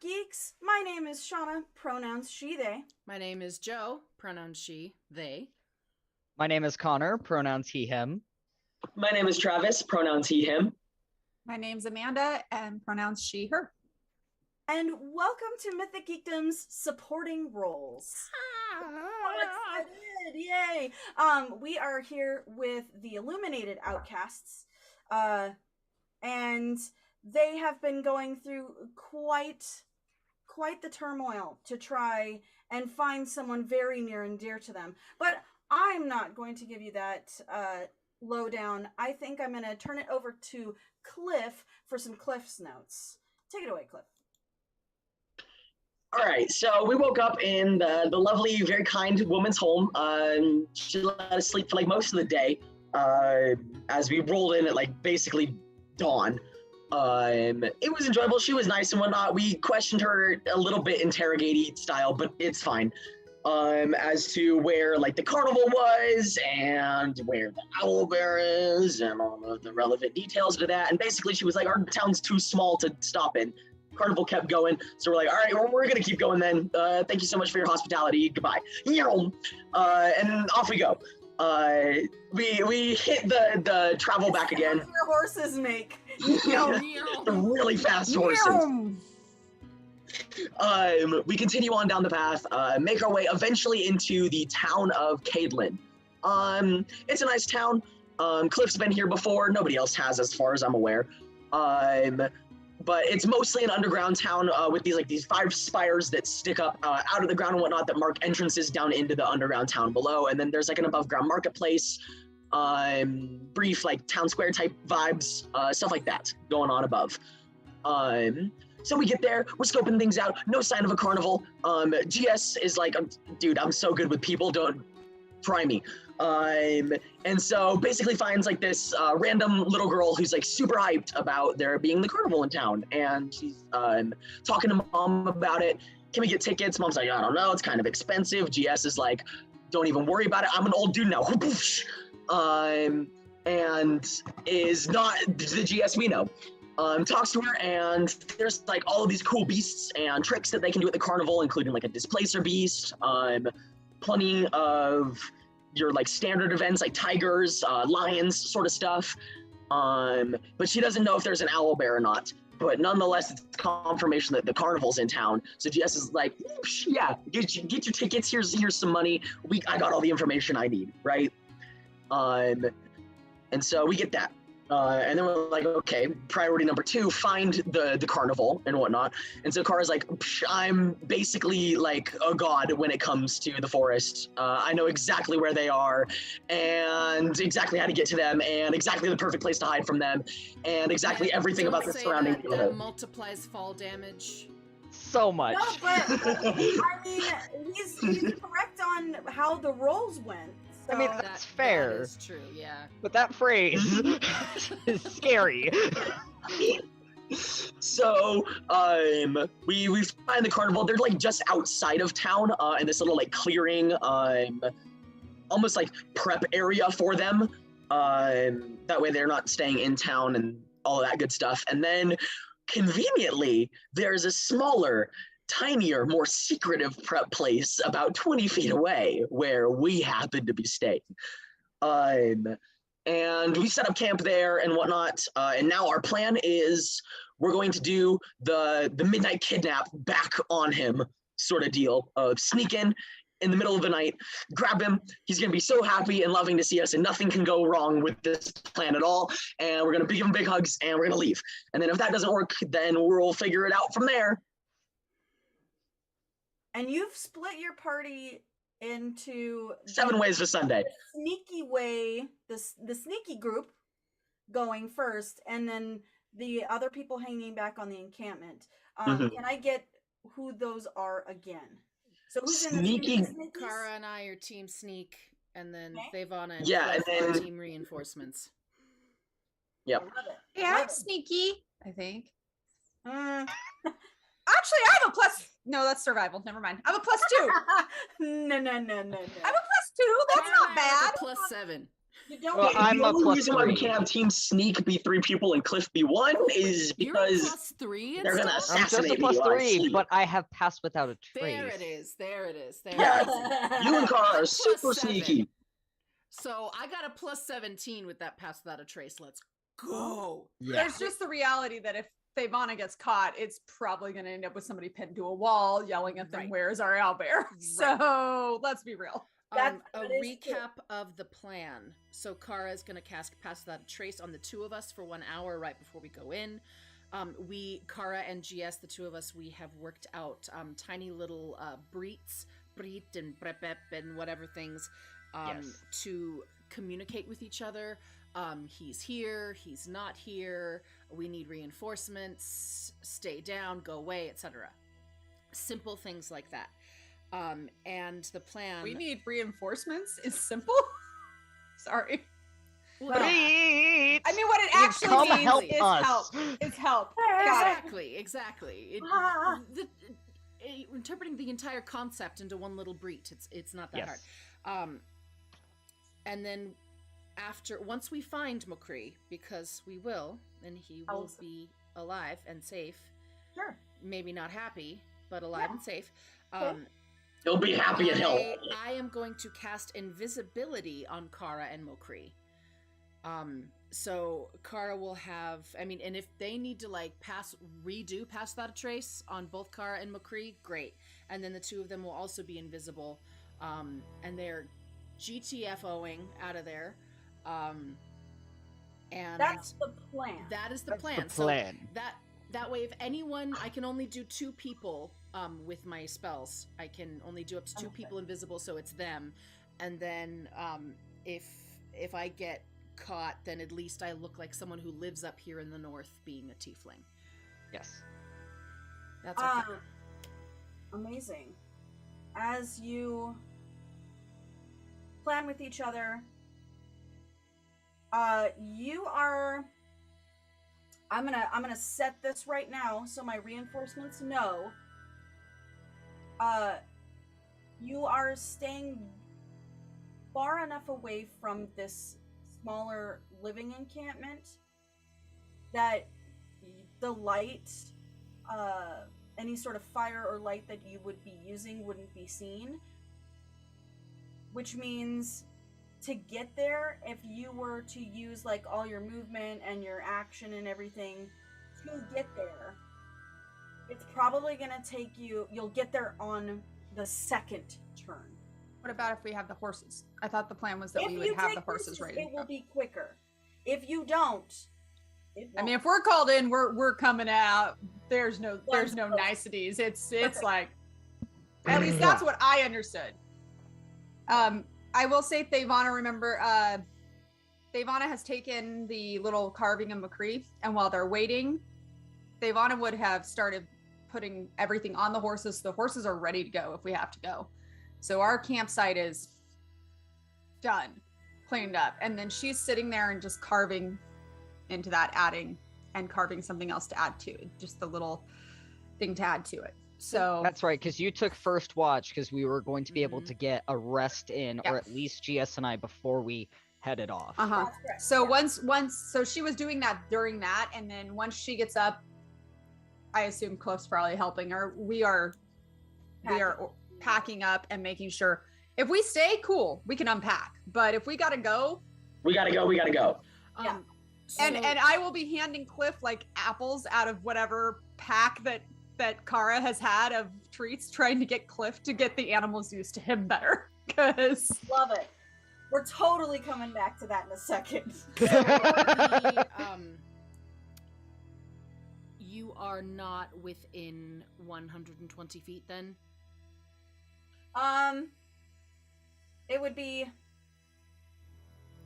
Geeks. My name is Shauna, pronouns she, they. My name is Joe, pronouns she, they. My name is Connor, pronouns he, him. My name is Travis, pronouns he, him. My name's Amanda, and pronouns she, her. And welcome to Mythic Geekdom's supporting roles. Oh, excited! Yay! We are here with the Illuminated Outcasts, and they have been going through quite the turmoil to try and find someone very near and dear to them. But I'm not going to give you that lowdown. I think I'm going to turn it over to Cliff for some Cliff's notes. Take it away, Cliff. All right, so we woke up in the lovely, very kind woman's home. She let us sleep for like most of the day as we rolled in at like basically dawn. It was enjoyable. She was nice and whatnot. We questioned her a little bit interrogate style, but it's fine. As to where like the carnival was and where the owlbear is and all of the relevant details to that. And basically she was like, our town's too small to stop in. Carnival kept going, so we're like, all right, we're gonna keep going then. Thank you so much for your hospitality. Goodbye. And off we go. We hit the travel back again. Your horses make The really fast horses. We continue on down the path, make our way eventually into the town of Caedlin. It's a nice town. Cliff's been here before. Nobody else has, as far as I'm aware. But it's mostly an underground town with these 5 spires that stick up out of the ground and whatnot that mark entrances down into the underground town below. And then there's like an above ground marketplace, brief like town square type vibes, stuff like that going on above. So we get there, we're scoping things out, no sign of a carnival. GS is like, dude, I'm so good with people, don't try me. And so basically finds like this random little girl who's like super hyped about there being the carnival in town. And she's talking to mom about it. Can we get tickets? Mom's like, I don't know, it's kind of expensive. GS is like, don't even worry about it. I'm an old dude now. And is not the GS we know. Talks to her, and there's like all of these cool beasts and tricks that they can do at the carnival, including like a displacer beast, plenty of your like standard events like tigers, lions, sort of stuff. But she doesn't know if there's an owlbear or not. But nonetheless, it's confirmation that the carnival's in town. So GS is like, yeah, get your tickets. Here's some money. I got all the information I need, right? And so we get that. And then we're like, okay, priority number 2, find the carnival and whatnot. And so Kara's like, I'm basically like a god when it comes to the forest. I know exactly where they are and exactly how to get to them and exactly the perfect place to hide from them and exactly everything about the surrounding that multiplies fall damage. So much. No, but I mean, he's correct on how the rolls went. I mean, that's fair. That is true, yeah. But that phrase is scary. So, we find the carnival. They're like just outside of town, in this little like clearing, almost like prep area for them. That way they're not staying in town and all of that good stuff. And then, conveniently, there's a smaller, tinier, more secretive prep place about 20 feet away where we happen to be staying. And we set up camp there and whatnot. And now our plan is we're going to do the midnight kidnap back on him sort of deal of sneak in the middle of the night, grab him. He's going to be so happy and loving to see us and nothing can go wrong with this plan at all. And we're going to give him big hugs and we're going to leave. And then if that doesn't work, then we'll figure it out from there. And you've split your party into 7 ways to Sunday. Sneaky way, the sneaky group going first, and then the other people hanging back on the encampment. Can I get who those are again? So who's Sneaky? in the team? Kara and I are team sneak, and then Okay. Favana and Yeah, Cliff and are then- team reinforcements. Yep. I love it. Yeah, I'm sneaky, I think. Mm. Actually, I have a plus. No, that's survival. Never mind. I have a +2. No. I have a +2. That's Kara not and I are bad. the +7. You don't Well, get I'm the a only plus reason why we 3. can't have Team Sneak be 3 people and Cliff be 1 is You're because plus 3 and they're gonna stuff? I'm just a assassinate me plus while I 3, sleep. but I have passed without a trace. There it is. There it is. There Yeah. it is. You and Kara I'm are plus super 7. sneaky. So I got a plus 17 with that pass without a trace. Let's go. Yeah. There's just the reality that if Thavana gets caught, it's probably going to end up with somebody pinned to a wall yelling at them, Right. "Where's our owlbear?" So let's be real. A that is recap of the plan. So Kara is going to cast Pass Without a Trace on the 2 of us for 1 hour right before we go in. Kara and GS, the 2 of us, we have worked out tiny little Breet and Brepep and whatever things Yes. to communicate with each other. He's here, he's not here, we need reinforcements, stay down, go away, etc. Simple things like that. And the plan... We need reinforcements is simple. Sorry. Well, Breet! I mean, what it You actually come means help is us. help. It's help. Got it. Exactly. Ah. Interpreting the entire concept into one little breach, it's not that Yes. hard. And then once we find McCree, because we will, and he will Awesome. be alive and safe, Sure. maybe not happy, but alive and safe. Okay. He'll be happy in hell. I am going to cast invisibility on Kara and McCree. So Kara will have, and if they need to redo Pass Without a Trace on both Kara and McCree, great. And then the 2 of them will also be invisible. And they're GTFOing out of there. And That's the plan. that is the That's plan. the plan. So that way, if anyone, I can only do 2 people with my spells. I can only do up to 2 Okay. people invisible, so it's them. And then if I get caught, then at least I look like someone who lives up here in the north, being a tiefling. Yes. That's okay. Amazing. As you plan with each other, you are. I'm gonna set this right now so my reinforcements know. You are staying far enough away from this smaller living encampment that the light, any sort of fire or light that you would be using wouldn't be seen. Which means to get there, if you were to use all your movement and your action and everything to get there, it's probably gonna take you'll get there on the 2nd turn. What about if we have the horses? I thought the plan was that If we you would have take the horses horses, ready. it will be quicker. If you don't, it I mean, won't. if we're called in, we're coming out. There's no Let's go. niceties. It's Perfect. like, at least that's what I understood. I will say, Thavana, remember, Thavana has taken the little carving of McCree, and while they're waiting, Thavana would have started putting everything on the horses. The horses are ready to go if we have to go. So our campsite is done, cleaned up. And then she's sitting there and just carving into that, adding and carving something else to add to it, just the little thing to add to it. So That's right, because you took first watch because we were going to be able Mhm. to get a rest in, or Yeah. at least GS and I, before we headed off. uh-huh. That's correct. So Yeah. so she was doing that during that, and then once she gets up, I assume Cliff's probably helping her. We are packing up and making sure if we stay cool, we can unpack. But if we gotta go, We gotta go. Yeah. and I will be handing Cliff apples out of whatever pack that Kara has had of treats, trying to get Cliff to get the animals used to him better. Because Love it. We're totally coming back to that in a second. You are not within 120 feet then? It would be.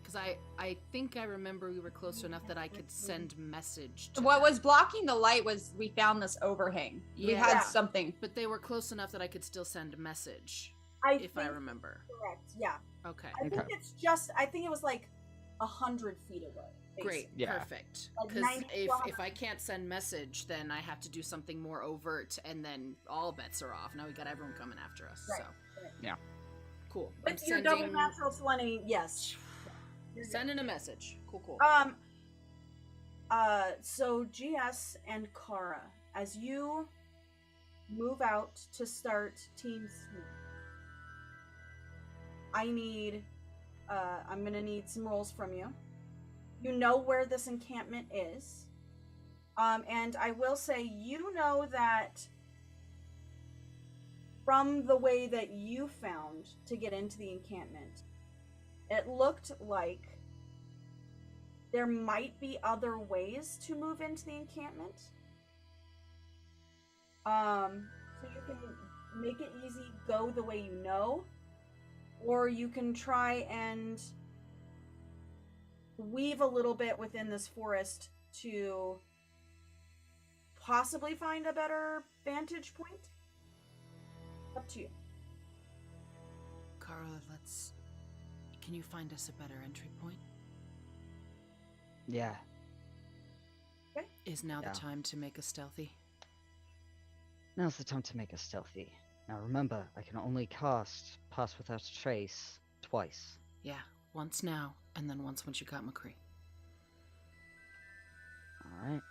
Because I think I remember we were close enough that I could send message to what them. was blocking the light was we found this overhang. We Yeah. had Yeah. something. But they were close enough that I could still send a message, I if I think remember. correct. Yeah. Okay. I think it's just. I think it was 100 feet away. Great. basically. Yeah. Perfect. Like Because 90 if kilometers. I can't send message, then I have to do something more overt, and then all bets are off. Now we got everyone coming after us. Right, So right. Yeah. cool. I'm With your double sending- natural 20, yes. Sending a message. Cool. So GS and Kara, as you move out to start Team Sneak, I'm gonna need some rolls from you. You know where this encampment is. And I will say, you know that from the way that you found to get into the encampment, it looked like there might be other ways to move into the encampment. So you can make it easy, go the way you know, or you can try and weave a little bit within this forest to possibly find a better vantage point. Up to you. Kara, can you find us a better entry point? Yeah. Okay. Is now Yeah. the time to make us stealthy? Now's the time to make us stealthy. Now remember, I can only cast Pass Without a Trace twice. Yeah, once now, and then once you got McCree. Alright.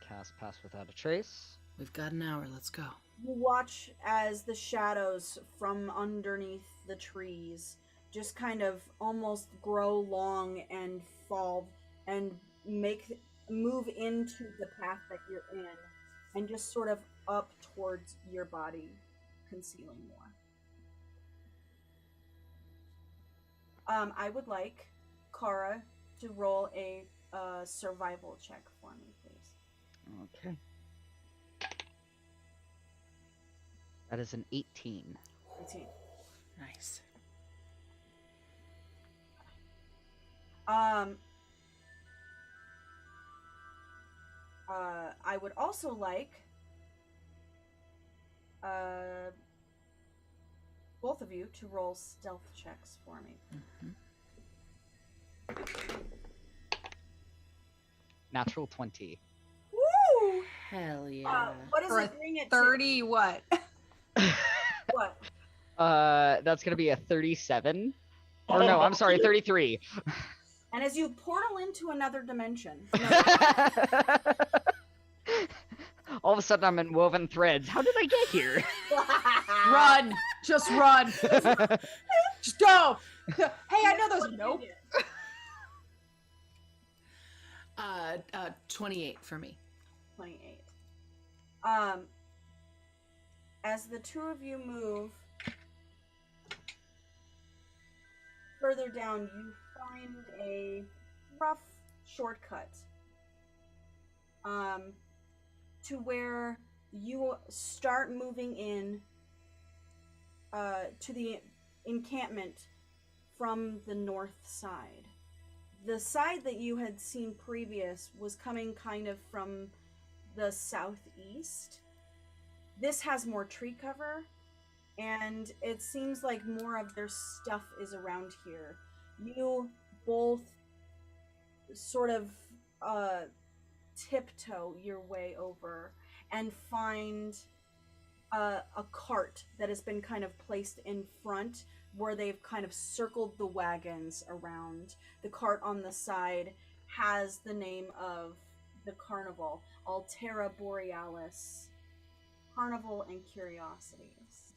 Cast Pass Without a Trace. We've got an hour, let's go. You watch as the shadows from underneath the trees just kind of almost grow long and fall and move into the path that you're in and just sort of up towards your body, concealing more. I would like Kara to roll a survival check for me, please. Okay. That is an 18. 18. Nice. I would also like both of you to roll stealth checks for me. Mm-hmm. Natural 20. Woo! Hell yeah. What does For it bring it 30 what? to? What? That's gonna be a 37. Or no, I'm sorry, 33. And as you portal into another dimension, All of a sudden I'm in woven threads. How did I get here? Run! Just run! Just go! Hey, I know those. Nope. 28 for me. 28. As the two of you move further down, you find a rough shortcut to where you start moving in to the encampment from the north side. The side that you had seen previous was coming kind of from the southeast. This has more tree cover, and it seems like more of their stuff is around here. You both sort of tiptoe your way over and find a cart that has been kind of placed in front where they've kind of circled the wagons around. The cart on the side has the name of the carnival, Altera Borealis, Carnival and Curiosities.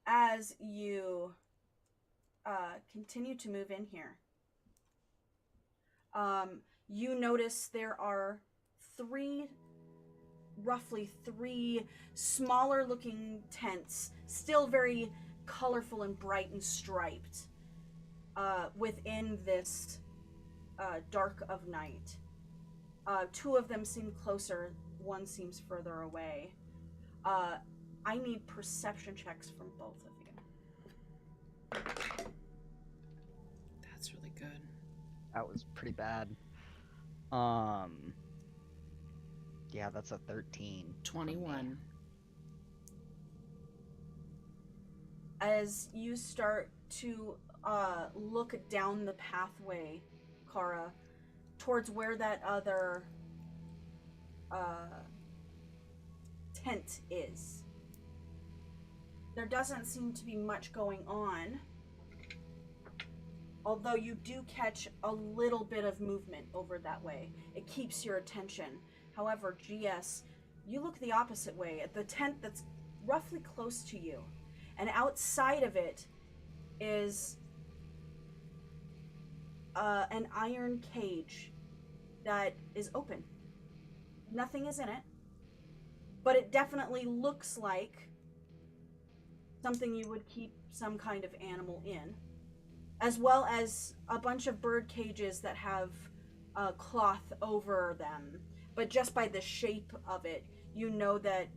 As you continue to move in here, you notice there are roughly three smaller looking tents, still very colorful and bright and striped, within this dark of night. Two of them seem closer, one seems further away. I need perception checks from both of you. That's really good. That was pretty bad. Yeah, that's a 13. 21. As you start to look down the pathway, Kara, towards where that other tent is, there doesn't seem to be much going on, although you do catch a little bit of movement over that way. It keeps your attention. However, GS, you look the opposite way at the tent that's roughly close to you. And outside of it is an iron cage that is open. Nothing is in it, but it definitely looks like something you would keep some kind of animal in, as well as a bunch of bird cages that have cloth over them. But just by the shape of it, you know that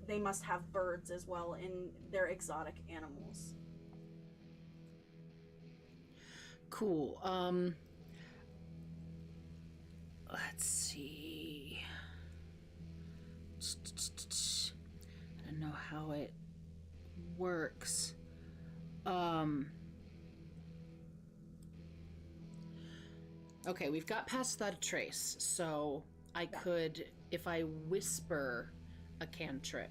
they must have birds as well in their exotic animals. Cool. Let's see. I don't know how it works. Okay, we've got past that trace, so I could, if I whisper a cantrip,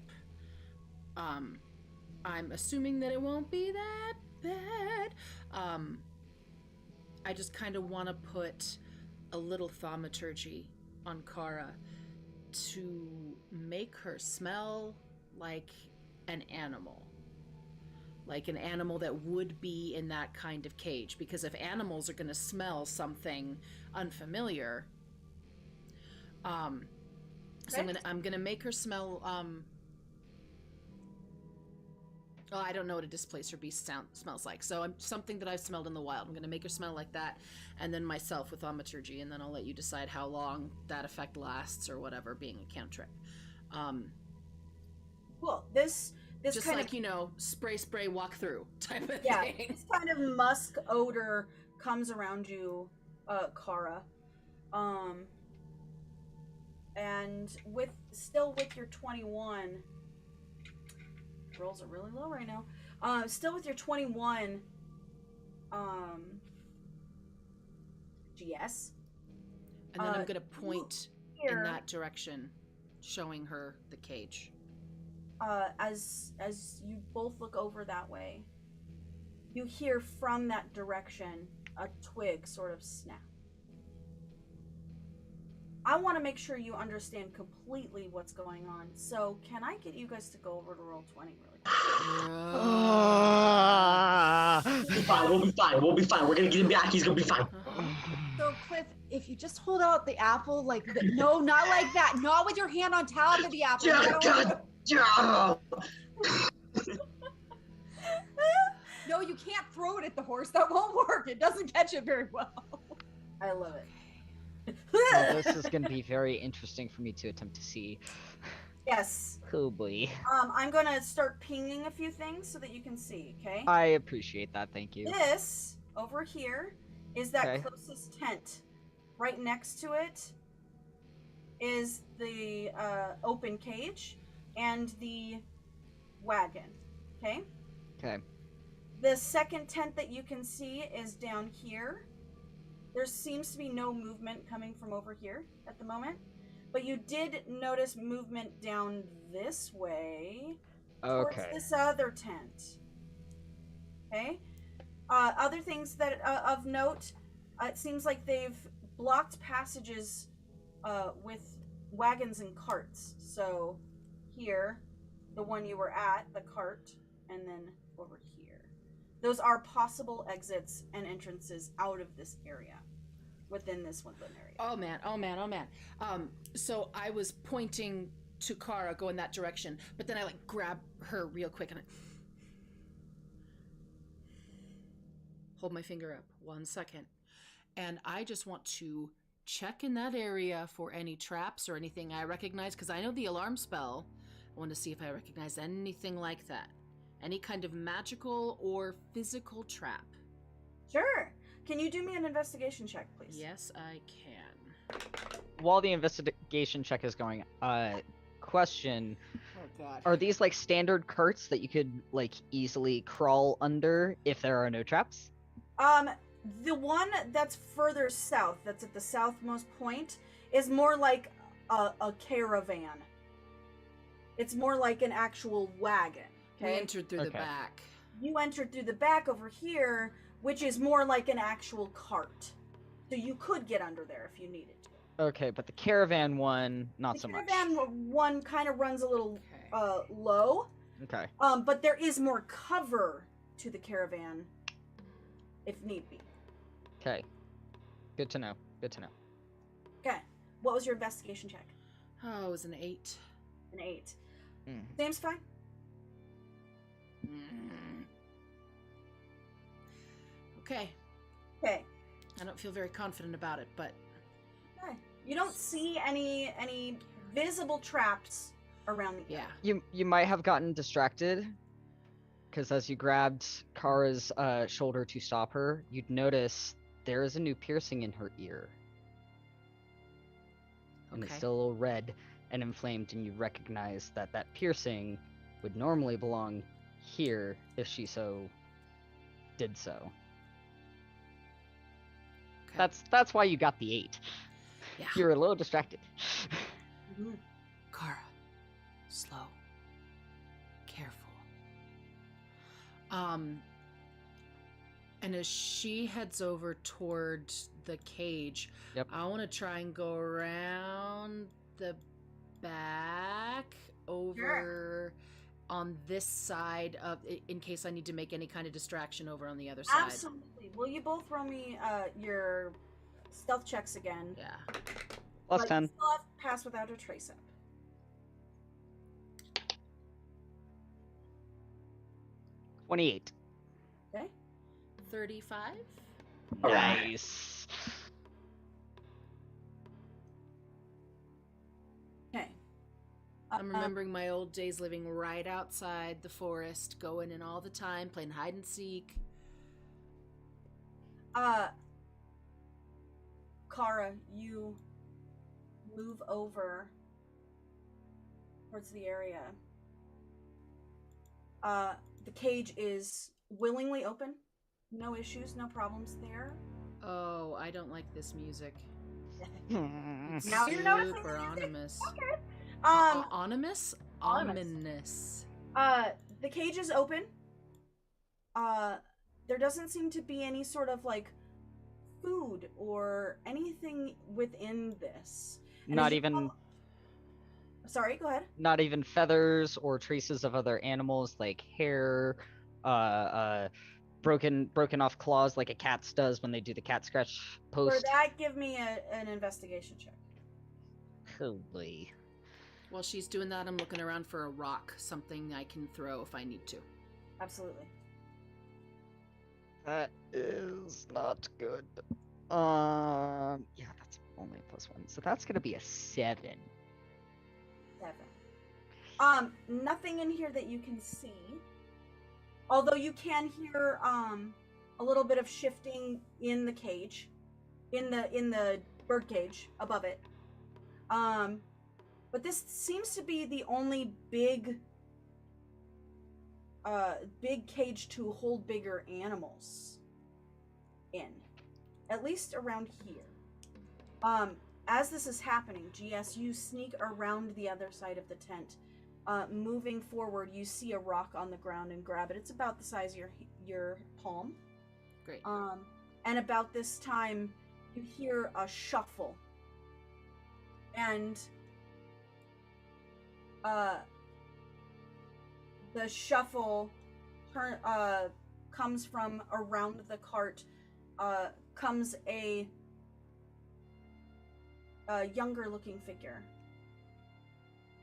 I'm assuming that it won't be that bad. I just kind of want to put a little thaumaturgy on Kara to make her smell like an animal. Like an animal that would be in that kind of cage. Because if animals are going to smell something unfamiliar, so I'm gonna make her smell. Oh, I don't know what a displacer beast smells like. So something that I've smelled in the wild. I'm gonna make her smell like that, and then myself with thaumaturgy, and then I'll let you decide how long that effect lasts or whatever, being a cantrip. Cool. This just kind like, of, spray, walk through type of yeah, thing. this kind of musk odor comes around you, Kara. And with your 21, rolls are really low right now. Still with your 21, GS. And then I'm gonna point in that direction, showing her the cage. As you both look over that way, you hear from that direction a twig sort of snap. I want to make sure you understand completely what's going on. So can I get you guys to go over to roll 20 really quick? We'll be fine. We're gonna get him back. He's gonna be fine. So, Cliff, if you just hold out the apple, no, not like that. Not with your hand on top of the apple. No, you can't throw it at the horse. That won't work. It doesn't catch it very well. I love it. Well, this is going to be very interesting for me to attempt to see. Yes. Oh boy. I'm going to start pinging a few things so that you can see, okay? I appreciate that, thank you. This, over here, is that closest tent. Right next to it is the open cage and the wagon, okay? Okay. The second tent that you can see is down here. There seems to be no movement coming from over here at the moment, but you did notice movement down this way towards this other tent. Okay? Other things that of note, it seems like they've blocked passages with wagons and carts. So here, the one you were at, the cart, and then over here. Those are possible exits and entrances out of this area, within this woodland area. Oh man. So I was pointing to Kara, go in that direction, but then I grab her real quick and I hold my finger up 1 second. And I just want to check in that area for any traps or anything I recognize, because I know the alarm spell. I want to see if I recognize anything like that. Any kind of magical or physical trap. Sure. Can you do me an investigation check, please? Yes, I can. While the investigation check is going, question. Oh god. Are these standard carts that you could easily crawl under if there are no traps? The one that's further south, that's at the southmost point, is more like a caravan. It's more like an actual wagon. Okay? We entered through the back. You entered through the back over here. which is more like an actual cart. So you could get under there if you needed to. Okay, but the caravan one, not so much. The caravan one kind of runs a little Okay. low. Okay. But there is more cover to the caravan if need be. Okay. Good to know. Good to know. Okay. What was your investigation check? Oh, it was an 8. An 8. Mm. Sam's fine? Okay. Okay. I don't feel very confident about it, but Okay. You don't see any visible traps around the area. yeah. You might have gotten distracted, because as you grabbed Kara's shoulder to stop her, you'd notice there is a new piercing in her ear. And it's Okay. still a little red and inflamed, and you recognize that that piercing would normally belong here if she so did so. Okay. That's why you got the 8. Yeah. You're a little distracted. Mhm. Kara, slow, careful. And as she heads over toward the cage, Yep. I want to try and go around the back over on this side of, in case I need to make any kind of distraction over on the other side. Absolutely. Will you both roll me your stealth checks again? Yeah. Plus But 10. you still have to pass without a trace up. 28. Okay. 35? Nice. Okay. I'm remembering my old days living right outside the forest, going in all the time, playing hide and seek. Kara, you move over towards the area. The cage is willingly open. No issues, no problems there. Oh, I don't like this music. It's Now you're noticing the super music? ominous. Ominous. Ominous? The cage is open. There doesn't seem to be any sort of like food or anything within this. And Not as you even follow- Sorry, go ahead. not even feathers or traces of other animals like hair, broken off claws like a cat's does when they do the cat scratch For post. that, give me an investigation check. Holy. While she's doing that, I'm looking around for a rock, something I can throw if I need to. Absolutely. That is not good. Yeah, that's only a +1. So that's gonna be a 7. 7. Nothing in here that you can see. Although you can hear a little bit of shifting in the cage, in the bird cage above it. But this seems to be the only big cage to hold bigger animals in, at least around here. As this is happening, GS, you sneak around the other side of the tent. Moving forward, you see a rock on the ground and grab it. It's about the size of your palm. Great. And about this time, you hear a shuffle. And the shuffle comes from around the cart. Comes a younger looking figure.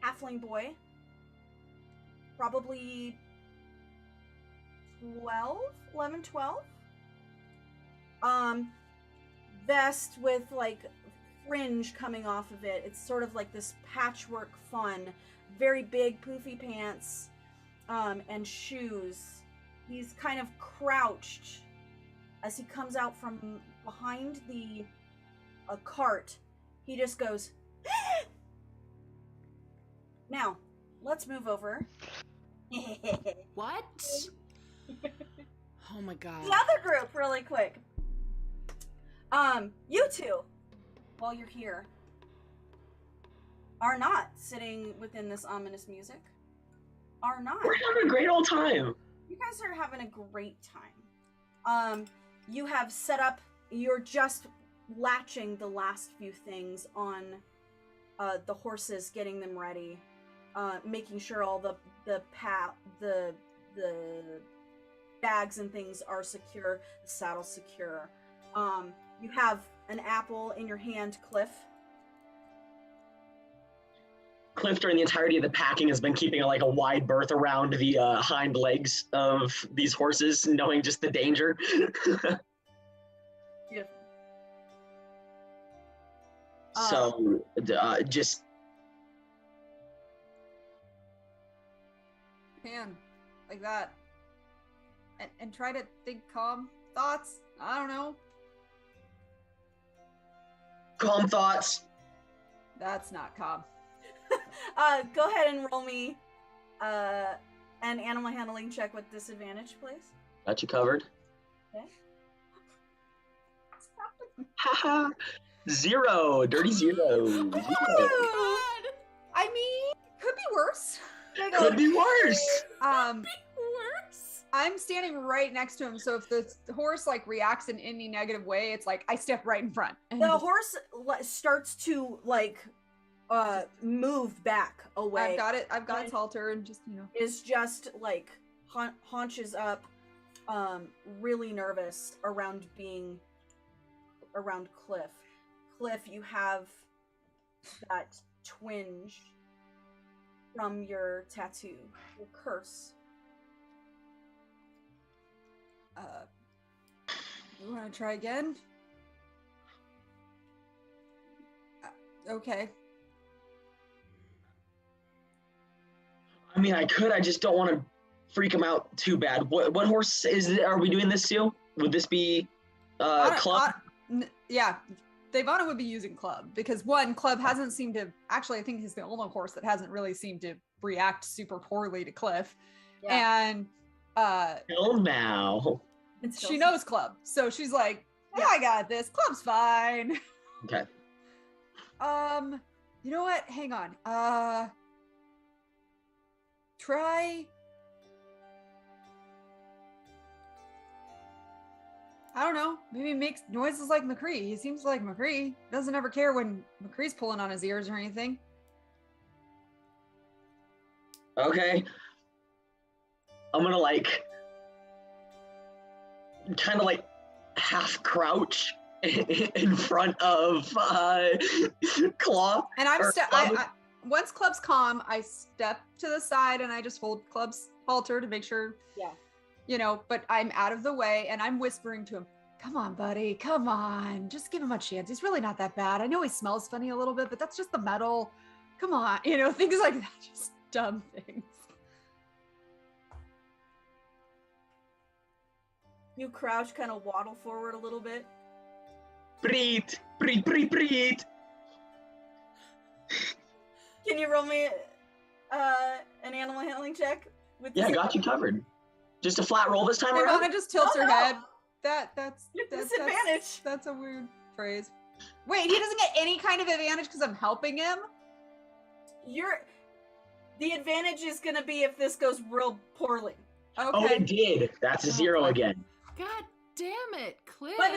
Halfling boy. Probably 11, 12. Vest with like fringe coming off of it. It's sort of like this patchwork fun. Very big poofy pants and shoes. He's kind of crouched as he comes out from behind a cart. He just goes, now, let's move over. What? Oh my god. The other group, really quick. You two, while you're here, are not sitting within this ominous music. Are not. We're having a great old time. You guys are having a great time. you have set up, you're just latching the last few things on the horses, getting them ready, making sure all the bags and things are secure, the saddle's secure. You have an apple in your hand, Cliff. Cliff, during the entirety of the packing, has been keeping like a wide berth around the hind legs of these horses, knowing just the danger. Beautiful. So, just Pan, like that. And try to think calm thoughts. I don't know. calm thoughts. That's not calm. Go ahead and roll me an animal handling check with disadvantage, please. Got you covered. Okay. Haha. 0. Dirty 0. I mean, could be worse. Could be worse. Worse. I'm standing right next to him, so if the horse like reacts in any negative way, it's like I step right in front. The horse starts to like move back away. I've got its halter and just, you know. Is just like haunches up, really nervous around being around Cliff. Cliff, you have that twinge from your tattoo, your curse. You want to try again? Okay. I mean, I could. I just don't want to freak him out too bad. What horse is it? Are we doing this to? Would this be Club? Yeah, Devana would be using Club because one, Club hasn't seemed to. Actually, I think he's the only horse that hasn't really seemed to react super poorly to Cliff. Yeah. And Hell now. she knows Club, so she's like, yeah, I got this. Club's fine. Okay. You know what? Hang on. Try. I don't know. Maybe makes noises like McCree. He seems like McCree. Doesn't ever care when McCree's pulling on his ears or anything. Okay. I'm gonna kind of half crouch in front of Claw. And once Club's calm, I step to the side and I just hold Club's halter to make sure. Yeah. You know, but I'm out of the way and I'm whispering to him, come on, buddy, come on. Just give him a chance. He's really not that bad. I know he smells funny a little bit, but that's just the metal. Come on. You know, things like that. Just dumb things. You crouch, kind of waddle forward a little bit. Breet. Can you roll me an animal handling check? Yeah, I got you covered. Just a flat roll this time Ivana around? just tilts her head. That's disadvantage. That's a weird phrase. Wait, he doesn't get any kind of advantage because I'm helping him? The advantage is gonna be if this goes real poorly. Okay. Oh, it did. That's a 0 again. God damn it, Cliff. But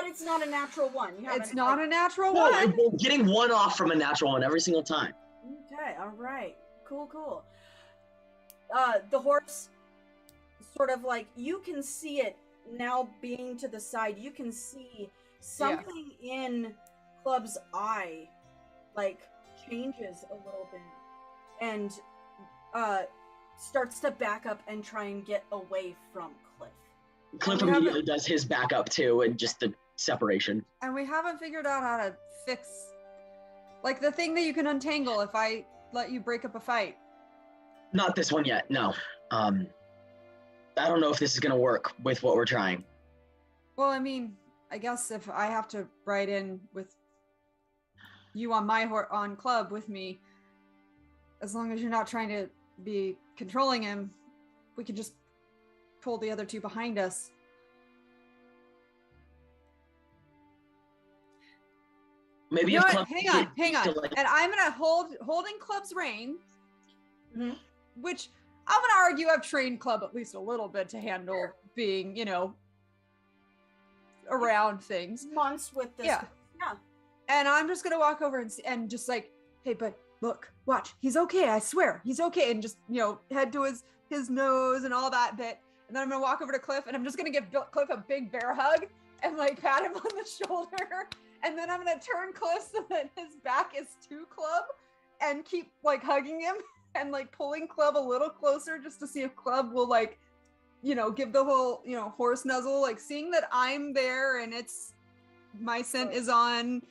it's not a natural one. It's not a natural No, one. we're getting one off from a natural one every single time. Okay, all right. Cool. The horse sort of you can see it now being to the side. You can see something in Club's eye changes a little bit and starts to back up and try and get away from Cliff. Cliff immediately does his backup too, and just the separation. And we haven't figured out how to fix the thing that you can untangle if I let you break up a fight. Not this one yet, no. I don't know if this is gonna work with what we're trying. Well, I mean, I guess if I have to ride in with you on on Club with me, as long as you're not trying to be controlling him, we could just pull the other two behind us. Maybe You if know Club what? Hang on. to, And I'm gonna holding Club's rein, Mm-hmm. which I'm gonna argue I've trained Club at least a little bit to handle being, around things. Months with this. Yeah. Yeah. And I'm just gonna walk over and just like, hey, bud, look, watch, he's okay. I swear, he's okay. And just, head to his nose and all that bit. And then I'm gonna walk over to Cliff, and I'm just gonna give Cliff a big bear hug and like pat him on the shoulder. And then I'm gonna turn Cliff so that his back is to Club, and keep like hugging him and like pulling Club a little closer just to see if Club will like, give the whole, horse nuzzle, like seeing that I'm there and it's my scent is on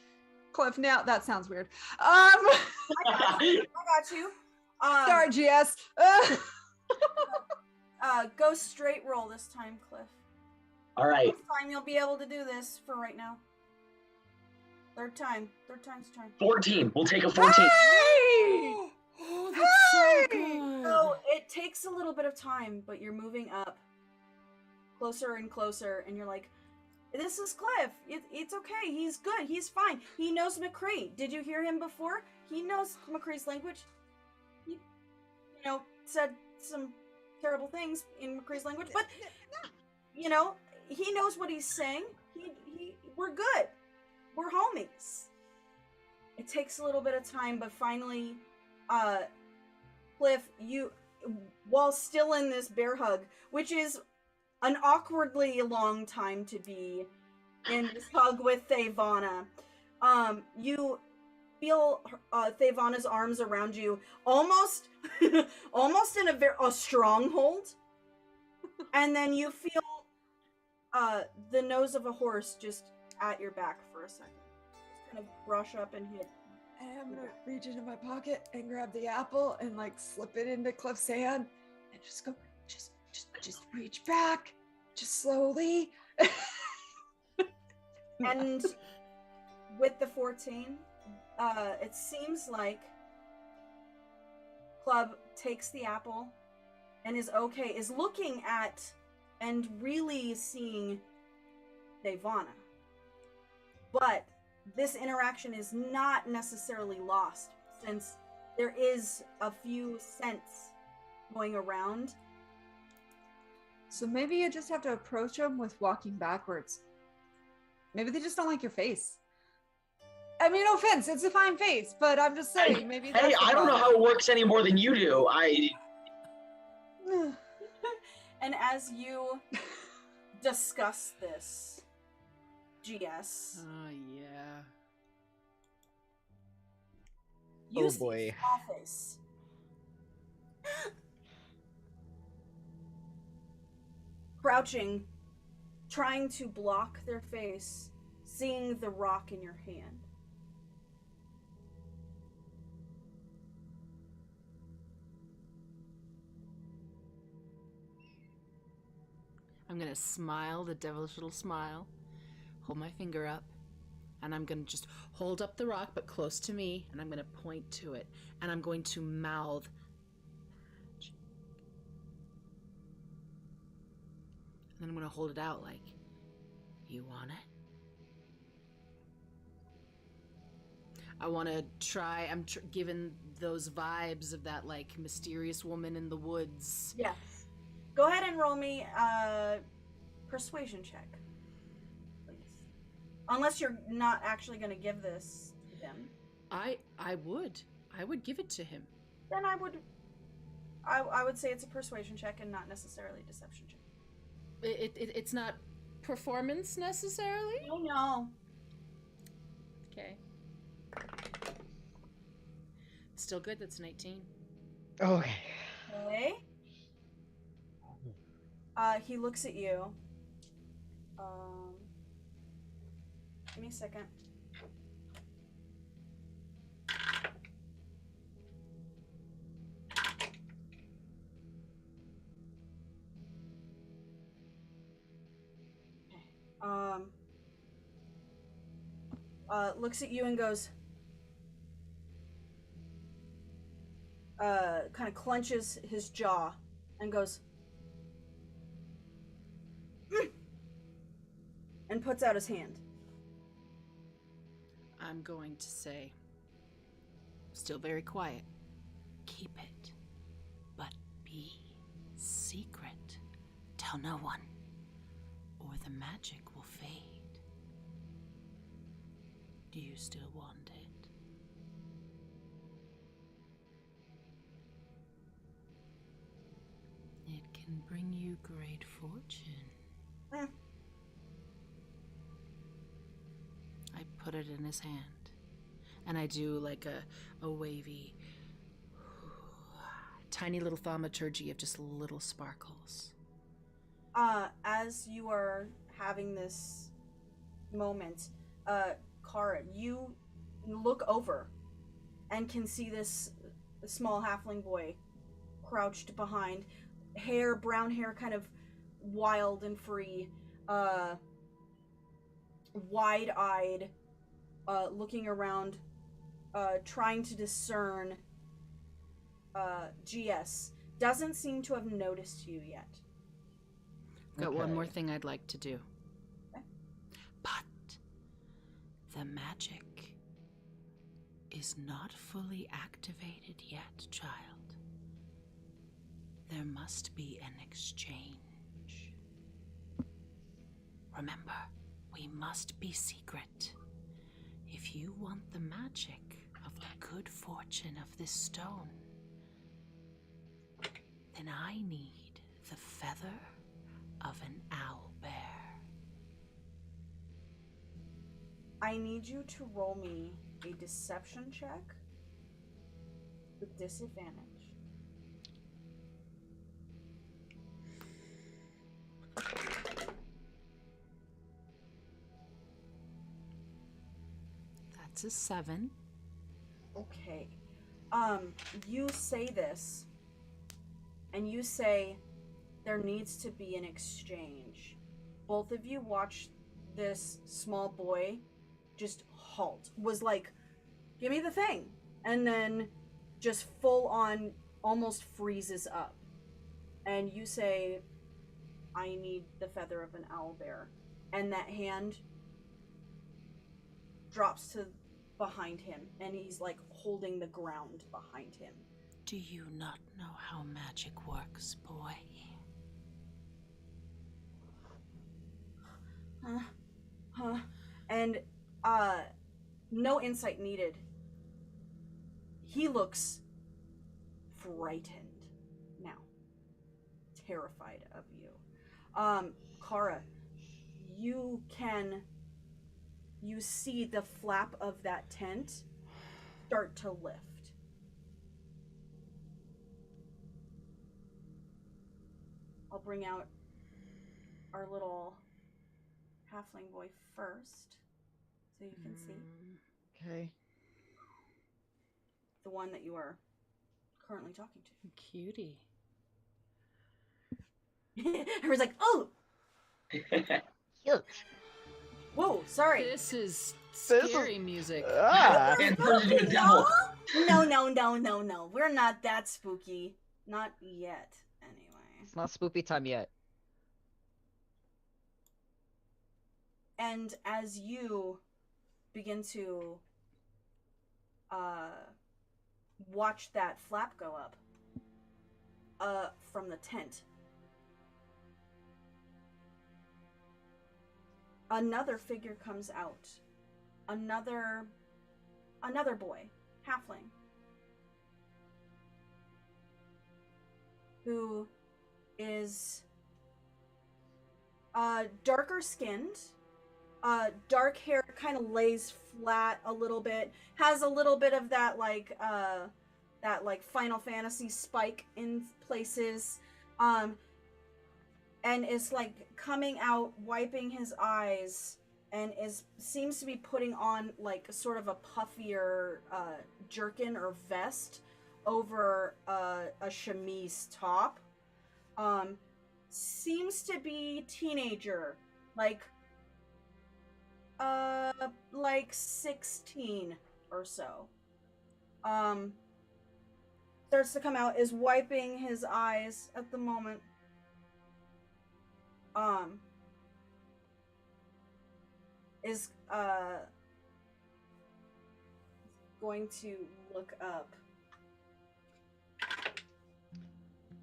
Cliff now. That sounds weird. I got you. Sorry, GS. Go straight roll this time, Cliff. All right. This time you'll be able to do this for right now. Third time's the charm. 14. We'll take a 14. Hey! Oh, that's so good. So it takes a little bit of time, but you're moving up closer and closer, and you're like, this is Cliff. It's okay. He's good. He's fine. He knows McCree. Did you hear him before? He knows McCree's language. He, said some terrible things in McCree's language, but, he knows what he's saying. We're good. We're homies. It takes a little bit of time, but finally, Cliff, you, while still in this bear hug, which is an awkwardly long time to be in this hug with Thevana, you feel Thevana's arms around you, almost in a stronghold, and then you feel the nose of a horse just at your back for a second. Just kind of brush up and hit. And I'm gonna reach into my pocket and grab the apple and like slip it into Cliff's hand and just go, just reach back, just slowly. And with the 14, it seems like Club takes the apple and is looking at and really seeing Devana. But this interaction is not necessarily lost, since there is a few scents going around. So maybe you just have to approach them with walking backwards. Maybe they just don't like your face. I mean, no offense, it's a fine face, but I'm just saying, maybe that's Hey, the I don't know problem. how it works any more than you do. And as you discuss this, GS, Oh, yeah. you Oh, see boy. Smallface. Crouching, trying to block their face, seeing the rock in your hand. I'm gonna smile, the devilish little smile, hold my finger up, and I'm gonna just hold up the rock, but close to me, and I'm gonna point to it, and I'm going to mouth. And then I'm gonna hold it out like, you want it? I want to try, given those vibes of that, like, mysterious woman in the woods. Yes. Go ahead and roll me a persuasion check, please. Unless you're not actually going to give this to them. I would give it to him. Then I would say it's a persuasion check and not necessarily a deception check. It's not performance necessarily? Oh, no. Okay. Still good, that's an 18. Okay. Okay. He looks at you. Give me a second. Looks at you and goes, kind of clenches his jaw and goes, and puts out his hand. I'm going to say, still very quiet, keep it, but be secret. Tell no one, or the magic will fade. Do you still want it? It can bring you great fortune. I put it in his hand, and I do like a wavy, tiny little thaumaturgy of just little sparkles. As you are having this moment, Kara, you look over and can see this small halfling boy crouched behind, brown hair kind of wild and free, wide-eyed, looking around, trying to discern GS. Doesn't seem to have noticed you yet. Got one Okay. more thing I'd like to do. Okay. But the magic is not fully activated yet, child. There must be an exchange. Remember, we must be secret. If you want the magic of the good fortune of this stone, then I need the feather of an owl bear. I need you to roll me a deception check with disadvantage. That's a 7. Okay. You say this, and you say there needs to be an exchange. Both of you watch this small boy just halt. Was like, give me the thing. And then just full on almost freezes up. And you say, I need the feather of an owlbear. And that hand drops to behind him, and he's like holding the ground behind him. Do you not know how magic works, boy? And no insight needed. He looks frightened now, terrified of you. Kara, you see the flap of that tent start to lift. I'll bring out our little halfling boy first, so you can see. Okay. The one that you are currently talking Cutie. to. Everyone's like, oh! Cute. Whoa, sorry. This is This is- scary music. Ah. And turns into a devil. No. We're not that spooky. Not yet, anyway. It's not spoopy time yet. And as you begin to watch that flap go up from the tent, another figure comes out. Another boy, halfling, who is darker skinned, dark hair, kind of lays flat a little bit, has a little bit of that like Final Fantasy spike in places, and is like coming out, wiping his eyes, and seems to be putting on like sort of a puffier jerkin or vest over a chemise top. Seems to be teenager, like 16 or so. Starts to come out, is wiping his eyes at the moment. Is going to look up.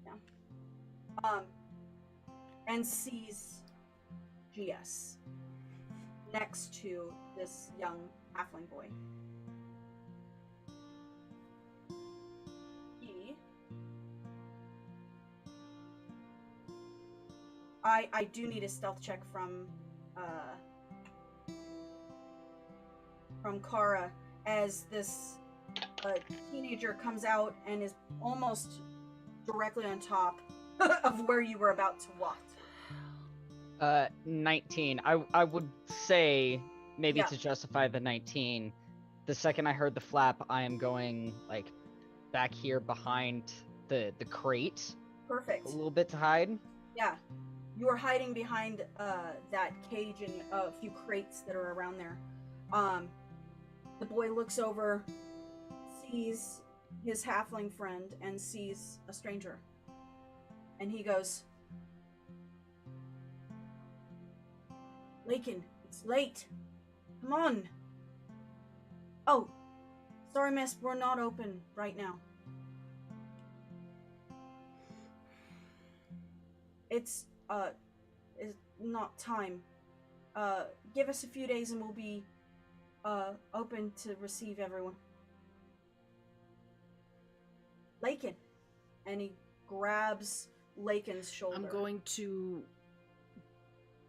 Yeah. And sees GS next to this young halfling boy. I do need a stealth check from Kara as this teenager comes out and is almost directly on top of where you were about to walk. 19. I would say, maybe Yeah. to justify the 19, the second I heard the flap, I am going, like, back here behind the crate. Perfect. A little bit to hide. Yeah. You are hiding behind that cage and a few crates that are around there. The boy looks over, sees his halfling friend, and sees a stranger. And he goes, Lakin, it's late. Come on. Oh, sorry, miss, we're not open right now. It's not time. Give us a few days and we'll be open to receive everyone. Lakin. And he grabs Lakin's shoulder. I'm going to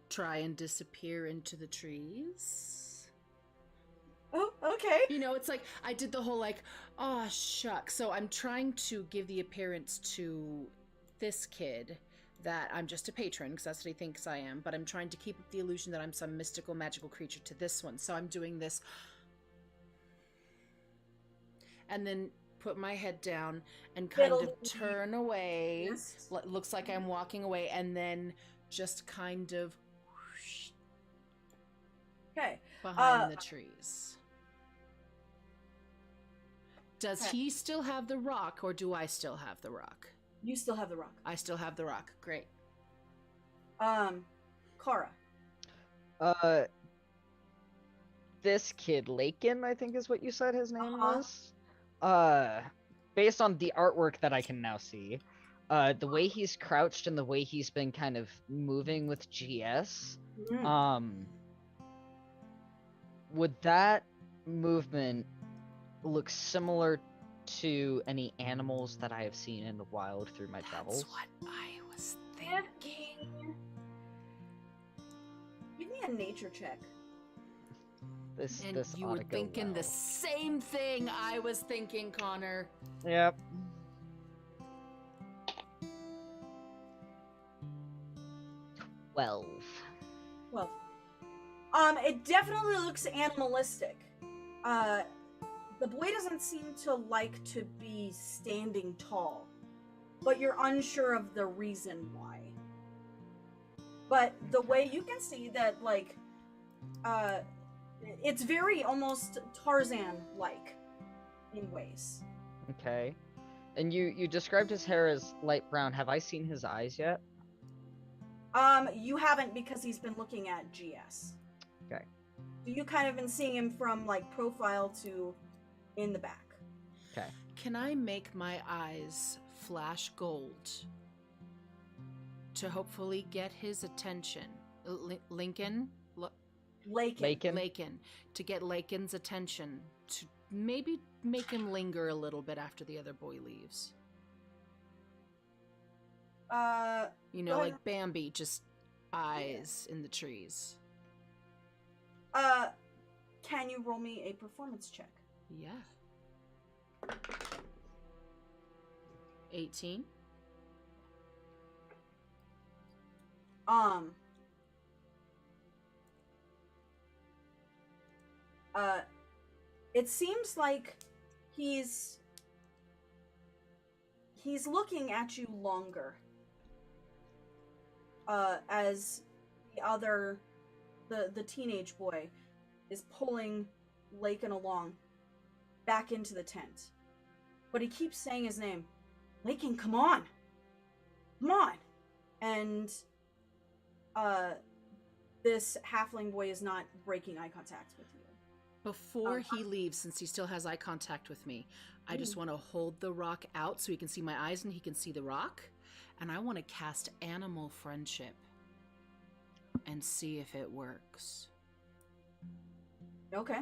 try and disappear into the trees. Oh, okay. You know, it's like I did the whole like, oh shuck. So I'm trying to give the appearance to this kid that I'm just a patron, because that's what he thinks I am, but I'm trying to keep up the illusion that I'm some mystical, magical creature to this one. So I'm doing this. And then put my head down and kind of turn away. Yes. Looks like I'm walking away, and then just kind of whoosh, Okay. behind the trees. Does Okay. he still have the rock, or do I still have the rock? You still have the rock. I still have the rock. Great. Kara. This kid, Lakin, I think is what you said his name Uh-huh. was. Based on the artwork that I can now see, the way he's crouched and the way he's been kind of moving with GS, would that movement look similar to any animals that I have seen in the wild through my travels? That's what I was thinking. Give me a nature check. This And you ought were to go thinking well. the same thing I was thinking, Connor. Yep. Well. It definitely looks animalistic. The boy doesn't seem to like to be standing tall, but you're unsure of the reason why. But the way you can see that, like, it's very almost Tarzan-like in ways. Okay. And you described his hair as light brown. Have I seen his eyes yet? You haven't, because he's been looking at GS. Okay. So you kind of been seeing him from, like, profile to in the back. Okay. Can I make my eyes flash gold to hopefully get his attention? Lakin? To get Lakin's attention, to maybe make him linger a little bit after the other boy leaves. You know, go like ahead. Bambi, just eyes in the trees. Can you roll me a performance check? Yeah. 18. It seems like he's looking at you longer. As the teenage boy is pulling Lakin along back into the tent. But he keeps saying his name. Lakin, come on! Come on! And this halfling boy is not breaking eye contact with you. Before he leaves, since he still has eye contact with me, I just want to hold the rock out so he can see my eyes and he can see the rock. And I want to cast Animal Friendship and see if it works. Okay.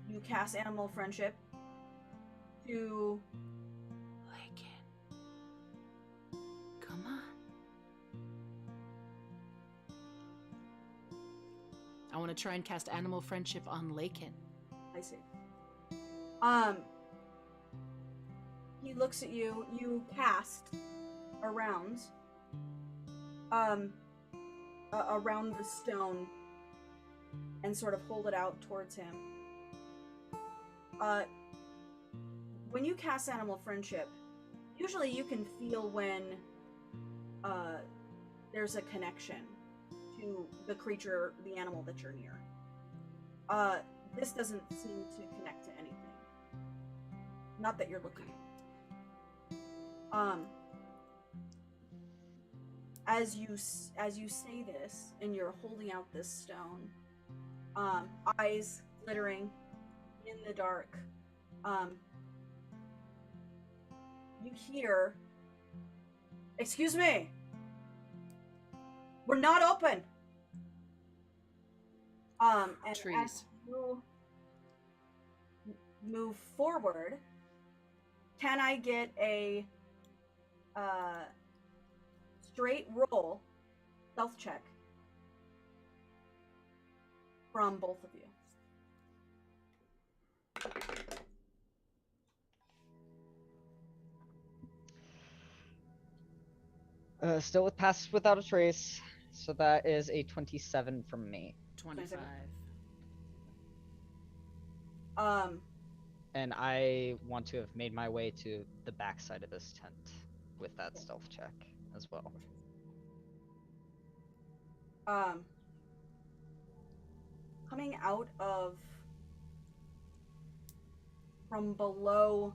you cast Animal Friendship to Lakin. Come on. I want to try and cast Animal Friendship on Lakin. I see. He looks at you. You cast around, around the stone, and sort of hold it out towards him. When you cast Animal Friendship, usually you can feel when there's a connection to the creature, the animal that you're near. This doesn't seem to connect to anything. Not that you're looking. As you say this, and you're holding out this stone, eyes glittering in the dark, you hear, "Excuse me, we're not open." And Trees. as you move forward, can I get a straight roll stealth check from both of you? Still with Pass Without a Trace, so that is a 27 from me. 25. And I want to have made my way to the backside of this tent with that stealth check as well. Coming out of from below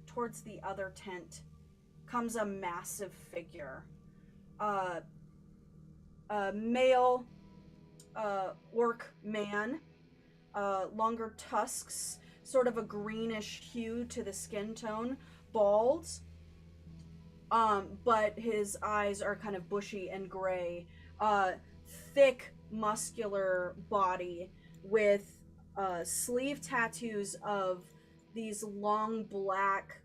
towards the other tent comes a massive figure. A male orc man, longer tusks, sort of a greenish hue to the skin tone, bald, but his eyes are kind of bushy and gray. Thick, muscular body with sleeve tattoos of these long black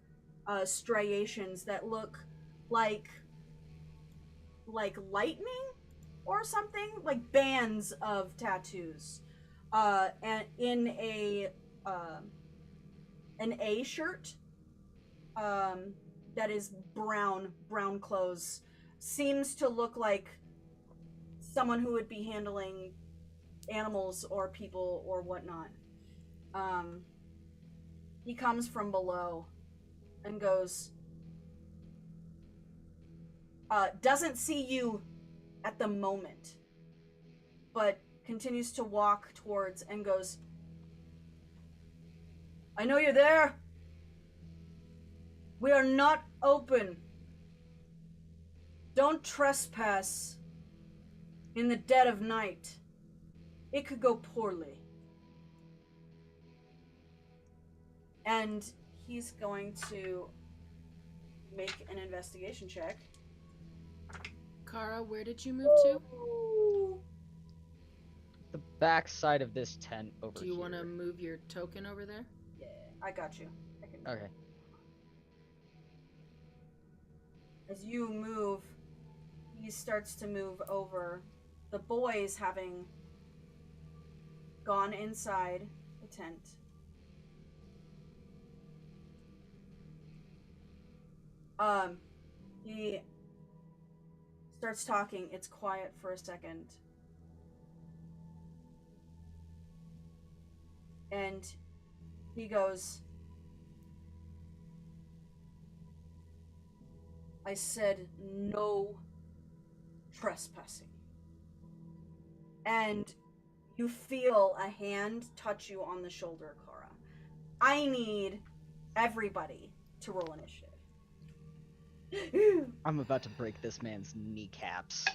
striations that look like lightning or something, like bands of tattoos, and in an A shirt that is brown clothes. Seems to look like someone who would be handling animals or people or whatnot. He comes from below and goes, doesn't see you at the moment, but continues to walk towards and goes, "I know you're there. We are not open. Don't trespass in the dead of night. It could go poorly." And he's going to make an investigation check. Kara, where did you move to? The backside of this tent over Do you here. want to move your token over there? Yeah, I got you. I can. Okay. As you move, he starts to move over. The boys, having gone inside the tent, he starts talking. It's quiet for a second. And he goes, "I said no trespassing." And you feel a hand touch you on the shoulder, Kara. I need everybody to roll initiative. I'm about to break this man's kneecaps.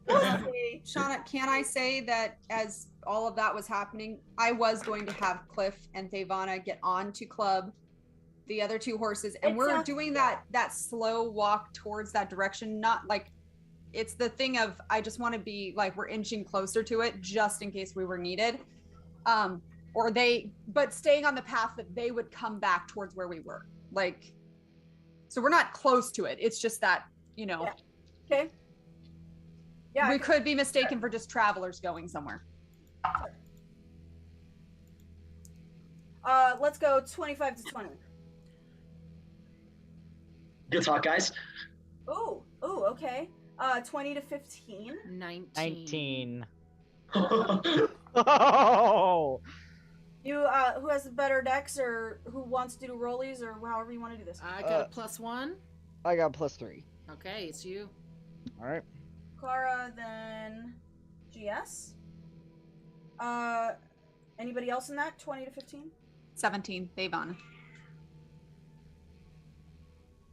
Shauna, can I say that as all of that was happening, I was going to have Cliff and Thavana get on to club the other two horses, and we're doing that slow walk towards that direction, not like it's the thing of I just want to be like we're inching closer to it just in case we were needed. But staying on the path that they would come back towards where we were. Like, so we're not close to it. It's just that, Yeah. Okay. Yeah. We could be mistaken for just travelers going somewhere. Let's go 25 to 20. Good talk, guys. Oh, okay. 20 to 15. 19. Oh! You, who has the better dex, or who wants to do rollies, or however you want to do this? I got a +1. I got +3. Okay, it's you. All right. Clara, then GS. Anybody else in that? 20 to 15? 17, Avon.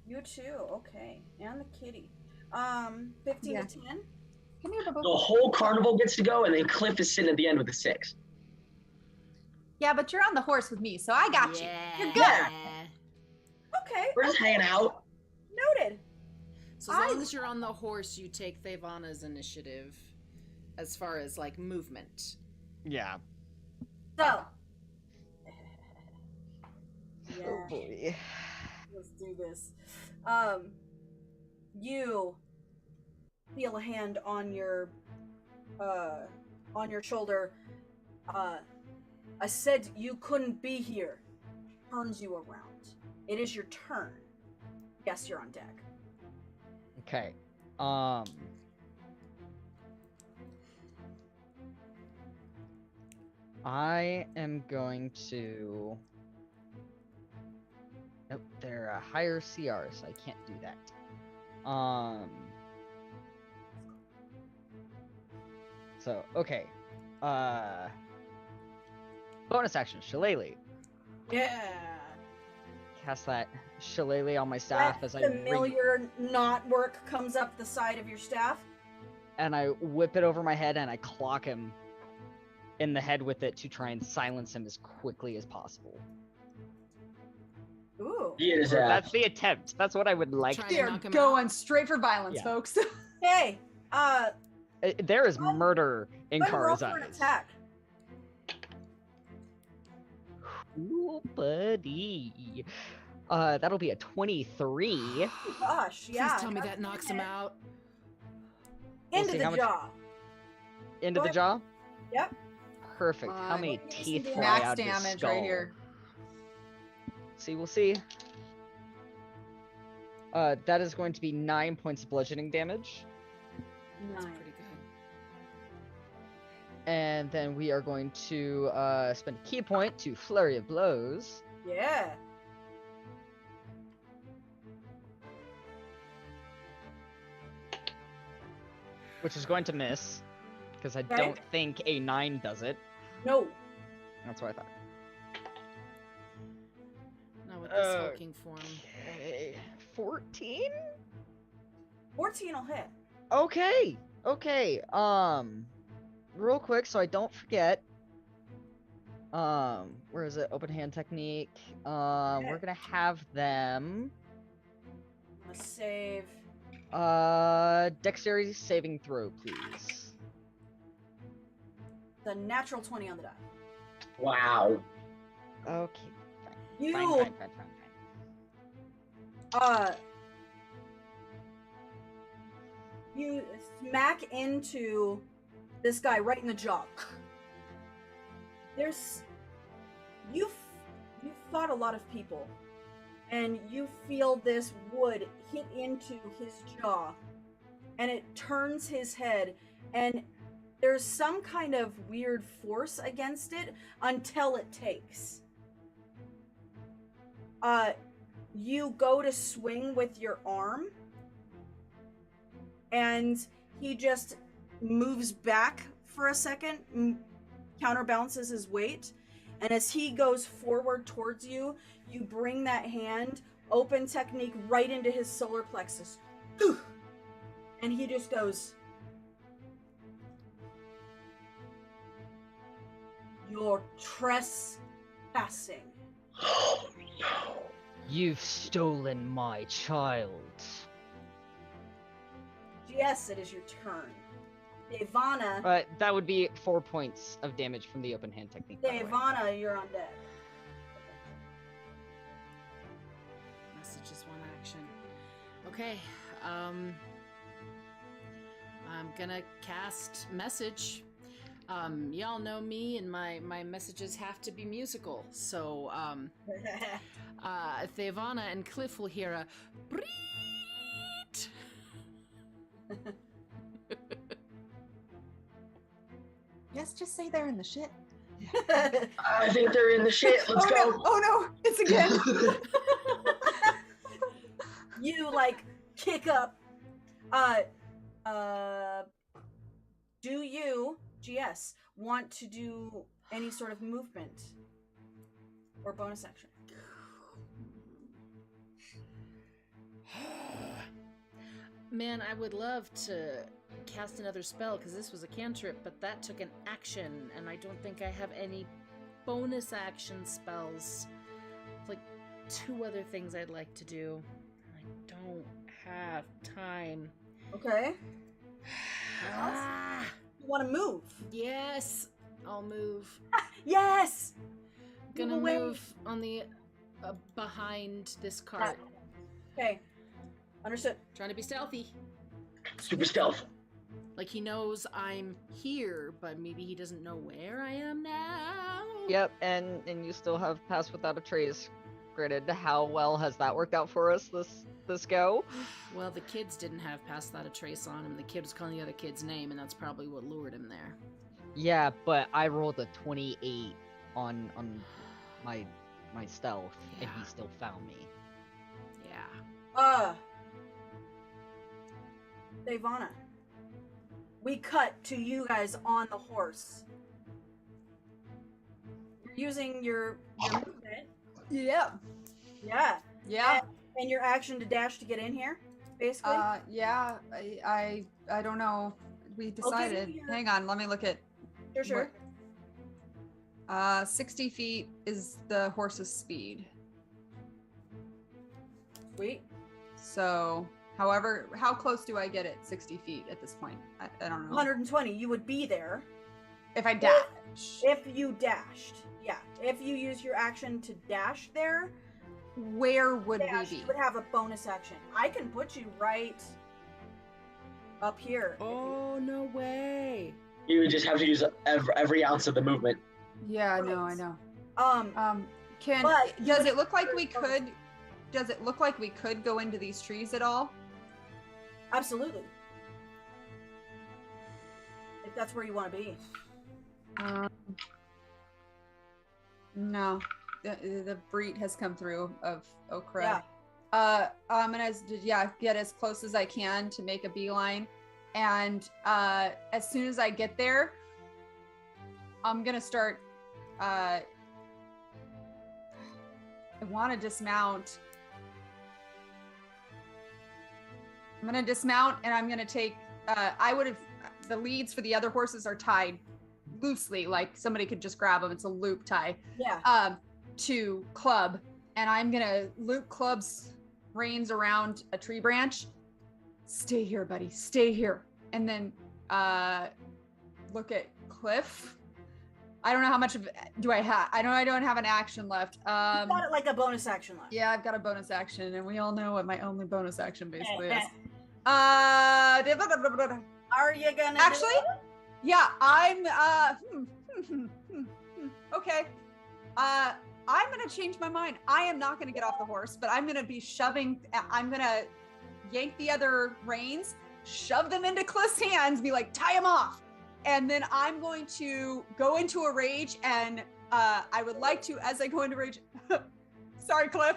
You too, okay. And the kitty. 15 Yeah. to 10? Come here, Bubba. The whole carnival gets to go, and then Cliff is sitting at the end with a 6. Yeah, but you're on the horse with me, so I got you. You're good. Yeah. Okay. We're just hanging out. Noted. So as long as you're on the horse, you take Thevana's initiative as far as, like, movement. Yeah. So. Oh Yeah. boy. Let's do this. You feel a hand on your shoulder. I said you couldn't be here. Turns you around. It is your turn. Yes, you're on deck. Okay. I am going to. Nope, they're a higher CR, so I can't do that. So, okay. Bonus action, Shillelagh. Yeah. Cast that Shillelagh on my staff That as I familiar knot work comes up the side of your staff. and I whip it over my head and I clock him in the head with it to try and silence him as quickly as possible. Ooh. He is That's the attempt. That's what I would like. Try to to They're knock him going out. straight for violence, Yeah. folks. Hey, There is murder in go ahead and roll Kara's for an eyes. attack. Cool, buddy. That'll be a 23. Gosh, Please yeah. tell me that knocks him out. We'll Into see the how much- jaw. Into Go the ahead. jaw? Yep. Perfect. How many Fine. teeth fly Max out of his damage skull? right here. See, we'll see. That is going to be 9 points of bludgeoning damage. That's Nice. pretty good. And then we are going to spend a key point to Flurry of Blows. Yeah. Which is going to miss. Because I Okay. don't think a 9 does it. No. That's what I thought. Not with this hulking form. Okay. 14? 14 will hit. Okay. Okay. Real quick so I don't forget. Where is it? Open hand technique. We're gonna have them A save. dexterity saving throw, please. The natural 20 on the die. Wow. Okay. You, Fine. you smack into this guy right in the jaw. You've fought a lot of people, and you feel this wood hit into his jaw, and it turns his head, and there's some kind of weird force against it until it takes. You go to swing with your arm, and he just moves back for a second, counterbalances his weight, and as he goes forward towards you, you bring that hand, open technique, right into his solar plexus. And he just goes, "You're trespassing." Oh no. You've stolen my child. Yes, it is your turn. Devana. But that would be 4 points of damage from the open hand technique. by the way. Devana, you're on deck. Message is one action. Okay. I'm gonna cast message. Y'all know me, and my messages have to be musical. So, Devana and Cliff will hear a Breet. Yes, just say they're in the shit. I think they're in the shit. Let's go. No. Oh no, it's again. You like kick up. Do you, GS, want to do any sort of movement or bonus action? Man, I would love to cast another spell because this was a cantrip, but that took an action, and I don't think I have any bonus action spells. Like 2 other things I'd like to do. I don't have time. Okay. Ah, You want to move? yes, I'll move. Yes! Gonna Move away. move on the behind this cart. Okay. Understood. Trying to be stealthy. Super stealth. Like he knows I'm here, but maybe he doesn't know where I am now. Yep, and you still have pass without a trace. Granted, how well has that worked out for us this go? Well, the kids didn't have pass without a trace on him. The kid was calling the other kid's name, and that's probably what lured him there. Yeah, but I rolled a 28 on my stealth, and Yeah. he still found me. Yeah. Devana. We cut to you guys on the horse. You're using your movement. Yeah. Yeah. Yeah. And your action to dash to get in here, basically. Yeah. I don't know. We decided. your- Hang on. Let me look at. Sure. 60 feet is the horse's speed. Sweet. So, however, how close do I get at 60 feet at this point? I don't know. 120. You would be there If I dash. if you dashed. Yeah. If you use your action to dash there, Where would dash, we you be? would have a bonus action. I can put you right up here. Oh, no way. You would just have to use every ounce of the movement. Yeah, I know. Can But you does would- it look like we could? Does it look like we could go into these trees at all? Absolutely. If that's where you want to be. No, the Breet has come through of Okra. Yeah. I'm gonna get as close as I can to make a beeline, and as soon as I get there, I'm gonna start. I want to dismount. I'm gonna dismount, and I'm gonna take. The leads for the other horses are tied loosely, like somebody could just grab them. It's a loop tie. Yeah. To Club, and I'm gonna loop Club's reins around a tree branch. Stay here, buddy. Stay here. And then look at Cliff. I don't know how much do I have. I know I don't have an action left. You got it like a bonus action left. Yeah, I've got a bonus action, and we all know what my only bonus action basically is. Are you gonna Actually, do it? yeah, I'm okay. I'm gonna change my mind. I am not gonna get off the horse, but I'm gonna be I'm gonna yank the other reins, shove them into Cliff's hands, be like, tie him off. And then I'm going to go into a rage, and I would like to, as I go into rage, sorry, Cliff,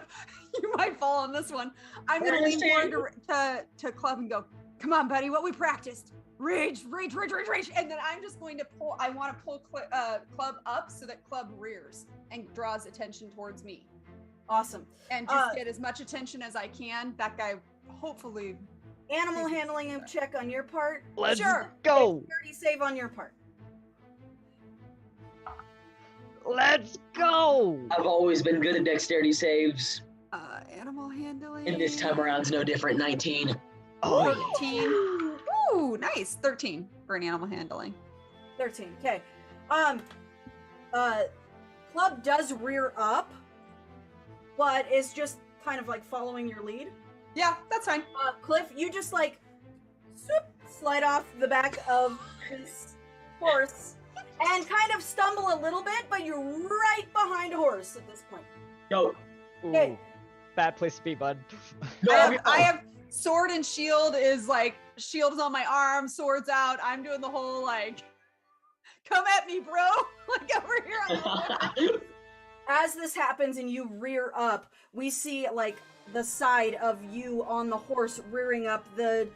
you might fall on this one. I'm gonna lean forward to Club and go, come on, buddy, what we practiced. Rage. And then I'm just going to I want to pull Club up so that Club rears and draws attention towards me. Awesome. And just get as much attention as I can. That guy, hopefully. Animal handling check on your part. Let's Sure. go. Dexterity save on your part. Let's go. I've always been good at dexterity saves, Animal handling. and this time around's no different. 19. Oh, 14. Ooh, nice. 13 for an animal handling. 13. Okay. Club does rear up, but is just kind of like following your lead. Yeah, that's fine. Cliff, you just like slide off the back of this horse and kind of stumble a little bit, but you're right behind a horse at this point. Yo. Okay. Ooh, bad place to be, bud. No, I have sword and shield is like, shield is on my arm, sword's out. I'm doing the whole like, come at me, bro. Like over here on the As this happens and you rear up, we see like the side of you on the horse rearing up, the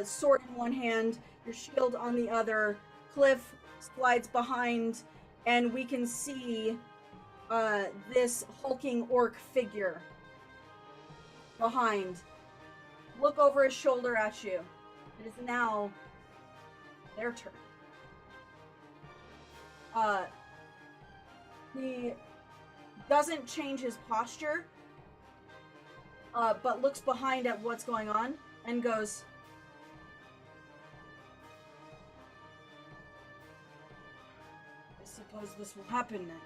sword in one hand, your shield on the other. Cliff slides behind, and we can see this hulking orc figure behind. Look over his shoulder at you. It is now their turn. He doesn't change his posture, but looks behind at what's going on and goes, I suppose this will happen then.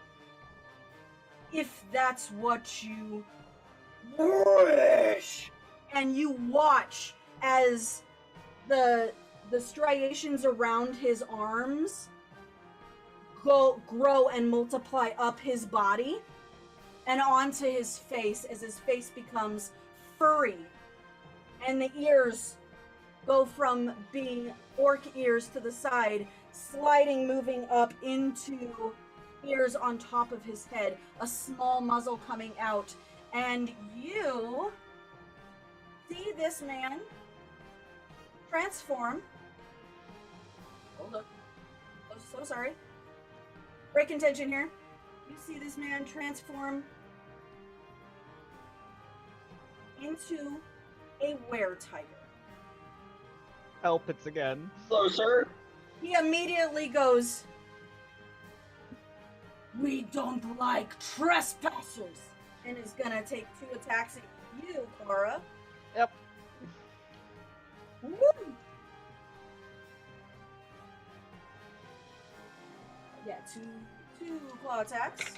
If that's what you wish. And you watch as the striations around his arms grow and multiply up his body and onto his face as his face becomes furry, and the ears go from being orc ears to the side, sliding, moving up into ears on top of his head, a small muzzle coming out, and you see this man transform. Hold up. Oh, so sorry. Break contention here. You see this man transform into a were-tiger. Elpits again. Hello, sir. He immediately goes, "We don't like trespassers," and is gonna take 2 attacks at you, Clara. Yep. Woo! Yeah, two claw attacks.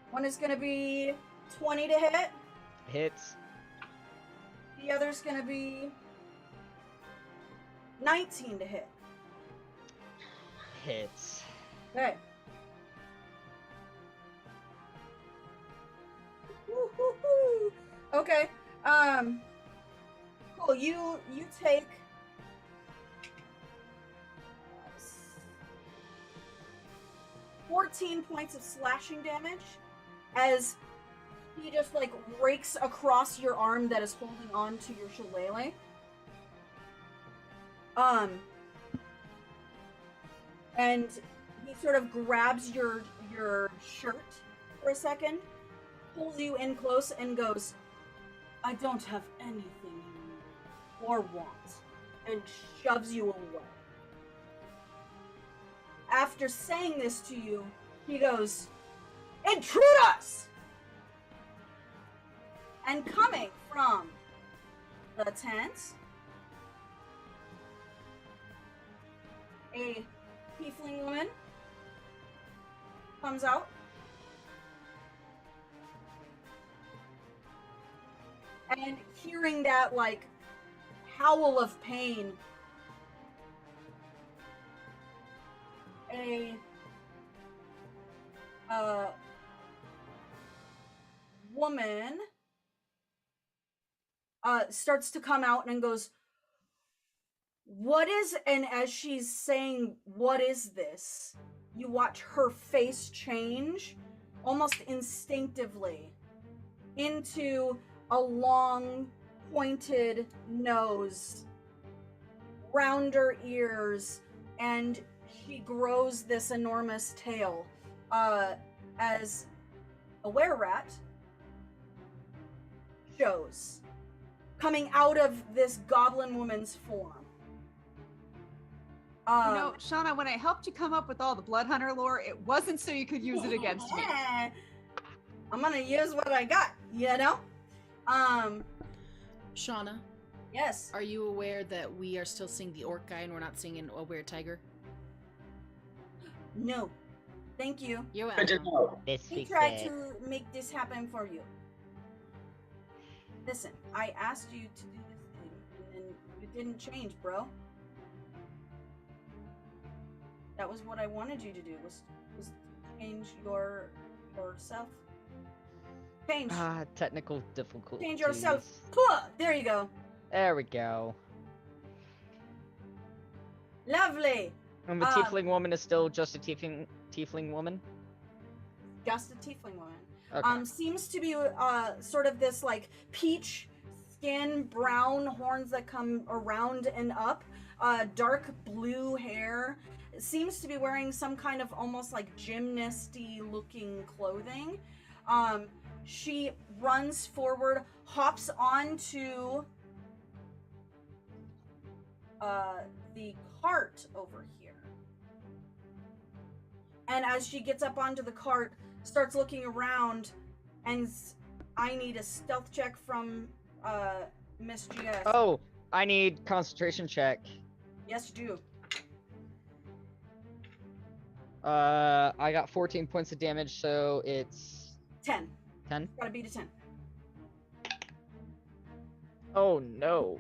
One is gonna be 20 to hit. Hits. The other's gonna be 19 to hit. Hits. Okay. Woo-hoo-hoo. Okay. Cool. You take 14 points of slashing damage as he just like rakes across your arm that is holding on to your shillelagh. And he sort of grabs your shirt for a second, pulls you in close, and goes, "I don't have anything you need or want," and shoves you away. After saying this to you, he goes, "Intruders!" And coming from the tent, a tiefling woman comes out. And hearing that, like, howl of pain, a woman starts to come out and goes, "What is," and as she's saying, "What is this?" you watch her face change almost instinctively into a long, pointed nose, rounder ears, and she grows this enormous tail as a were-rat shows, coming out of this goblin woman's form. You know, Shauna, when I helped you come up with all the Blood Hunter lore, it wasn't so you could use it against me. I'm gonna use what I got, you know? Shauna, Yes. Are you aware that we are still seeing the orc guy and we're not seeing a weird tiger? No. Thank you. You're Good to welcome. know. Let's He fix tried it. to make this happen for you. Listen, I asked you to do this thing, and you didn't change, bro. That was what I wanted you to do, was change yourself. Change. Technical difficulties. Change yourself. Puh! There you go. There we go. Lovely. And the tiefling woman is still just a tiefling woman? Just a tiefling woman. Okay. Seems to be sort of this like peach skin, brown horns that come around and up, dark blue hair. Seems to be wearing some kind of almost like gymnasty looking clothing. She runs forward, hops onto the cart over here. And as she gets up onto the cart, starts looking around, and I need a stealth check from Miss GS. Oh, I need concentration check. Yes, you do. I got 14 points of damage, so it's 10. 10. Gotta beat a 10. Oh no.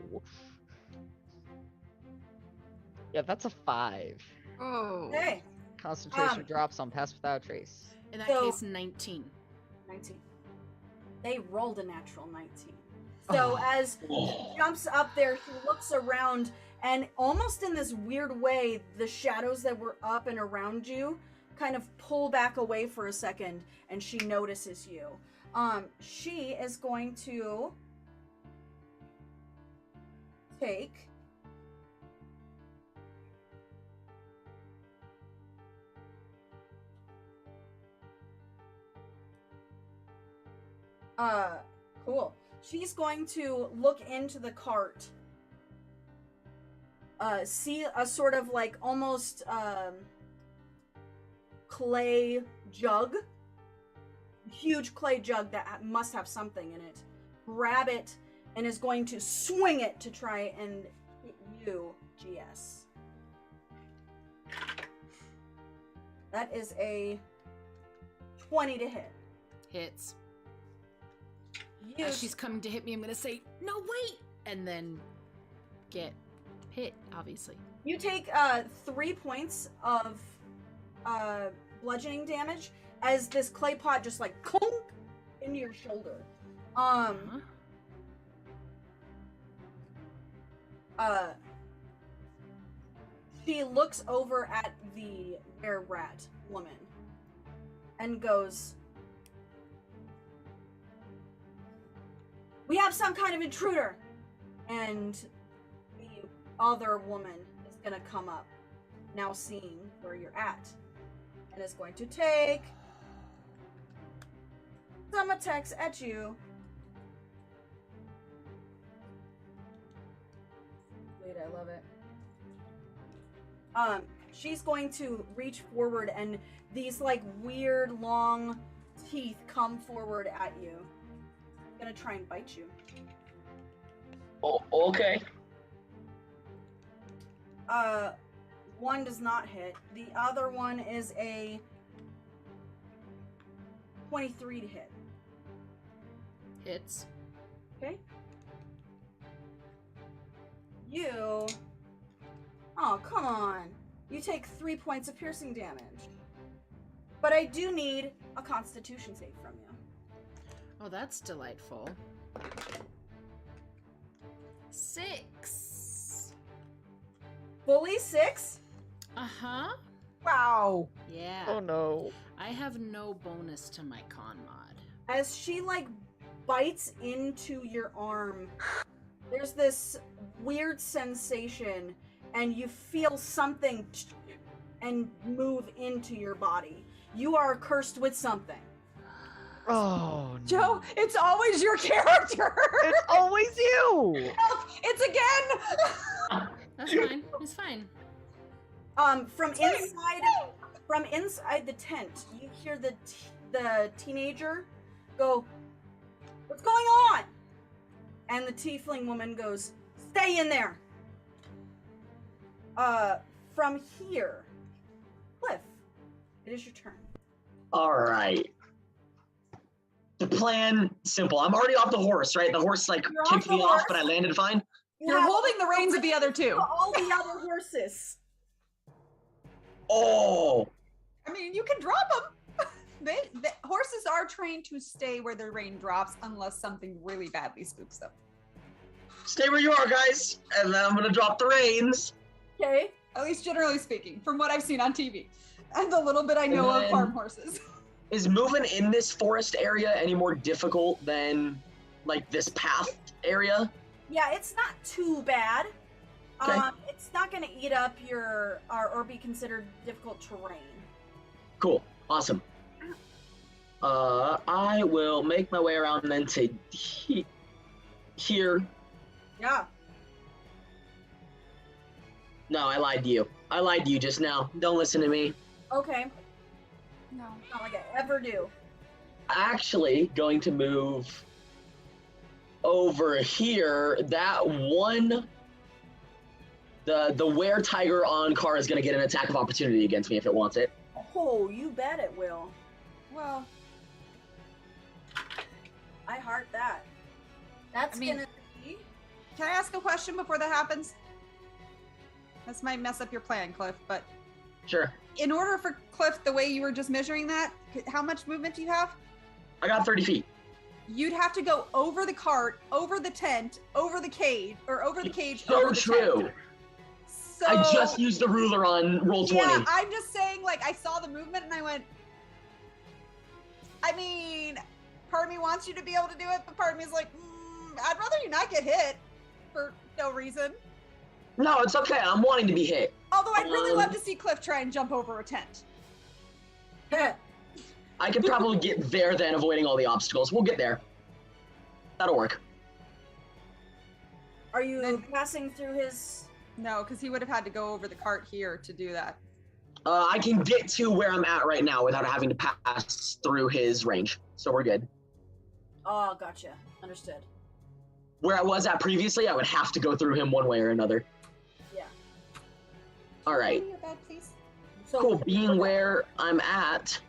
Yeah, that's a 5. Oh. Okay, Concentration drops on Pass Without a Trace. In that So- case, 19. 19. They rolled a natural 19. So as he jumps up there, he looks around, and almost in this weird way, the shadows that were up and around you kind of pull back away for a second, and she notices you. She is going to take cool. She's going to look into the cart. See a sort of like almost clay jug. Huge clay jug that must have something in it. Grab it and is going to swing it to try and hit you, GS. That is a 20 to hit. Hits. You As she's coming to hit me, I'm gonna say, no, wait! And then get hit, obviously. You take 3 points of bludgeoning damage as this clay pot just like clunk into your shoulder. She looks over at the were-rat woman and goes, "We have some kind of intruder!" And the other woman is gonna come up, now seeing where you're at, and is going to take some attacks at you. Wait, I love it. She's going to reach forward, and these like weird long teeth come forward at you. Gonna try and bite you. Oh, okay. One does not hit. The other one is a 23 to hit. Hits. Okay. You. Oh, come on. You take 3 points of piercing damage. But I do need a Constitution save from you. Oh, that's delightful. 6. Fully 6? Uh-huh. Wow. Yeah. Oh no. I have no bonus to my con mod. As she like bites into your arm, there's this weird sensation, and you feel something and move into your body. You are cursed with something. Oh no. Joe, it's always your character. It's always you! Help, it's again. That's fine. It's fine. From inside the tent, you hear the teenager go, "What's going on?" And the tiefling woman goes, Stay in there. From here, Cliff, it is your turn. All right. The plan, simple. I'm already off the horse, right? The horse like You're kicked off me the off, horse. but I landed fine. You're holding the reins of the other two. All the other horses. Oh, I mean, you can drop them. The horses are trained to stay where their rein drops unless something really badly spooks them. stay where you are, guys. And then I'm gonna drop the reins. Okay. At least generally speaking, from what I've seen on TV. And the little bit I know of farm horses. Is moving in this forest area any more difficult than like this path area? Yeah, it's not too bad. Okay. It's not going to eat up your or be considered difficult terrain. Cool. Awesome. I will make my way around then to here. Yeah. No, I lied to you. I lied to you just now. Don't listen to me. Okay. No. Not like I ever do. Actually going to move over here. That one, the were-tiger on Kara is going to get an attack of opportunity against me if it wants it. Oh, you bet it will. Well, I heart that. That's gonna be... can I ask a question before that happens? This might mess up your plan, Cliff, but Sure. in order for Cliff, the way you were just measuring that, how much movement do you have? I got 30 feet. You'd have to go over the cart, over the tent, over the cage, or over the cage, So over the true. tent. So, I just used the ruler on roll 20. yeah, I'm just saying, like, I saw the movement and I went, I mean, part of me wants you to be able to do it, but part of me is like, I'd rather you not get hit for no reason. No, it's okay. I'm wanting to be hit. Although I'd really love to see Cliff try and jump over a tent. I could probably get there then, avoiding all the obstacles. We'll get there. That'll work. Are you passing through his... No, because he would have had to go over the cart here to do that. I can get to where I'm at right now without having to pass through his range. So we're good. Oh, gotcha. Understood. Where I was at previously, I would have to go through him one way or another. Yeah. All right. Your bed, please. So, Cool. Being where I'm at,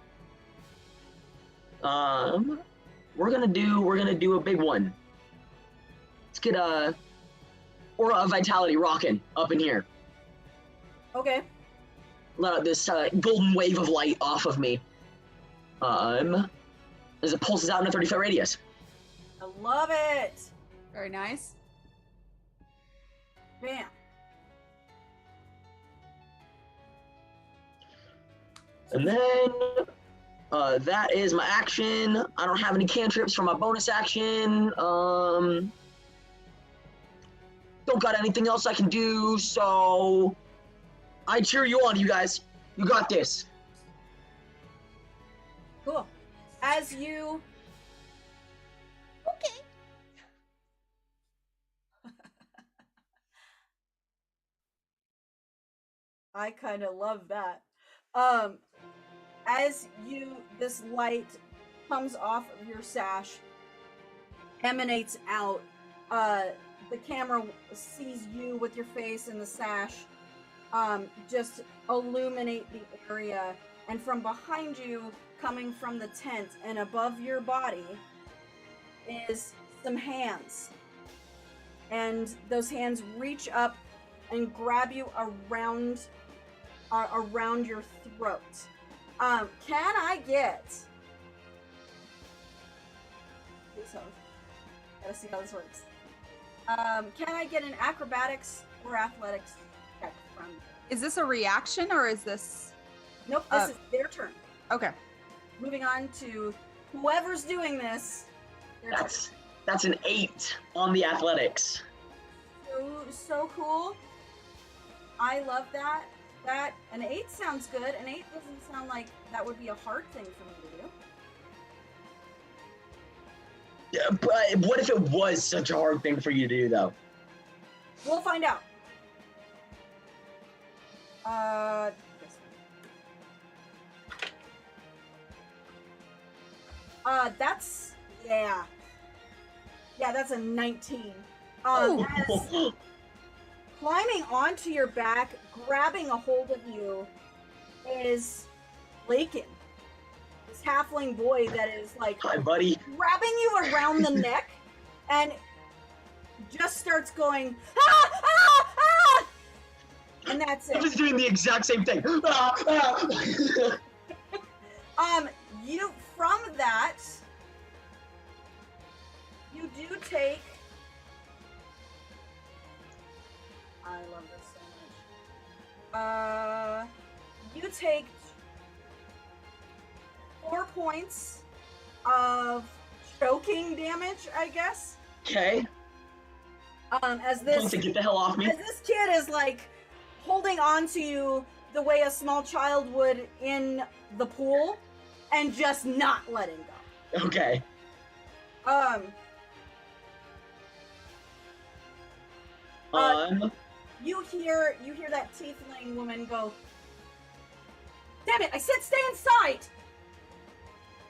we're gonna do a big one. Let's get a Aura of Vitality rocking up in here. Okay. Let out this golden wave of light off of me. As it pulses out in a 30-foot radius. I love it. Very nice. Bam. And then that is my action. I don't have any cantrips for my bonus action. Don't got anything else I can do, so I cheer you on, you guys. You got this. Cool. As you... Okay. I kind of love that. As this light comes off of your sash, emanates out, the camera sees you with your face in the sash, just illuminate the area, and from behind you, coming from the tent and above your body, is some hands. And those hands reach up and grab you around your throat. Can I get... Gotta see how this works. Can I get an acrobatics or athletics check from you? Is this a reaction or is this... Nope, this is their turn. Okay. Moving on to whoever's doing this. That's an 8 on the athletics. So cool. I love that. An 8 sounds good. An 8 doesn't sound like that would be a hard thing for me to do. Yeah, but what if it was such a hard thing for you to do, though? We'll find out. That's... Yeah, that's a 19. As climbing onto your back, grabbing a hold of you, is Lakin. This halfling boy that is like Hi, buddy. grabbing you around the neck and just starts going, ah, ah, ah! And that's I'm it. just doing the exact same thing. You, from that, you do take, I love this so much. You take 4 points of choking damage, I guess. Okay. As this To get the hell off me. As this kid is like holding on to you the way a small child would in the pool and just not letting go. Okay. You hear that tiefling woman go, "Damn it, I said stay inside!"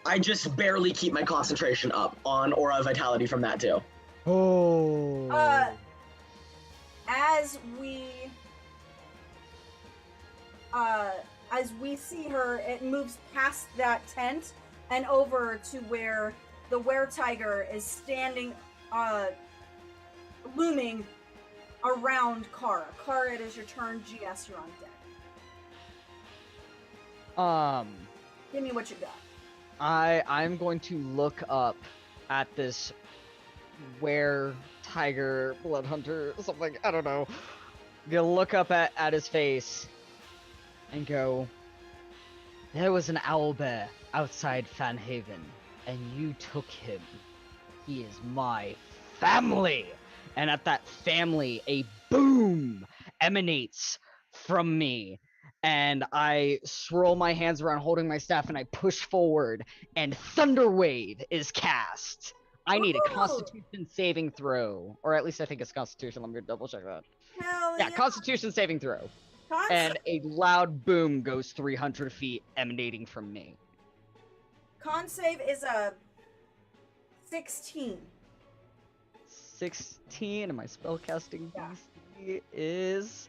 I just barely keep my concentration up on Aura of Vitality from that too. Oh. As we see her, it moves past that tent and over to where the were-tiger is standing, looming around Kara. Kara, it is your turn. GS, you're on deck. Give me what you got. I'm going to look up at this tiger, blood hunter, something, I don't know. I'm gonna look up at his face and go, there was an owlbear outside Fanhaven, and you took him. He is my family! And at that family, a boom emanates from me. And I swirl my hands around holding my staff and I push forward, and Thunder Wave is cast. I need a Constitution saving throw. Or at least I think it's Constitution. Let me double check that. Hell Yeah, Constitution saving throw. And a loud boom goes 300 feet emanating from me. Con save is a 16. 16, and my spellcasting DC is...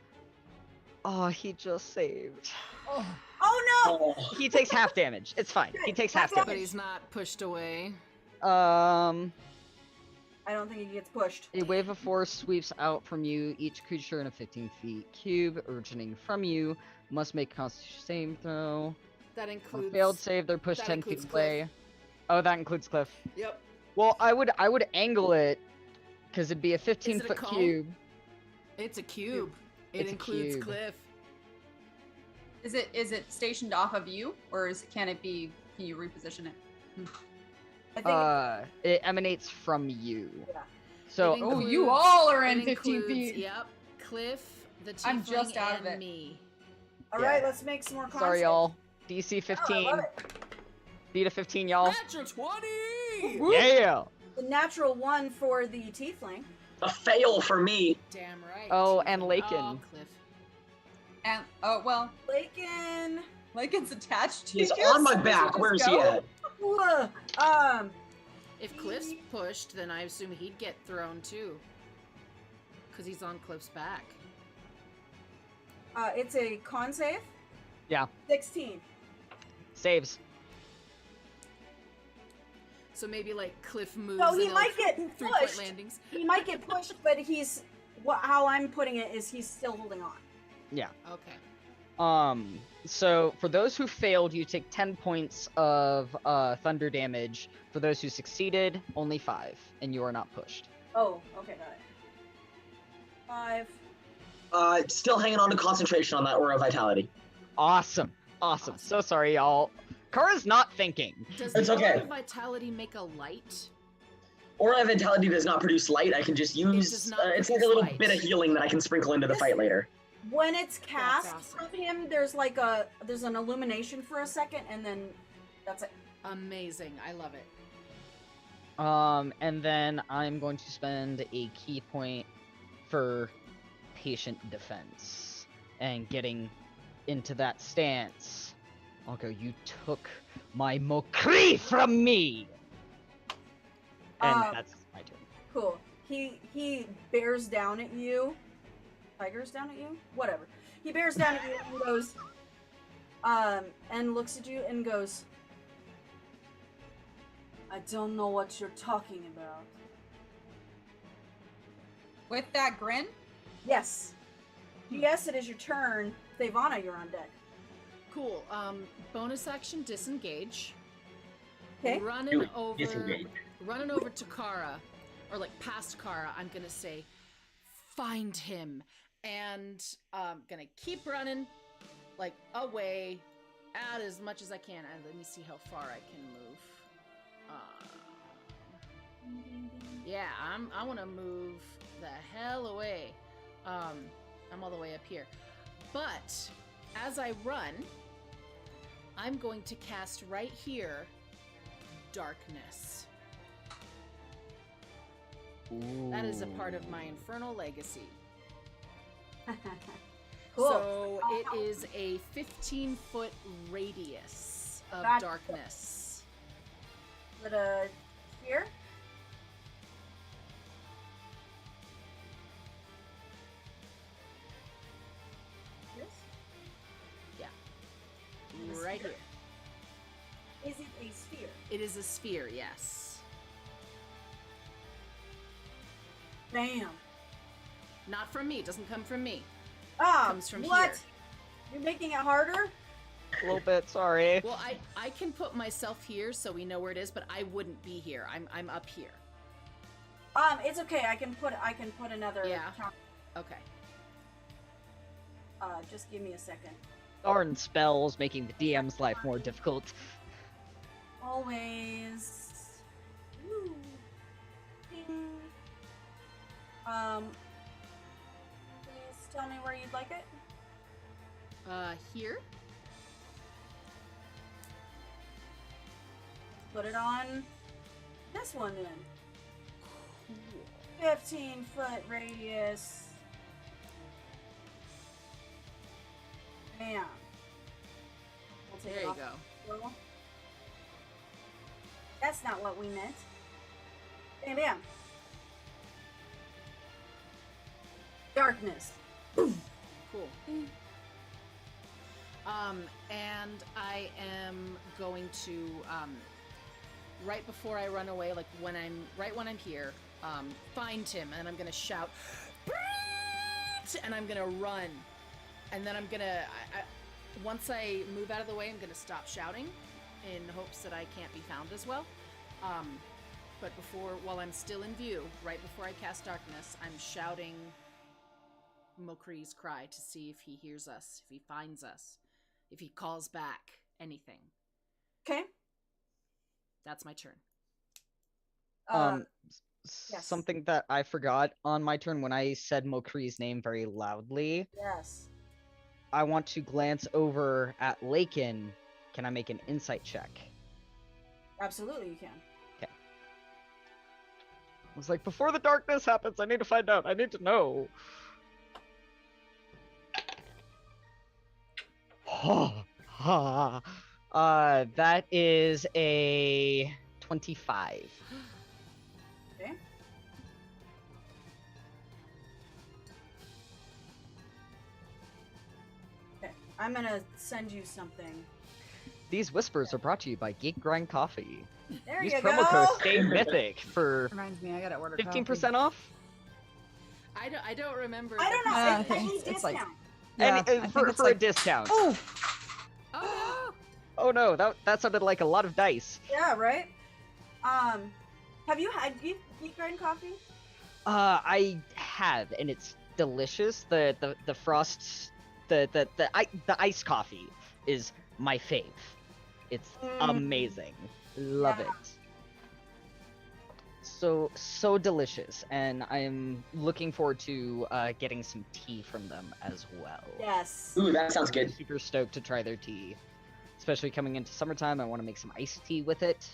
Oh, he just saved. Oh no! He takes half damage. It's fine. He takes half But damage. he's not pushed away. I don't think he gets pushed. A wave of force sweeps out from you. Each creature in a 15 feet cube originating from you must make a Constitution saving throw. That On a includes... failed save, they're pushed that 10 feet includes away. Cliff. Oh, that includes Cliff. Yep. Well, I would angle it because it'd be a 15-foot cone? cube. It's a cube. It It's a includes cube. Cliff. Is it stationed off of you, or can you reposition it? I think It emanates from you. Yeah. So It Oh, includes- you all are it in 15 includes, feet. Yep. Cliff, the tiefling, I'm just out of and it. me. all right, let's make some more con sorry, saves. y'all. DC Oh, I 15. love it. D to 15, y'all. Natural 20! Yeah. The natural 1 for the tiefling. A fail for me. Damn right. Oh, and tiefling. Lakin. Oh, Cliff. And Lakin. Lakin's attached to He's you. on my so back. just Where is he go. at? If Cliff's pushed, then I assume he'd get thrown too. Because he's on Cliff's back. It's a con save. Yeah. 16. Saves. So maybe like Cliff moves. So he and might he'll- get 3-point pushed. landings. He might get pushed, but how I'm putting it is he's still holding on. Yeah. Okay. So for those who failed, you take 10 points of thunder damage. For those who succeeded, only 5, and you are not pushed. Oh, okay, got it. 5. Still hanging on to concentration on that Aura of Vitality. Awesome. So sorry, y'all. Kara's not thinking. Does It's the okay. Aura of Vitality make a light? Aura of Vitality does not produce light. I can just does use. not It's like a produce little light. bit of healing that I can sprinkle into the fight later. When it's cast awesome. from him, there's an illumination for a second, and then that's it. Amazing. I love it. And then I'm going to spend a key point for patient defense and getting into that stance. I'll go, you took my Mokri from me! And that's my turn. Cool. he bears down at you. Tigers down at you? Whatever. He bears down at you and goes, and looks at you and goes, I don't know what you're talking about. With that grin? Yes. Yes, it is your turn. Thavana, you're on deck. Cool. Bonus action disengage. Okay. Running over Disengage. to Kara, or like past Kara, I'm gonna say, find him. And gonna keep running, like away, out as much as I can. And let me see how far I can move. Yeah, I want to move the hell away. I'm all the way up here. But as I run, I'm going to cast right here, Darkness. Ooh. That is a part of my Infernal Legacy. Cool. So it is a 15-foot radius of Gotcha. darkness. But here? This? Yeah. This Right here? here. Is it a sphere? It is a sphere, yes. Bam. Not from me. It doesn't come from me. Ah, Comes from what? here. You're making it harder? A little bit, sorry. Well, I can put myself here so we know where it is, but I wouldn't be here. I'm up here. It's okay. I can put another Yeah. count. Okay. Just give me a second. Darn spells making the DM's life more difficult. Always. Ooh. Ding. Please tell me where you'd like it. Here? Put it on this one then. Cool. 15-foot radius. Bam. We'll take There it you off go. the roll. That's not what we meant. Bam, bam. Darkness. Cool. And I am going to, right before I run away, like when I'm here, find him, and I'm gonna shout, Breet! And I'm gonna run, and then I'm gonna, once I move out of the way, I'm gonna stop shouting, in hopes that I can't be found as well. But while I'm still in view, right before I cast darkness, I'm shouting Mokri's cry to see if he hears us, if he finds us, if he calls back, anything. Okay. That's my turn. Yes. Something that I forgot on my turn when I said Mokri's name very loudly. Yes. I want to glance over at Lakin. Can I make an insight check? Absolutely, you can. Okay. I was like, before the darkness happens, I need to find out. I need to know. That is a 25. Okay. Okay. I'm gonna send you something. These whispers are brought to you by Geek Grind Coffee. There Use you promo go. code Stay Mythic for Reminds me, I gotta order 15% off. I don't remember. I don't know. Yeah, Any it's discount. like- And I think for it's a like- discount. Oh, Oh Oh no, that sounded like a lot of dice. Yeah, right? Have you had Geek Grind coffee? I have, and it's delicious. The frost, the iced coffee is my fave. It's amazing. Love Yeah. it. So delicious, and I'm looking forward to getting some tea from them as well. Yes. Ooh, that sounds good. Super stoked to try their tea, especially coming into summertime. I want to make some iced tea with it.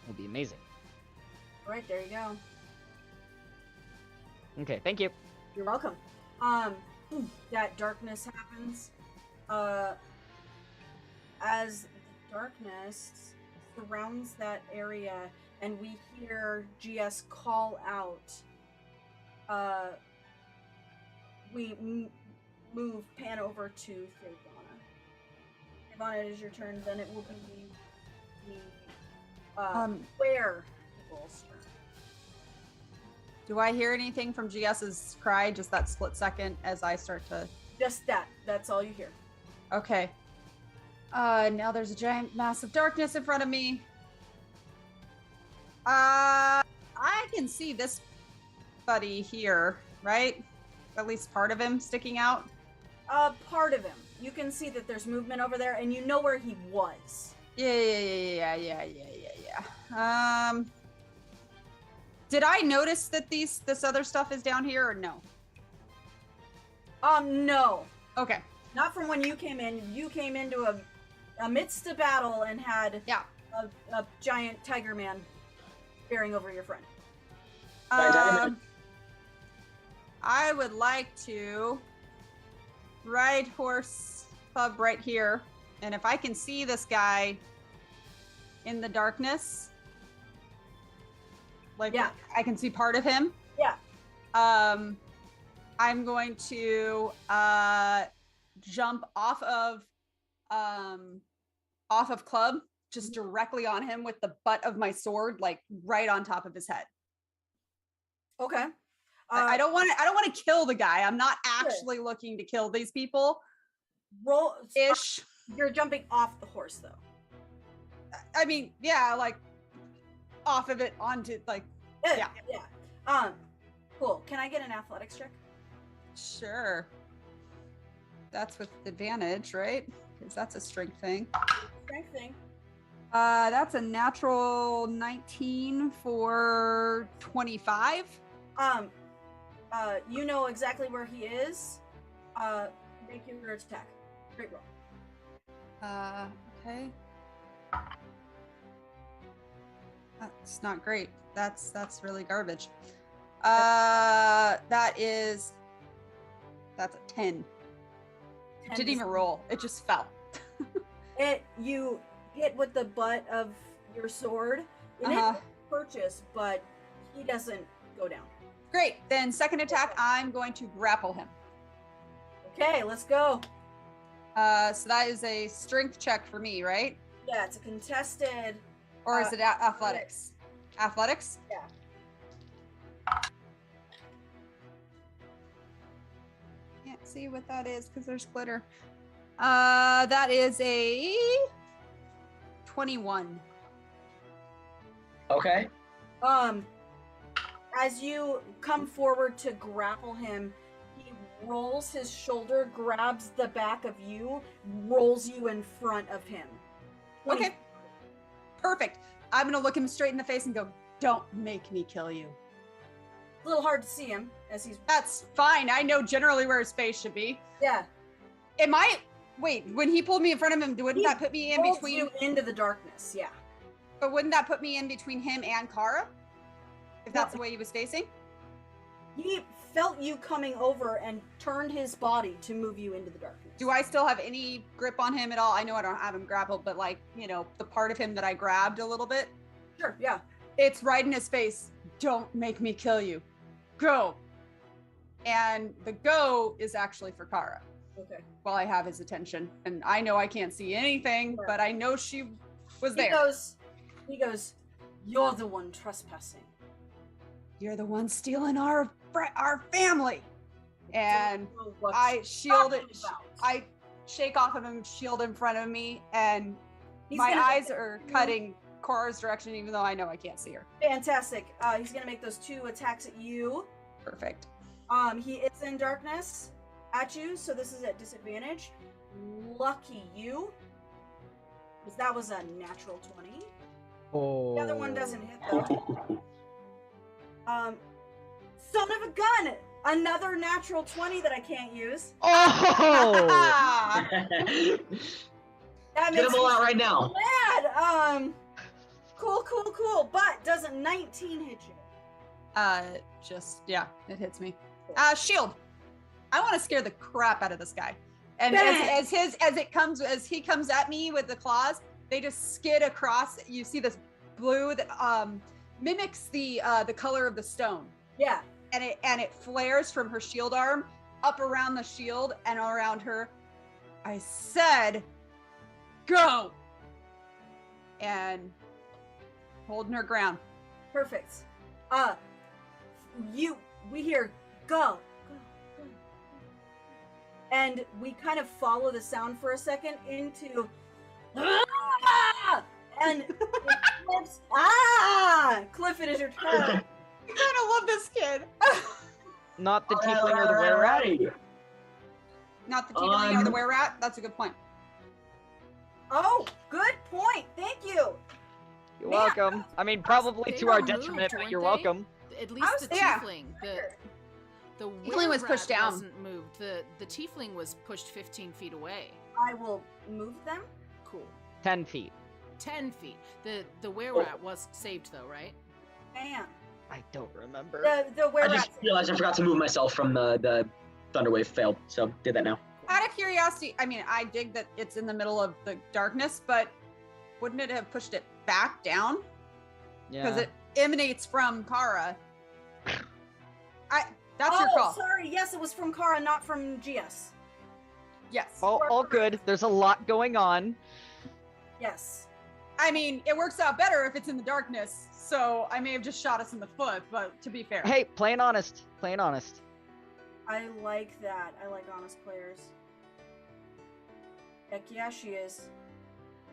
It'll be amazing. Right, there you go. Okay, thank you. You're welcome. That darkness happens. As the darkness surrounds that area and we hear GS call out we move pan over to Thevana. Thevana, it is your turn. Then it will be the where people's turn. Do I hear anything from GS's cry? Just that split second as I start to. Just that. That's all you hear. Okay. Now there's a giant mass of darkness in front of me. I can see this buddy here, right? At least part of him sticking out. Part of him. You can see that there's movement over there, and you know where he was. Yeah. Did I notice that this other stuff is down here or no? No. Okay. Not from when you came in. You came into amidst a battle and had a giant tiger man bearing over your friend. I would like to ride horse pub right here, and if I can see this guy in the darkness, like I can see part of him. Yeah. I'm going to jump off of Club, just directly on him with the butt of my sword, like right on top of his head. Okay. I don't want to kill the guy. I'm not actually looking to kill these people. Roll ish. You're jumping off the horse though. I mean, yeah, like off of it onto like yeah. Cool. Can I get an athletics check? Sure. That's with advantage, right? Because that's a strength thing. Strength thing. That's a natural 19 for 25. You know exactly where he is. Make your attack. Great roll. Okay. That's not great. That's really garbage. That's a 10. It didn't even roll. It just fell. You hit with the butt of your sword. It purchase, but he doesn't go down. Great. Then second attack, I'm going to grapple him. Okay, let's go. So that is a strength check for me, right? Yeah, it's a contested. Or is it athletics? Athletics? Yeah. Can't see what that is because there's glitter. That is a 21. Okay. As you come forward to grapple him, he rolls his shoulder, grabs the back of you, rolls you in front of him. Okay. Perfect. I'm going to look him straight in the face and go, "Don't make me kill you." A little hard to see him as he's... That's fine. I know generally where his face should be. Yeah. Wait, when he pulled me in front of him, wouldn't that put me in between... you into the darkness, yeah. But wouldn't that put me in between him and Kara? If that's the way he was facing? He felt you coming over and turned his body to move you into the darkness. Do I still have any grip on him at all? I know I don't have him grappled, but like, the part of him that I grabbed a little bit. Sure, yeah. It's right in his face. "Don't make me kill you. Go." And the go is actually for Kara. Okay. While I have his attention. And I know I can't see anything, but I know she was there. He goes, "You're the one trespassing. You're the one stealing our family." And I shield it. I shake off of him, shield in front of me, and my eyes are cutting Cora's direction, even though I know I can't see her. Fantastic. He's gonna make those 2 attacks at you. Perfect. He is in darkness at you, so this is at disadvantage. Lucky you, because that was a natural 20. Oh. The other one doesn't hit though. Son of a gun! Another natural 20 that I can't use. Oh! That Get makes them all me out right now. mad. Cool. But doesn't 19 hit you? It hits me. Shield. I want to scare the crap out of this guy. And as he comes at me with the claws, they just skid across. You see this blue that mimics the color of the stone. Yeah. and it flares from her shield arm up around the shield and around her. I said, go! And holding her ground. Perfect. We hear go. And we kind of follow the sound for a second into and Cliff, it is your turn. I kind of love this kid. Not the tiefling or the were-rat. Alrighty. Not the tiefling or the were-rat. That's a good point. Oh, good point. Thank you. You're Man, welcome. I mean, probably They to our were detriment, moved, but you're weren't they? welcome. At least the yeah. tiefling. The Tiefling was pushed were-rat down. Wasn't moved. The tiefling was pushed 15 feet away. I will move them. Cool. 10 feet. 10 feet. The were-rat was saved though, right? Bam. I don't remember. The I were-rat. just realized I forgot to move myself from the Thunderwave failed, so did that now. Out of curiosity, I mean, I dig that it's in the middle of the darkness, but wouldn't it have pushed it back down? Because Yeah. it emanates from Kara. That's your Oh, call. sorry. Yes, it was from Kara, not from GS. Yes. All good. There's a lot going on. Yes. I mean, it works out better if it's in the darkness, so I may have just shot us in the foot, but to be fair. Hey, playing honest. Playing honest. I like that. I like honest players. Heck yeah, she is.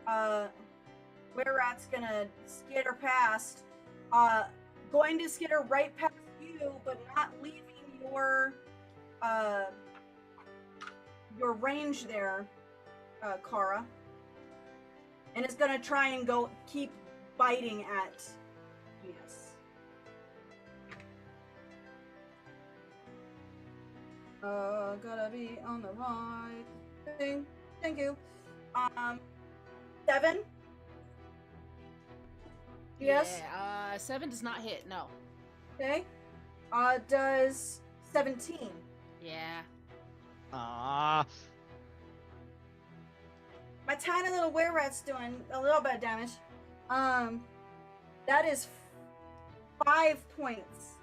Were-rat's gonna skitter past. Going to skitter right past you, but not leaving your range there, Kara. And it's gonna try and keep biting at yes. Gotta be on the right thing. Thank you. 7. Yes. Yeah, 7 does not hit. No. Okay. Does 17. Yeah. Ah. My tiny little were-rat's doing a little bit of damage. That is 5 points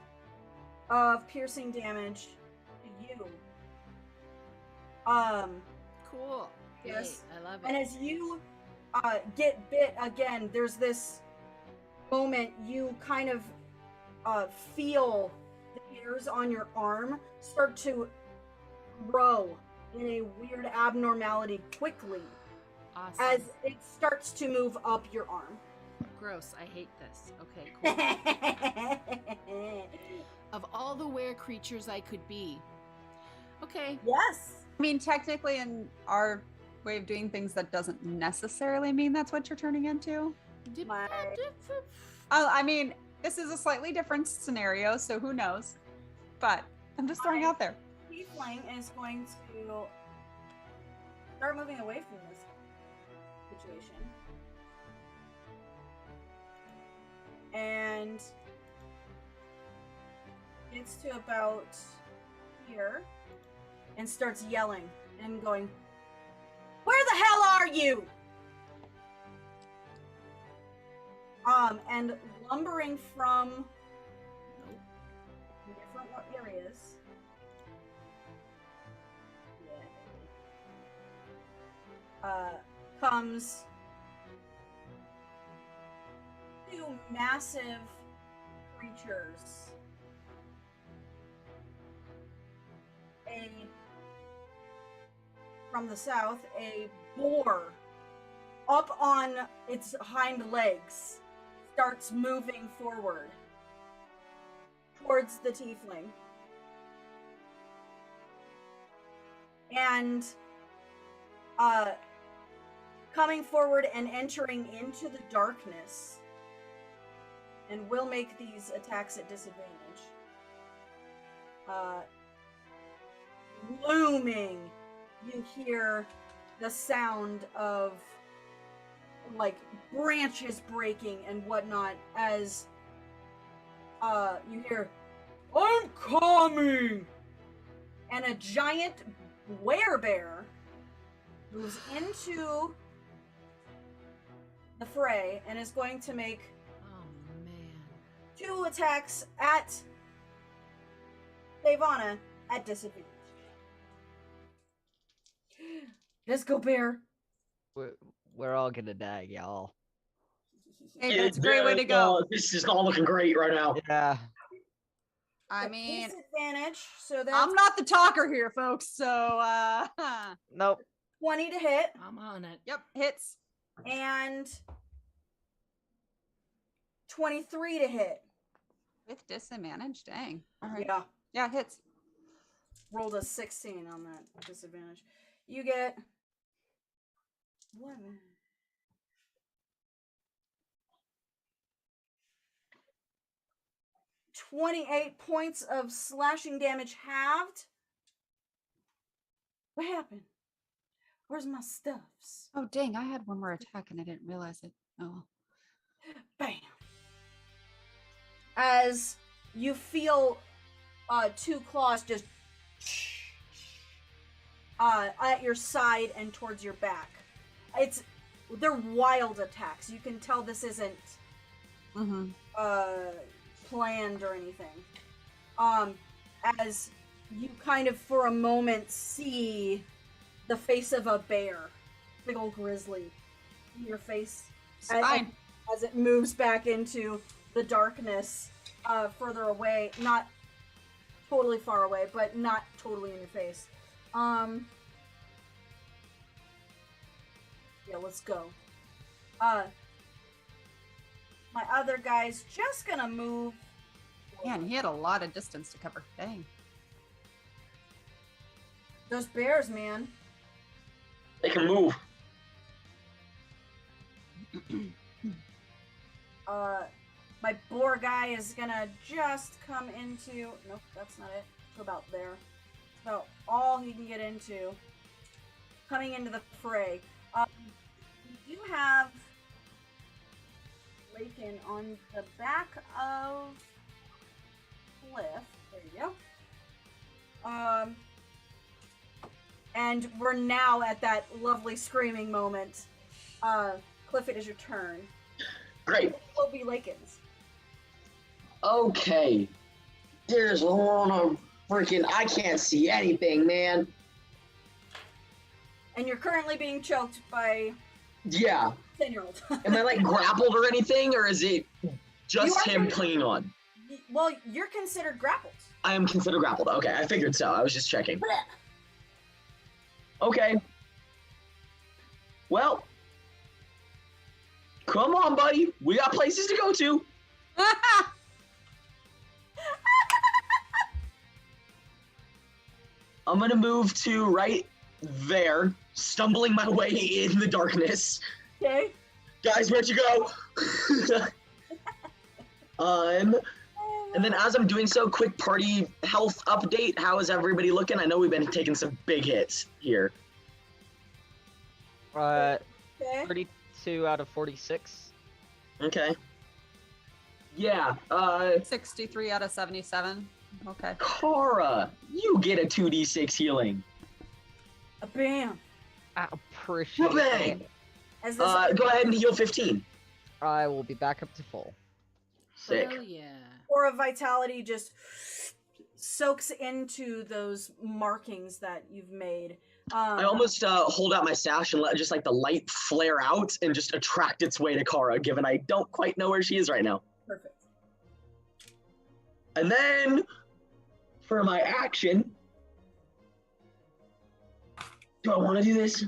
of piercing damage to you. Cool. Yes. Great. I love it. And as you get bit again, there's this moment you kind of feel the hairs on your arm start to grow in a weird abnormality quickly Awesome. as it starts to move up your arm. Gross. I hate this. Okay, cool. Of all the were creatures I could be. Okay. Yes. I mean, technically, in our way of doing things, that doesn't necessarily mean that's what you're turning into. My- I mean, this is a slightly different scenario, so who knows? But I'm just throwing out there. Tiefling is going to start moving away from this situation. And gets to about here and starts yelling and going, "Where the hell are you?" And lumbering from different areas. Comes 2 massive creatures. From the south, a boar up on its hind legs starts moving forward towards the tiefling. And coming forward and entering into the darkness, and will make these attacks at disadvantage. Looming, you hear the sound of like branches breaking and whatnot as you hear, "I'm coming!" And a giant werebear moves into the fray and is going to make Oh man. 2 attacks at Ivana at disadvantage. Let's go, bear. We're all gonna die, y'all. Hey, that's a great way to go. This is not looking great right now. Yeah. I At mean, disadvantage, so that's I'm not the talker here, folks. So, Nope. 20 to hit I'm on it. yep, hits. and 23 to hit. With disadvantage, dang. All right. Yeah, Yeah, hits. rolled a 16 on that disadvantage. You get 28 points of slashing damage halved. What happened? Where's my stuffs? Oh, dang, I had one more attack and I didn't realize it. Oh. Bam. As you feel two claws just at your side and towards your back. They're wild attacks. You can tell this isn't planned or anything. As you kind of for a moment see the face of a bear, big old grizzly, in your face as it moves back into the darkness, further away, not totally far away, but not totally in your face. Yeah, let's go. My other guy's just gonna move. Man, he had a lot of distance to cover. Dang. Those bears, man. They can move. My boar guy is gonna just come into. Nope, that's not it. It's about there. It's about all he can get into. Coming into the fray. You have Lakin on the back of Cliff. There you go. And we're now at that lovely screaming moment. Cliff, it is your turn. Great. Will be Lakin's. Okay. There's a lot of freaking. I can't see anything, man. And you're currently being choked by Yeah. 10-year-old. Am I like grappled or anything, or is it just You are him gonna- clinging on? Well, you're considered grappled. I am considered grappled. Okay, I figured so. I was just checking. Okay. Well. Come on, buddy. We got places to go to. I'm gonna move to right there, stumbling my way in the darkness. Okay. Guys, where'd you go? And then as I'm doing so, quick party health update. How is everybody looking? I know we've been taking some big hits here. Okay. 32 out of 46. Okay. Yeah, 63 out of 77. Okay. Kara, you get a 2d6 healing. A bam. I appreciate Bang! it. As this Go ahead and heal 15. I will be back up to full. Sick. Hell yeah. aura of vitality just soaks into those markings that you've made. I almost hold out my sash and let just like the light flare out and just attract its way to Kara, given I don't quite know where she is right now. Perfect. And then for my action, do I want to do this?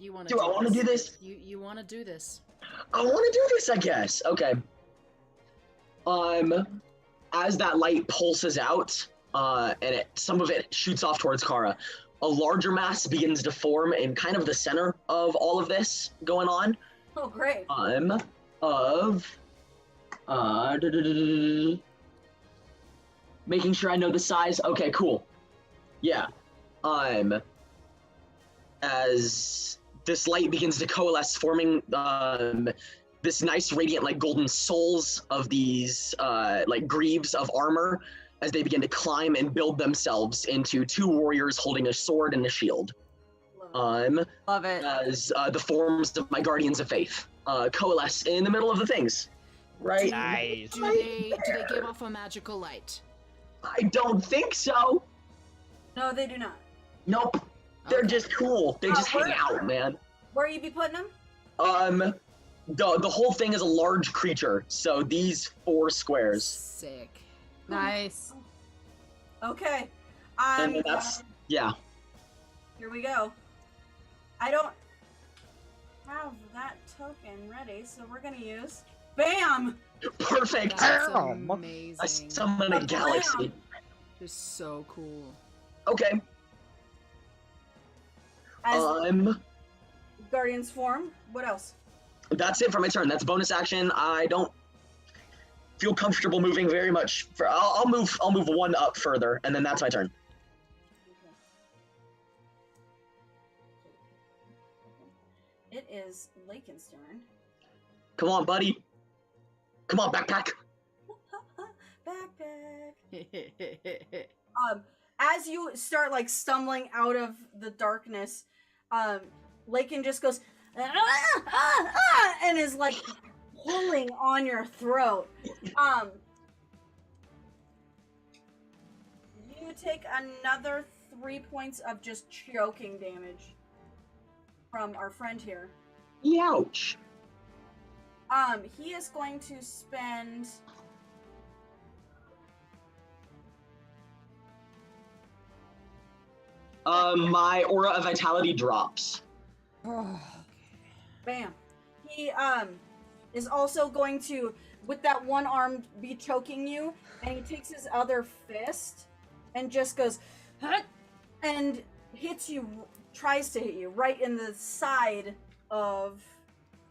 You want Do I want to do this? You want to do this? I want to do this, I guess. Okay. As that light pulses out, and some of it shoots off towards Kara, a larger mass begins to form in kind of the center of all of this going on. Oh, great. Making sure I know the size. Okay, cool. Yeah. As this light begins to coalesce, forming this nice radiant like golden souls of these like greaves of armor as they begin to climb and build themselves into two warriors holding a sword and a shield. Love it. As the forms of my guardians of faith coalesce in the middle of the things. Right? Nice. Do they give off a magical light? I don't think so. No, they do not. Nope. They're Okay. just cool. They just hang out, man. Where you be putting them? The whole thing is a large creature, so these 4 squares. Sick. Nice. Okay. And then that's, yeah. Here we go. I don't have that token ready, so we're gonna use BAM! Perfect! That's Damn. amazing. I summon a galaxy. It's so cool. Okay. As Guardian's form. What else? That's it for my turn. That's bonus action. I don't feel comfortable moving very much. I'll move 1 up further, and then that's my turn. It is Lakin's turn. Come on, buddy. Come on, backpack. Backpack. As you start like stumbling out of the darkness, Lakin just goes and is like pulling on your throat. You take another 3 points of just choking damage from our friend here. Ouch. He is going to spend my aura of vitality drops. bam. He is also going to, with that one arm, be choking you, and he takes his other fist and just goes "Huh," and hits you, tries to hit you right in the side of.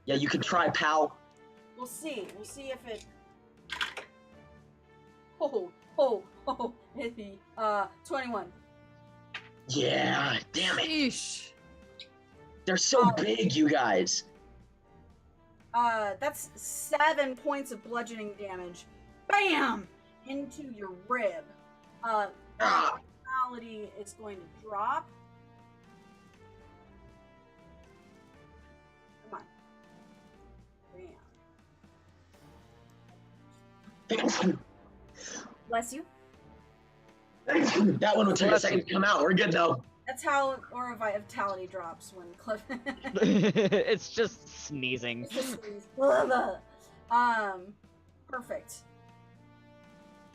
Yeah, you can try, pal. We'll see if it. Hit me. 21. Yeah, damn it. Sheesh. They're so big, you guys. That's 7 points of bludgeoning damage. Bam! Into your rib. Vitality is going to drop. Come on. Bam. Bless you. That one will take a second to come out. We're good though. That's how aura vitality drops when Cliff. It's just sneezing. Perfect.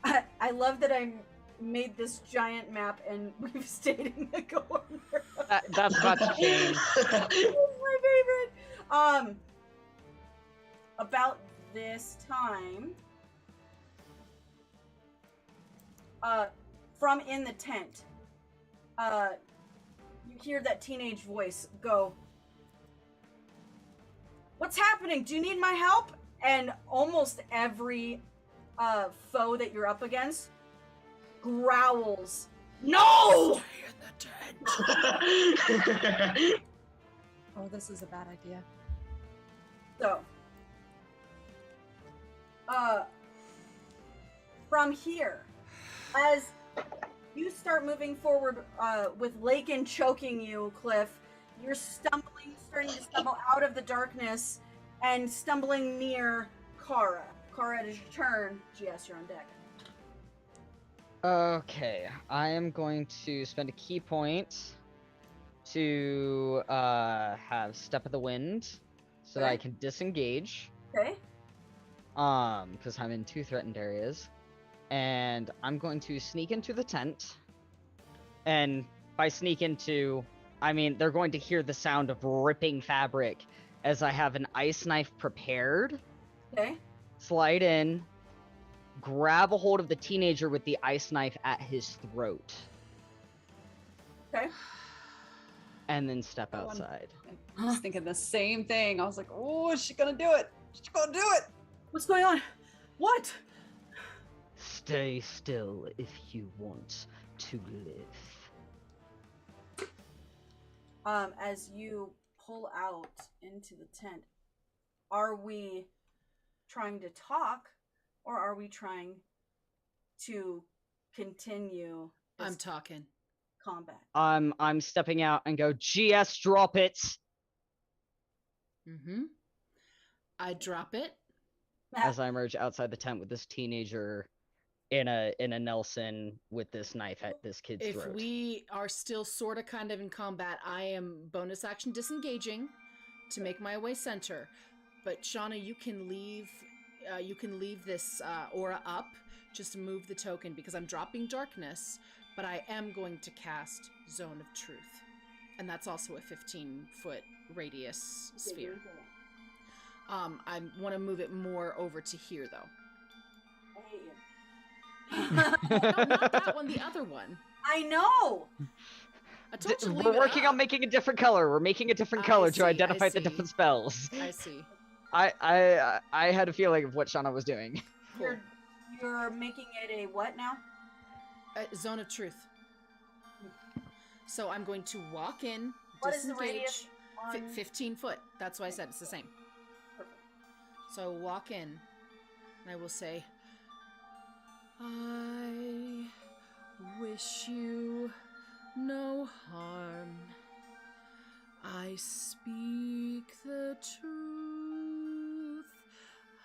I love that I made this giant map and we've stayed in the corner. That's about to change. My favorite. About this time, from in the tent, you hear that teenage voice go, "What's happening? Do you need my help?" And almost every foe that you're up against growls, "No!" Oh, this is a bad idea. So, from here, as you start moving forward with Lakin choking you, Cliff, you're starting to stumble out of the darkness and stumbling near Kara. Kara, it is your turn. GS, you're on deck. Okay, I am going to spend a key point to have Step of the Wind so that I can disengage. Okay. Because I'm in 2 threatened areas. And I'm going to sneak into the tent. And by sneak into, I mean they're going to hear the sound of ripping fabric as I have an ice knife prepared. Okay. Slide in, grab a hold of the teenager with the ice knife at his throat. Okay. And then step That one. outside. I was thinking the same thing. I was like, oh, is she gonna do it? She's gonna do it. What's going on? What? Stay still if you want to live. As you pull out into the tent, are we trying to talk or are we trying to continue this I'm talking. combat? I'm stepping out and go, GS, drop it! Mm-hmm. I drop it. As I emerge outside the tent with this teenager in a Nelson with this knife at this kid's If throat. we are still sort of kind of in combat, I am bonus action disengaging to make my way center. But Shauna, you can leave this aura up just to move the token because I'm dropping darkness, but I am going to cast Zone of Truth. And that's also a 15-foot radius sphere. I want to move it more over to here, though. No, not that one, the other one. I know! I told you to leave We're it working up. on making a different color. We're making a different color see, to I identify the see. different spells. I see. I had a feeling of what Shauna was doing. Cool. You're making it a what now? Zone of Truth. So I'm going to walk in, What is the disengage, radius on... 15 foot. That's why I said it's the same. Perfect. So walk in, and I will say, I wish you no harm. I speak the truth.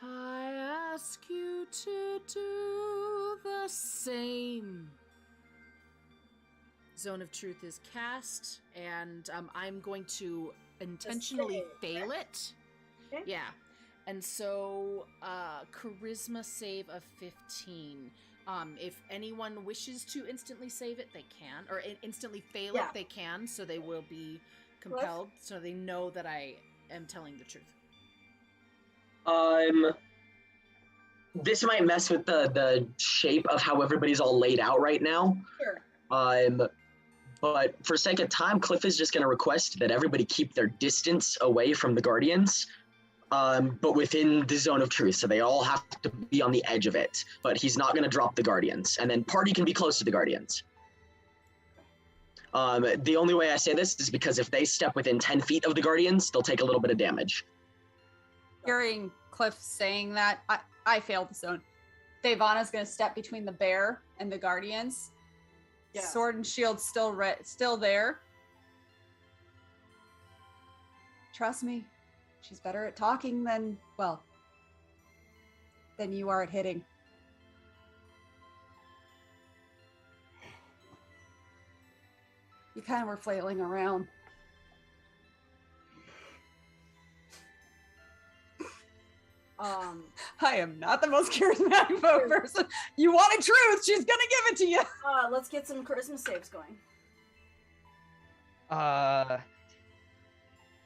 I ask you to do the same. Zone of Truth is cast, and I'm going to intentionally fail it. Okay. Yeah. And so, charisma save of 15. If anyone wishes to instantly save it, they can. Or instantly fail it, they can. So they will be compelled. So they know that I am telling the truth. This might mess with the shape of how everybody's all laid out right now. Sure. But for sake of time, Cliff is just going to request that everybody keep their distance away from the Guardians, but within the Zone of Truth. So they all have to be on the edge of it. But he's not going to drop the Guardians. And then party can be close to the Guardians. The only way I say this is because if they step within 10 feet of the Guardians, they'll take a little bit of damage. Hearing Cliff saying that, I failed the zone. Devana's going to step between the bear and the Guardians. Yeah. Sword and shield still there. Trust me, she's better at talking than you are at hitting. You kind of were flailing around. I am not the most charismatic person. You wanted truth, she's gonna give it to you. Let's get some charisma saves going.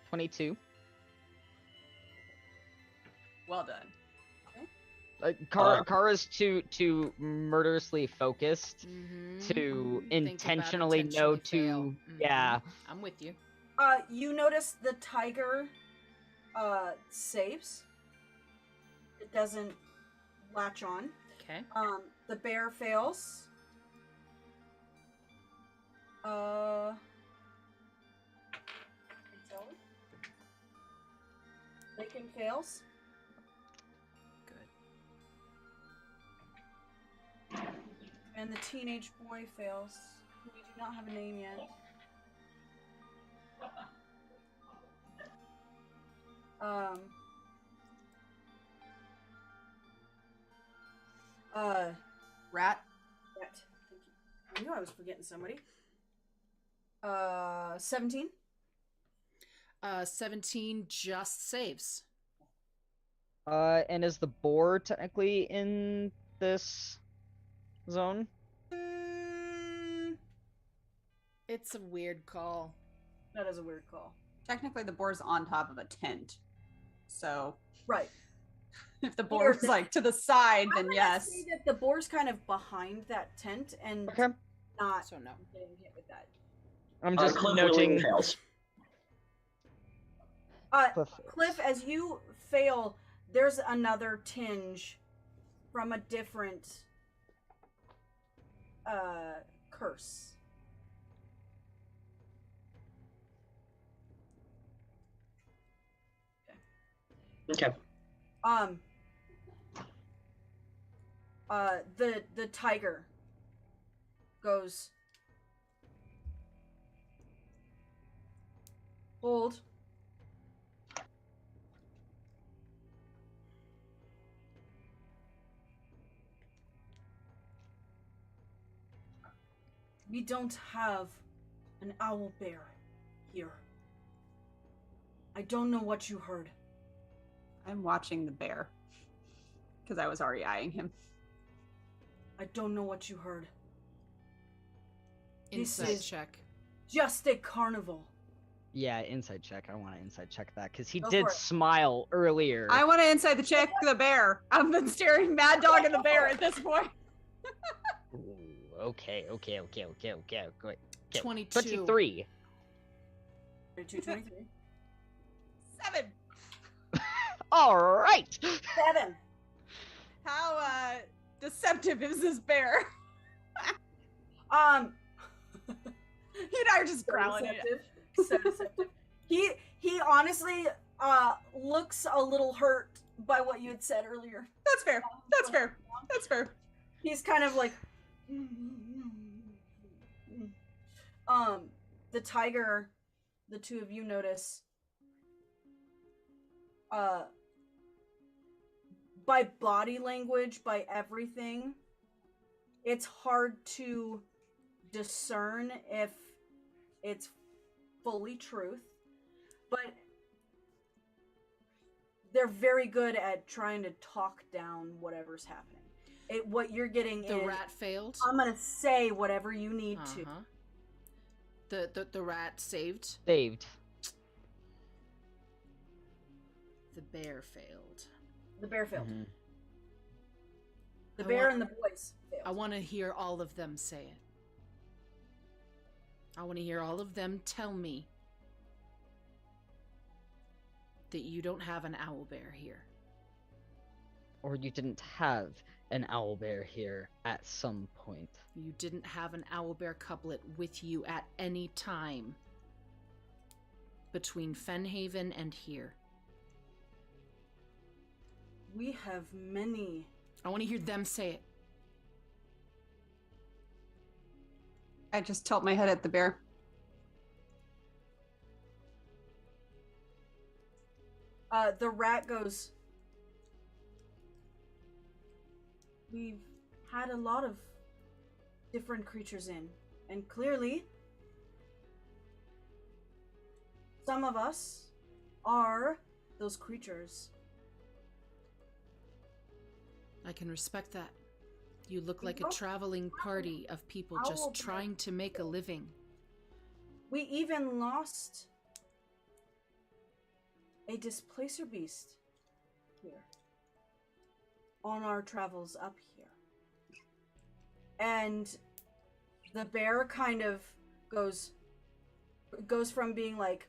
22. Well done. Kara's too murderously focused to intentionally know to yeah. I'm with you. You notice the tiger saves. It doesn't latch on. Okay. The bear fails. Lincoln fails. Good. And the teenage boy fails. We do not have a name yet. Rat. Thank you. I knew I was forgetting somebody. 17. 17 just saves. And is the boar technically in this zone? It's a weird call. That is a weird call. Technically, the boar's on top of a tent. So, right. If the boar's like to the side, then yes. Say that the boar's kind of behind that tent and not so no getting hit with that. I'm just noting. Cliff, as you fail, there's another tinge from a different curse. Okay. The tiger goes, hold. We don't have an owl bear here. I don't know what you heard. I'm watching the bear because I was already eyeing him. I don't know what you heard. Insight This is check. just a carnival. Yeah, inside check. I want to inside check that because he Go did for it. smile earlier. I want to inside the check the bear. I've been staring Mad Dog and the bear at this point. Ooh, okay. 22. 23. 22, 23. 7. All right. 7. How deceptive is this bear? He and I are just growling at it. So deceptive. He honestly looks a little hurt by what you had said earlier. That's fair. That's fair. That's fair. He's kind of like the tiger, the two of you notice by body language, by everything, it's hard to discern if it's fully truth, but they're very good at trying to talk down whatever's happening. What you're getting The is, rat failed. I'm gonna say whatever you need to. The rat saved. Saved. The bear failed. The bear failed. Mhm. The I bear want- and the boys failed. I want to hear all of them say it. I want to hear all of them tell me that you don't have an owlbear here. Or you didn't have an owlbear here at some point. You didn't have an owlbear couplet with you at any time between Fenhaven and here. We have many. I want to hear them say it. I just tilt my head at the bear. The rat goes, we've had a lot of different creatures in, and clearly some of us are those creatures. I can respect that. You look like a Owl- traveling party of people just Owlbear. trying to make a living. We even lost a displacer beast here on our travels up here. And the bear kind of goes from being like,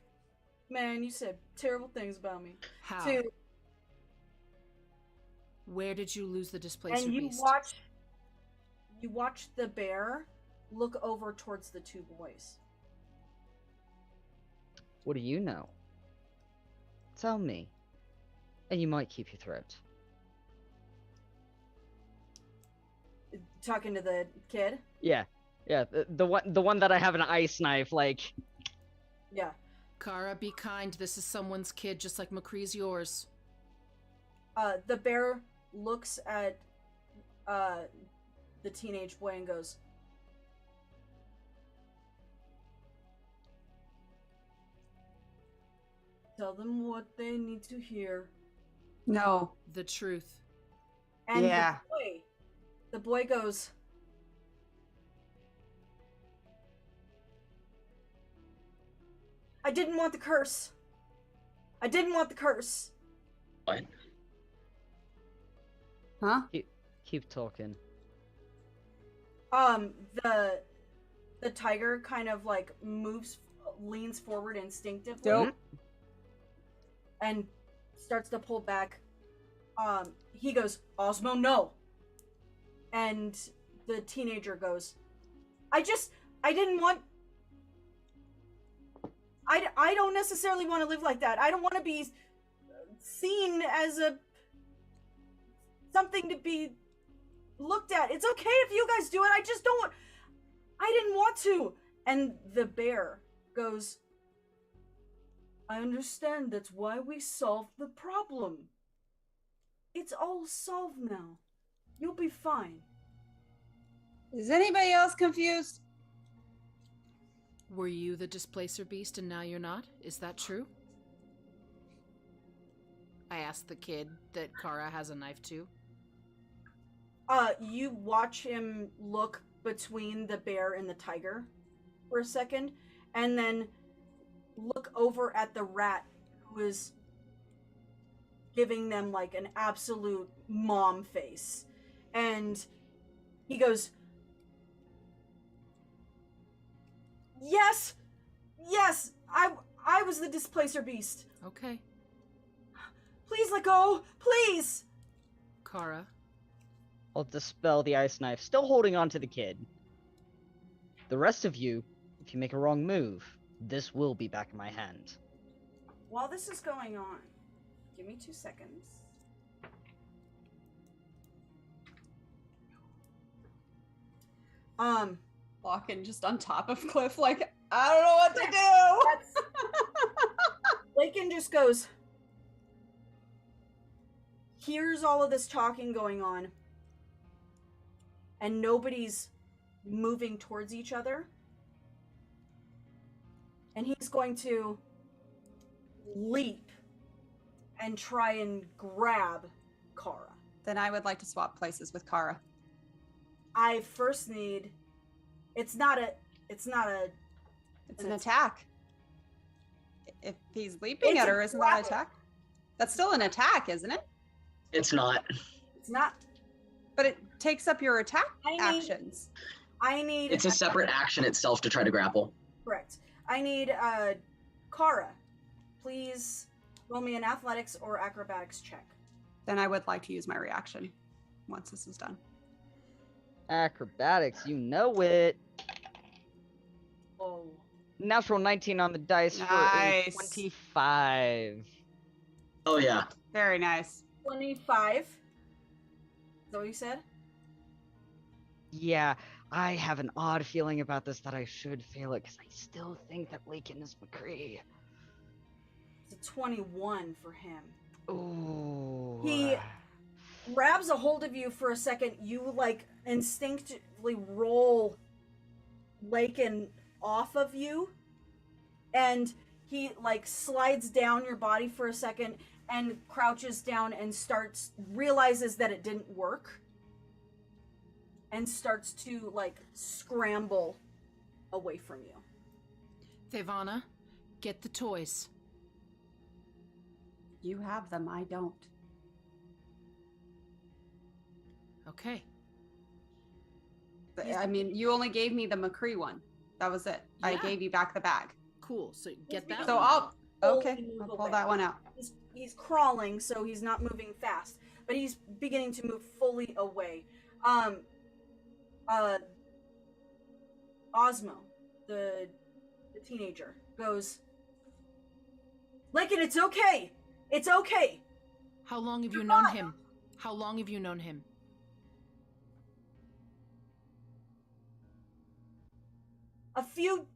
man, you said terrible things about me, How? to, Where did you lose the displacer and you beast? watch the bear look over towards the two boys. What do you know? Tell me. And you might keep your throat. Talking to the kid. Yeah. Yeah, the one that I have an ice knife, like... Yeah. Kara, be kind. This is someone's kid, just like McCree's yours. The bear looks at the teenage boy and goes, tell them what they need to hear. No. The truth. And Yeah. the boy goes, I didn't want the curse. I didn't want the curse. What? Huh? Keep talking. The tiger kind of like leans forward instinctively. Dope. And starts to pull back. He goes, Osmo, no. And the teenager goes, I didn't want... I don't necessarily want to live like that. I don't want to be seen as something to be looked at. It's okay if you guys do it. I just don't want... I didn't want to. And the bear goes, I understand. That's why we solved the problem. It's all solved now. You'll be fine. Is anybody else confused? Were you the displacer beast and now you're not? Is that true? I asked the kid that Kara has a knife to. You watch him look between the bear and the tiger for a second, and then look over at the rat who is giving them like an absolute mom face. And he goes, Yes, I was the displacer beast. Okay. Please let go, please. Kara. I'll dispel the ice knife, still holding on to the kid. The rest of you, if you make a wrong move, this will be back in my hand. While this is going on, give me 2 seconds. Walking just on top of Cliff, like, I don't know what to do. Lakin just goes, here's all of this talking going on, and nobody's moving towards each other. And he's going to leap and try and grab Kara. Then I would like to swap places with Kara. I first need... It's an attack. If he's leaping at her, isn't that an attack? That's still an attack, isn't it? It's not. It's not. But it takes up your attack actions. It's a separate action itself to try to grapple. Correct. I need Kara. Please roll me an athletics or acrobatics check. Then I would like to use my reaction once this is done. Acrobatics, you know it. Oh. Natural 19 on the dice for a 25. Oh, yeah. Very nice. 25. Is that what you said? Yeah, I have an odd feeling about this that I should fail it because I still think that Lakin is McCree. It's a 21 for him. Ooh. He grabs a hold of you for a second. You, like, instinctively roll Lakin off of you. And he, like, slides down your body for a second and crouches down and realizes that it didn't work. And starts to, like, scramble away from you. Thevana, get the toys. You have them, I don't. Okay. I mean, you only gave me the McCree one. That was it. Yeah. I gave you back the bag. Cool, so get that So one. I'll move pull away. that one out. He's crawling, so he's not moving fast, but he's beginning to move fully away. Osmo, the teenager, goes, Lakin, it's okay. It's okay. How long have you known him? How long have you known him? A few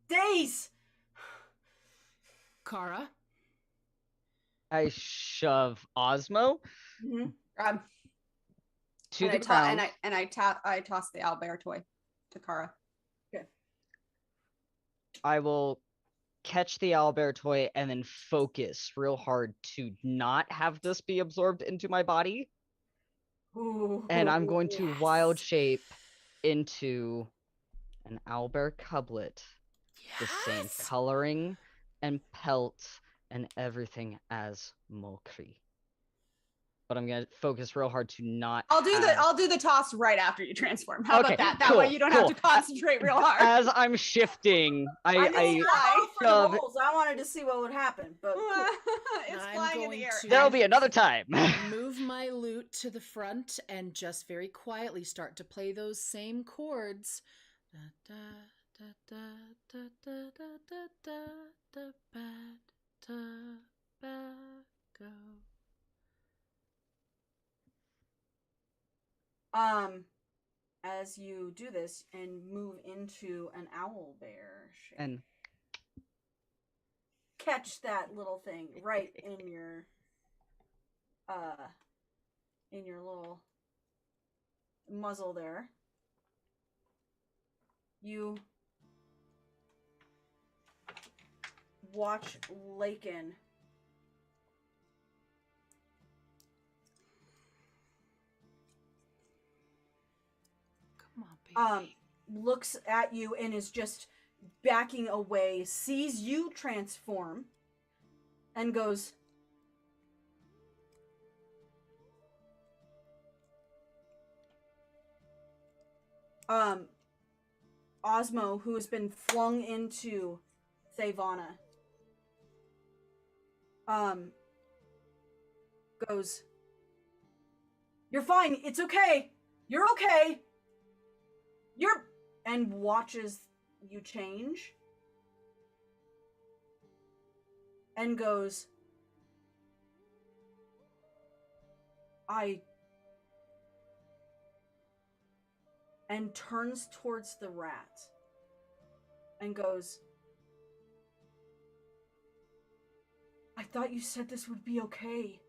days. Kara? I shove Osmo to the ground. I toss the owlbear toy to Kara. Okay. I will catch the owlbear toy and then focus real hard to not have this be absorbed into my body. Ooh, And I'm going to yes. wild shape into an owlbear cublet. The same coloring and pelt and everything as Mokri. But I'm gonna focus real hard to not. I'll do the toss right after you transform. How Okay, about that? That cool, way you don't have to concentrate real hard. As I'm shifting, I I for the shove. rolls. I wanted to see what would happen, but cool. It's I'm flying in going the air. to- There'll be another time. Move my lute to the front and just very quietly start to play those same chords. Da, da, da, da, da, da, da, da, da, bad tobacco. As you do this and move into an owl bear shape, And catch that little thing right in your little muzzle there. You watch Lakin Come on, baby. looks at you and is just backing away, sees you transform, and goes, Osmo, who has been flung into Thavana, goes, "You're fine. It's okay. You're okay. And watches you change and goes, and turns towards the rat and goes, I thought you said this would be okay.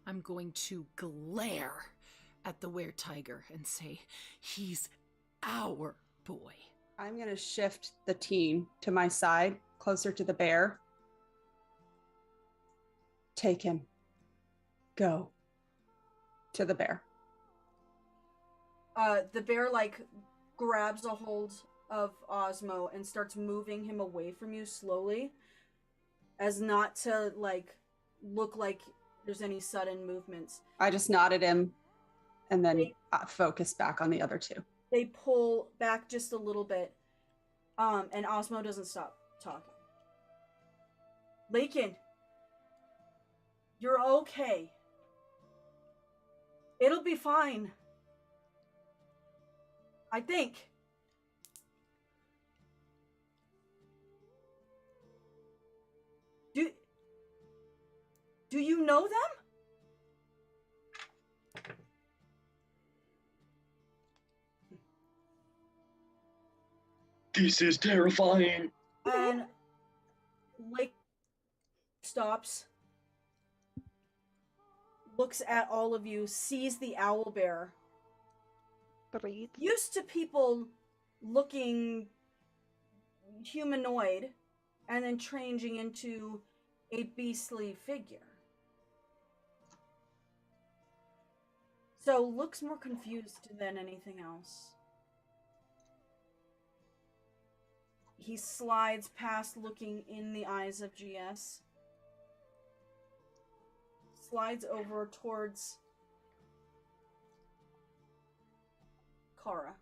I'm going to glare at the were-tiger and say, he's our boy. I'm going to shift the teen to my side, closer to the bear. Take him. Go. To the bear. The bear, grabs a hold of Osmo and starts moving him away from you slowly, as not to, look like there's any sudden movements. I just nodded him and then focus back on the other two. They pull back just a little bit, and Osmo doesn't stop talking. Lakin, you're okay. It'll be fine. I think. Do you know them? This is terrifying. And Lake stops, looks at all of you, sees the owlbear. Breathe. Used to people looking humanoid and then changing into a beastly figure. So looks more confused than anything else. He slides past looking in the eyes of GS. Slides over towards Kara.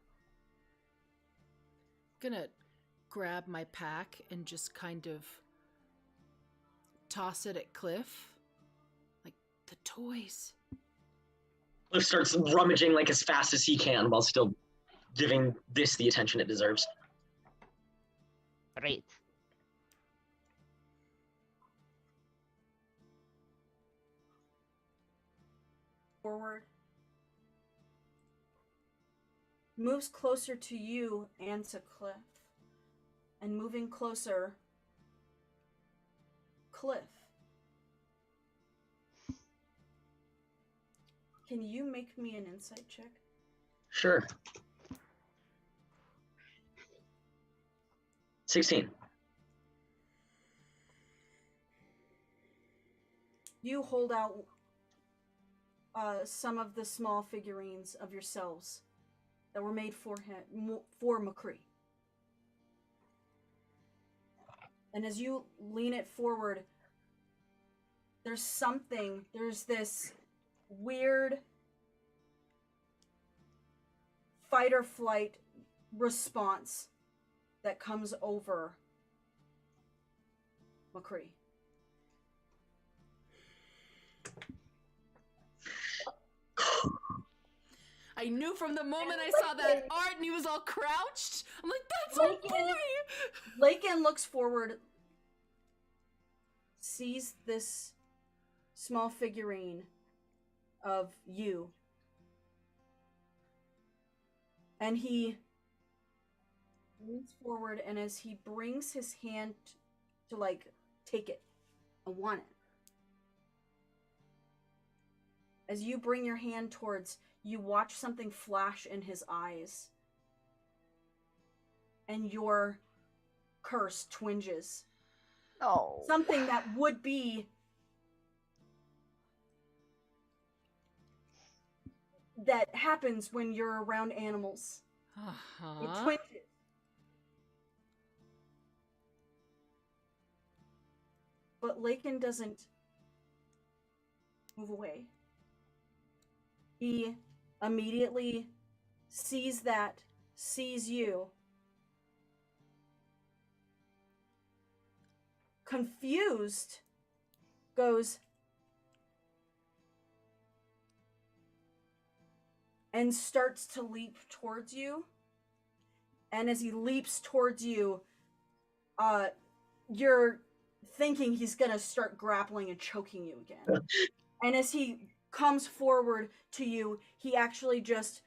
Gonna grab my pack and just kind of toss it at Cliff. Like, the toys. Cliff starts rummaging as fast as he can while still giving this the attention it deserves. Great. Forward. Moves closer to you and to Cliff. And moving closer, Cliff. Can you make me an insight check? Sure. 16. You hold out some of the small figurines of yourselves that were made for him, for McCree. And as you lean it forward, there's this weird fight or flight response that comes over McCree. I knew from the moment I saw that art and he was all crouched. I'm like, that's our boy! Lakin looks forward, sees this small figurine of you, and he leans forward, and as he brings his hand to take it, I want it, As you bring your hand towards, you watch something flash in his eyes. And your curse twinges. No. Something that would be that happens when you're around animals. It twinges. But Lakin doesn't move away. He immediately sees that, sees you. Confused, goes and starts to leap towards you. And as he leaps towards you, you're thinking he's gonna start grappling and choking you again. And as he comes forward to you, he actually just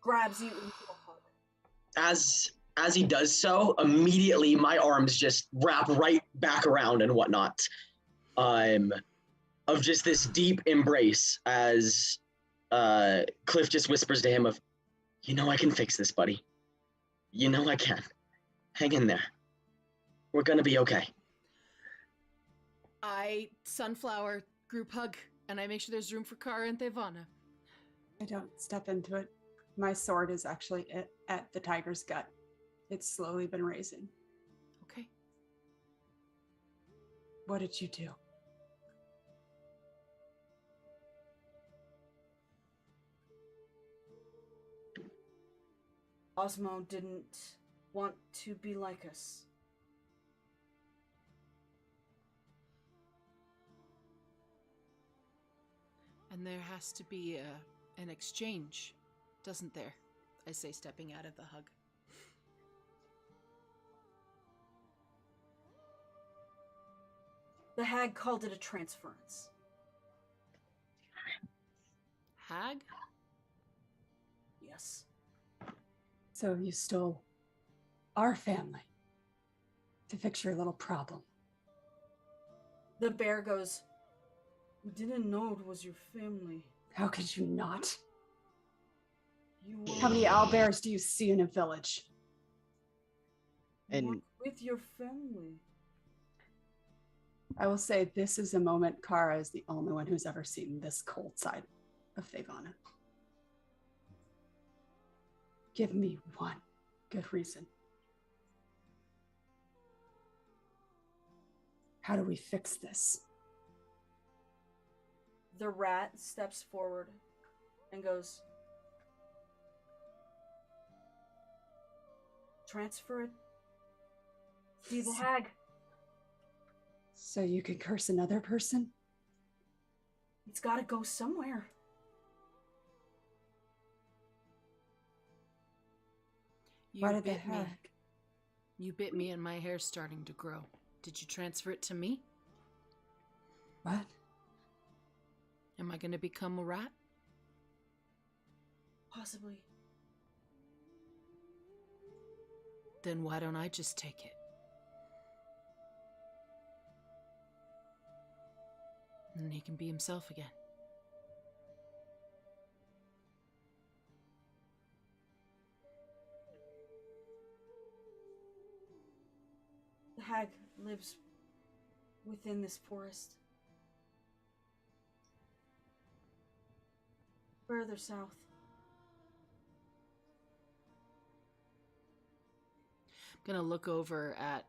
grabs you into a hug. As he does so, immediately my arms just wrap right back around and whatnot. Of just this deep embrace as Cliff just whispers to him of, you know I can fix this, buddy. You know I can. Hang in there. We're gonna be okay. I sunflower group hug, and I make sure there's room for Kara and Thevana. I don't step into it. My sword is actually at the tiger's gut. It's slowly been raising. Okay. What did you do? Osmo didn't want to be like us. And there has to be an exchange, doesn't there? I say, stepping out of the hug. The hag called it a transference. Hag? Yes. So you stole our family to fix your little problem. The bear goes, we didn't know it was your family. How could you not? You How many owlbears do you see in a village? And work with your family. I will say this is a moment Kara is the only one who's ever seen this cold side of Thevana. Give me one good reason. How do we fix this? The rat steps forward and goes, transfer it to the hag. So you can curse another person? It's gotta go somewhere. You Why did the bit me. hag? You bit me and my hair's starting to grow. Did you transfer it to me? What? Am I gonna become a rat? Possibly. Then why don't I just take it? And he can be himself again. The hag lives within this forest. Further south. I'm gonna look over at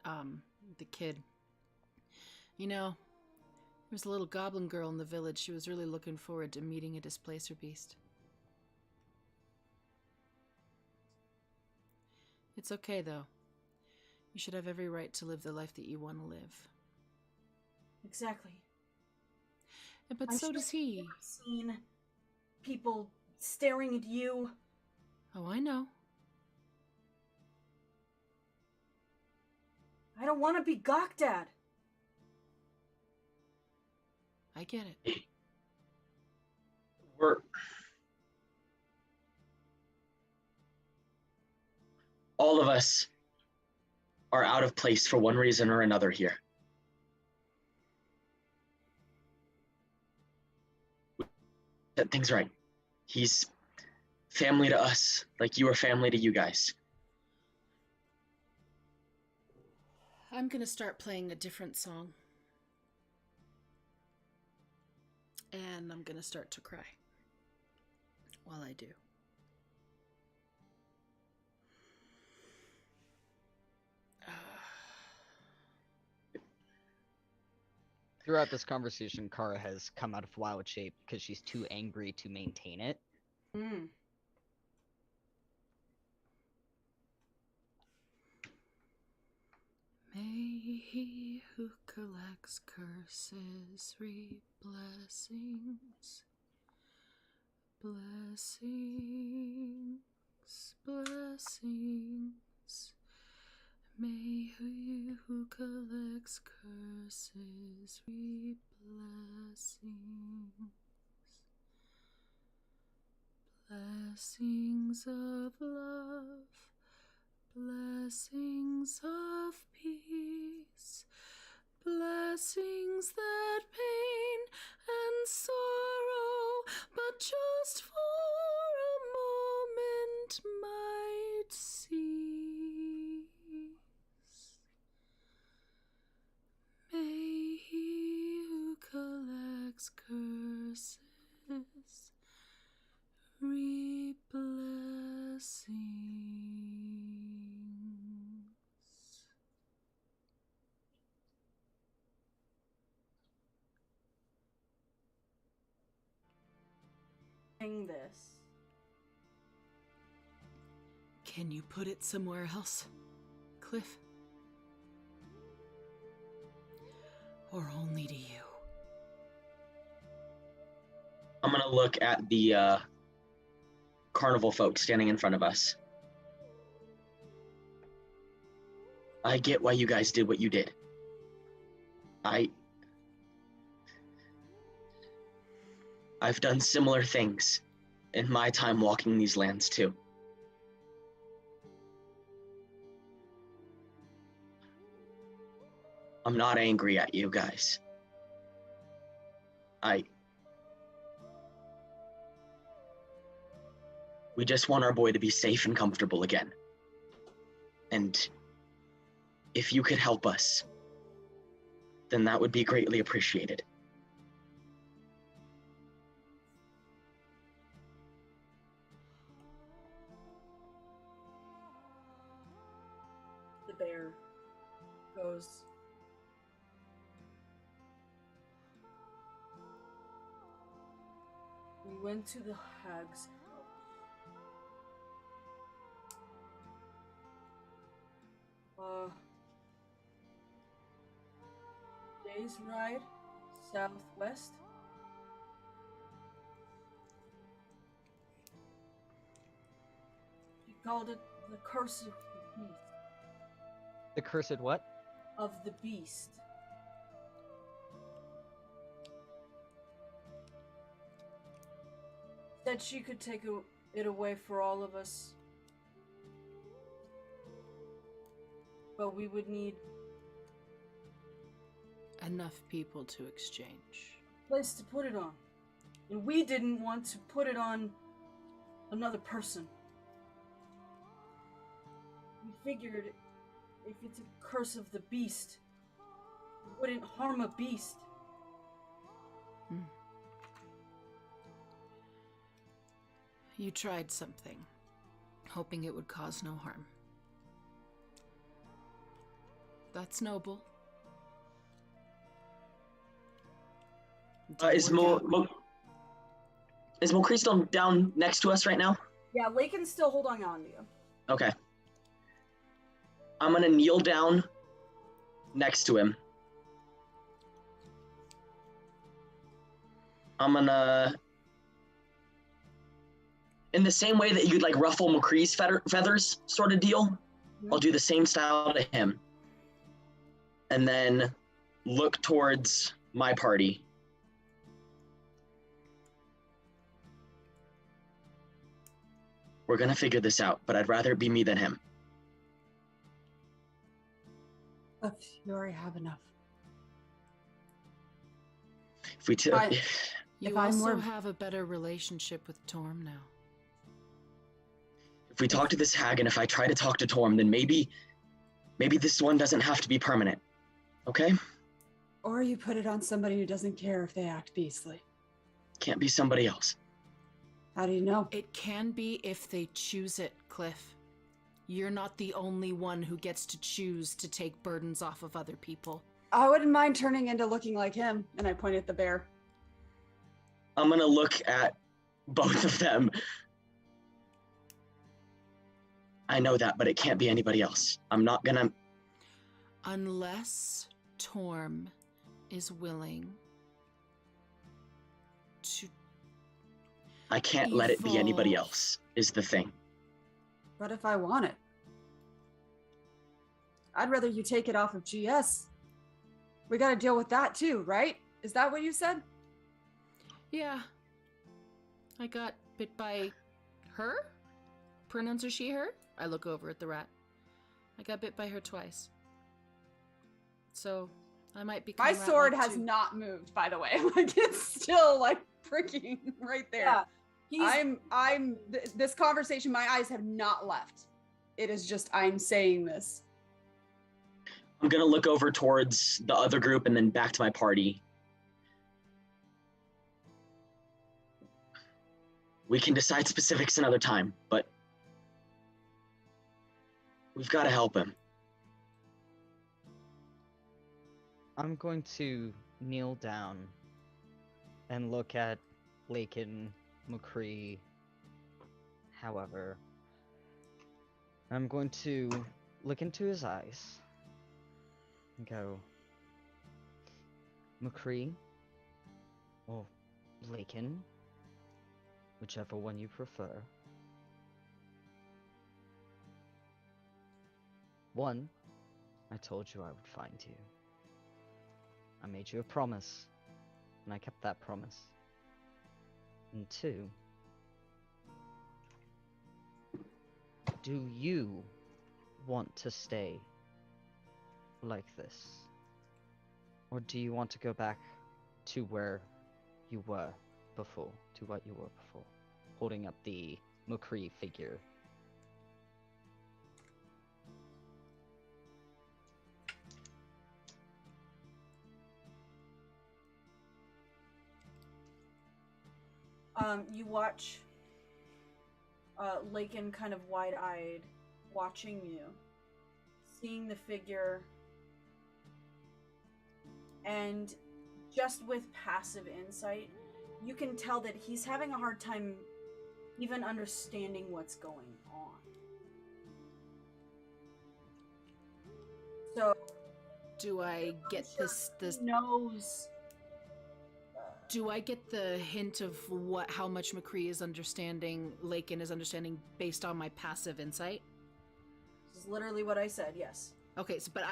the kid. You know, there was a little goblin girl in the village. She was really looking forward to meeting a displacer beast. It's okay, though. You should have every right to live the life that you want to live. Exactly. But so does he. I've seen people staring at you. Oh, I know. I don't want to be gawked at. I get it. We're all of us are out of place for one reason or another here. set things right. He's family to us, like you are family to you guys. I'm gonna start playing a different song. And I'm gonna start to cry while I do. Throughout this conversation, Kara has come out of wild shape because she's too angry to maintain it. Mm. May he who collects curses reap blessings. Blessings, blessings. May he who collects curses reap blessings. Blessings of love, blessings of peace, blessings that pain and sorrow but just for a moment might cease. May he who collects curses reap blessings. Sing this. Can you put it somewhere else, Cliff? Or only to you? I'm gonna look at the carnival folks standing in front of us. I get why you guys did what you did. I've done similar things in my time walking these lands too. I'm not angry at you guys. We just want our boy to be safe and comfortable again. And if you could help us, then that would be greatly appreciated. The bear goes. We went to the hag's house. Day's ride, southwest. He called it the curse of the beast. The cursed what? Of the beast. Said she could take it away for all of us. But we would need enough people to exchange. a place to put it on. And we didn't want to put it on another person. We figured if it's a curse of the beast, it wouldn't harm a beast. You tried something, hoping it would cause no harm. That's noble. Is Mulcree still down next to us right now? Yeah, Lakin's still holding on to you. Okay. I'm gonna kneel down next to him. I'm gonna, in the same way that you'd like ruffle McCree's feathers sort of deal, I'll do the same style to him. And then look towards my party. We're gonna figure this out, but I'd rather it be me than him. You already have enough. If we You If I'm also more- have a better relationship with Torm now. If we talk to this hag and if I try to talk to Torm, then maybe this one doesn't have to be permanent. Okay? Or you put it on somebody who doesn't care if they act beastly. Can't be somebody else. How do you know? It can be if they choose it, Cliff. You're not the only one who gets to choose to take burdens off of other people. I wouldn't mind turning into looking like him. And I point at the bear. I'm gonna look at both of them. I know that, but it can't be anybody else. I'm not gonna... Unless Torm is willing to... I can't let it be anybody Evolve. else, is the thing. What if I want it? I'd rather you take it off of GS. We gotta deal with that too, right? Is that what you said? Yeah. I got bit by her? Pronouns are she, her? I look over at the rat. I got bit by her twice. So, I might become My rat-like sword has too. not moved, by the way. Like, it's still, like, freaking right there. Yeah. This conversation, my eyes have not left. It is just, I'm saying this. I'm gonna look over towards the other group and then back to my party. We can decide specifics another time, but we've got to help him. I'm going to kneel down and look at Lakin, McCree, however. I'm going to look into his eyes and go, McCree, or Lakin, whichever one you prefer. One, I told you I would find you. I made you a promise, and I kept that promise. And two, do you want to stay like this? Or do you want to go back to where you were before, to what you were before? Holding up the McCree figure. You watch Lakin kind of wide-eyed, watching you, seeing the figure, and just with passive insight, you can tell that he's having a hard time even understanding what's going on. So, Do I get this he knows. Do I get the hint of how much McCree is understanding, Lakin is understanding based on my passive insight? This is literally what I said. Yes. Okay, so but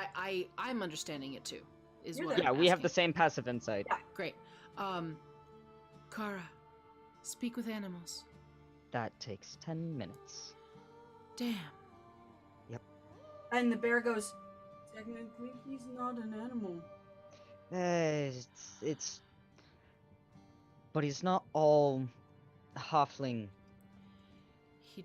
I'm understanding it too. Is You're what there. Yeah, I'm we have the asking. same passive insight. Yeah. Great. Kara, speak with animals. That takes 10 minutes. Damn. And the bear goes, technically, he's not an animal. It's... But he's not all halfling. He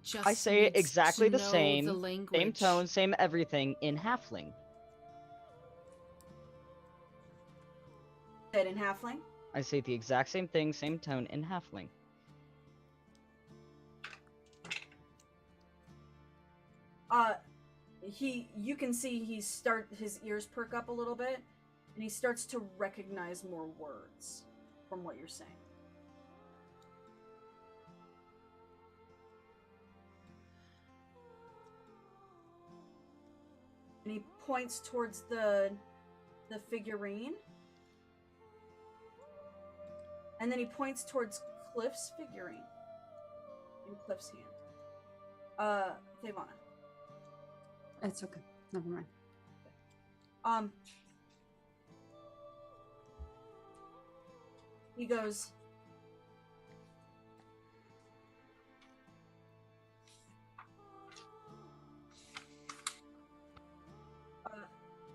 just I say it needs exactly to the know same, the language. same tone, same everything in halfling. Said in halfling. I say the exact same thing, same tone in halfling. You can see his ears perk up a little bit, and he starts to recognize more words from what you're saying. And he points towards the figurine. And then he points towards Cliff's figurine. In Cliff's hand. Thavana. It's okay. Never mind. He goes,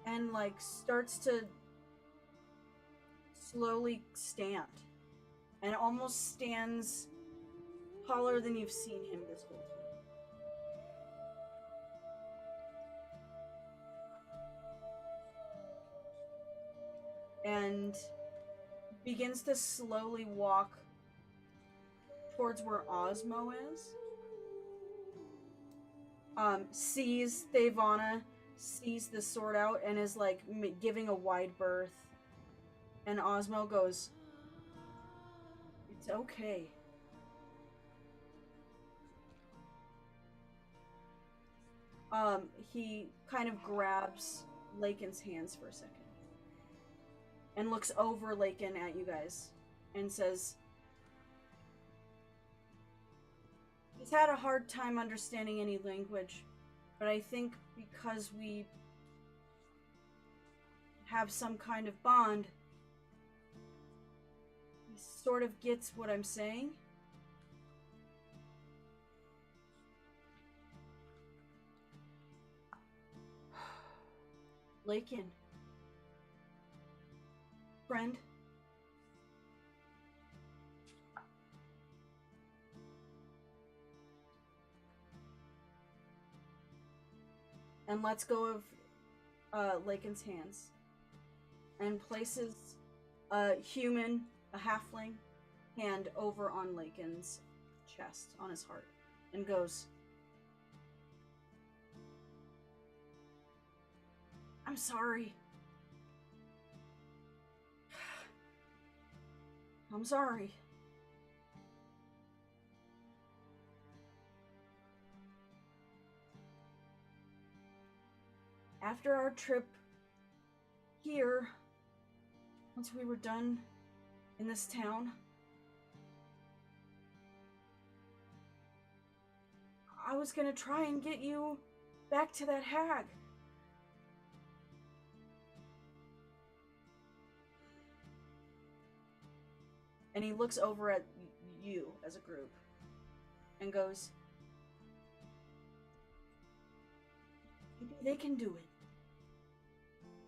and like starts to slowly stand, and almost stands taller than you've seen him this whole time. And begins to slowly walk towards where Osmo is. Sees Thavana, sees the sword out, and is like giving a wide berth. And Osmo goes, "It's okay." He kind of grabs Lakin's hands for a second. And looks over Lakin at you guys. And says, "He's had a hard time understanding any language. But I think because we have some kind of bond, he sort of gets what I'm saying." Lakin. Friend. And lets go of Lakin's hands. And places a human, a halfling, hand over on Lakin's chest, on his heart. And goes, "I'm sorry. I'm sorry." After our trip here, once we were done in this town, I was gonna try and get you back to that hag. And he looks over at you as a group and goes, "Maybe they can do it.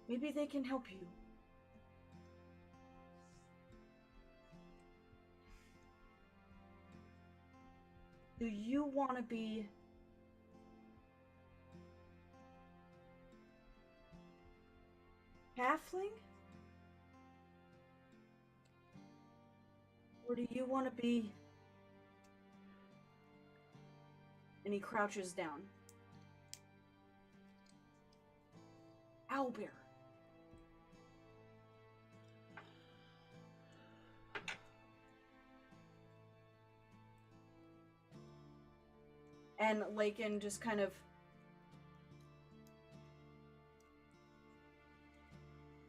Maybe they can help you." Do you want to be halfling? Or do you want to be... And he crouches down. Owlbear. And Lakin just kind of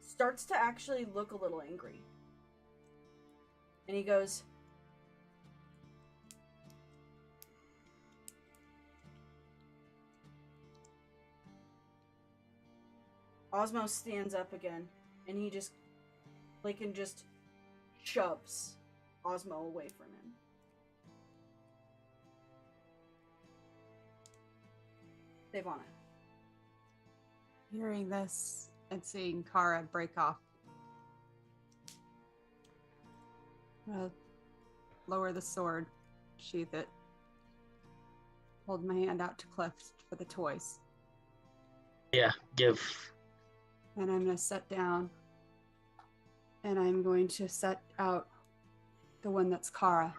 starts to actually look a little angry. And he goes, Osmo stands up again, and he just, Lakin just shoves Osmo away from him. Devana. Hearing this and seeing Kara break off, I'm gonna lower the sword, sheath it, hold my hand out to Cliff for the toys. Yeah, give. And I'm gonna set down, and I'm going to set out the one that's Kara.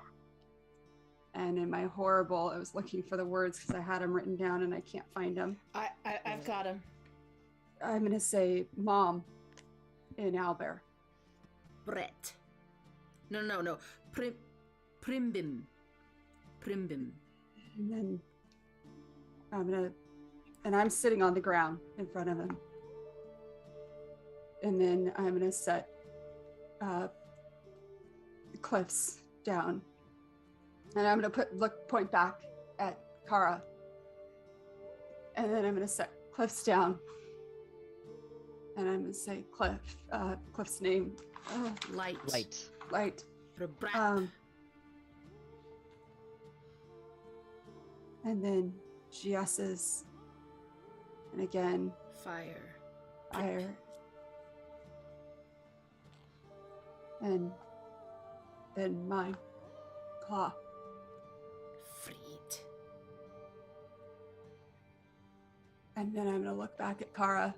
And in my horrible, I was looking for the words because I had them written down and I can't find them. I've got him. I'm gonna say Mom in Owlbear. Brett. No. Primbim. And then I'm sitting on the ground in front of him. And then I'm gonna set Cliff's down. And I'm gonna point back at Kara. And then I'm gonna set Cliff's down. And I'm gonna say Cliff's name. Light. And then GS's. And again. Fire. And then my claw. Freet. And then I'm gonna look back at Kara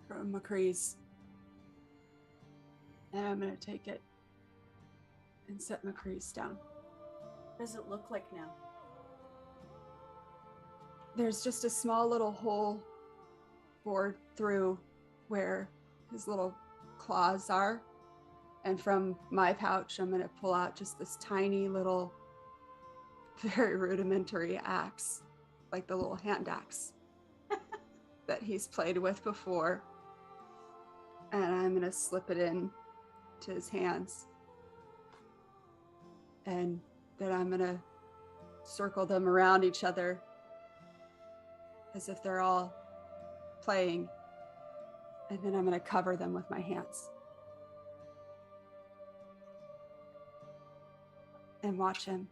from McCree's. And I'm gonna take it and set McCree's down. What does it look like now? There's just a small little hole bored through where his little claws are. And from my pouch, I'm gonna pull out just this tiny little, very rudimentary axe, like the little hand axe that he's played with before. And I'm gonna slip it in to his hands. And then I'm gonna circle them around each other as if they're all playing. And then I'm gonna cover them with my hands. And watch him.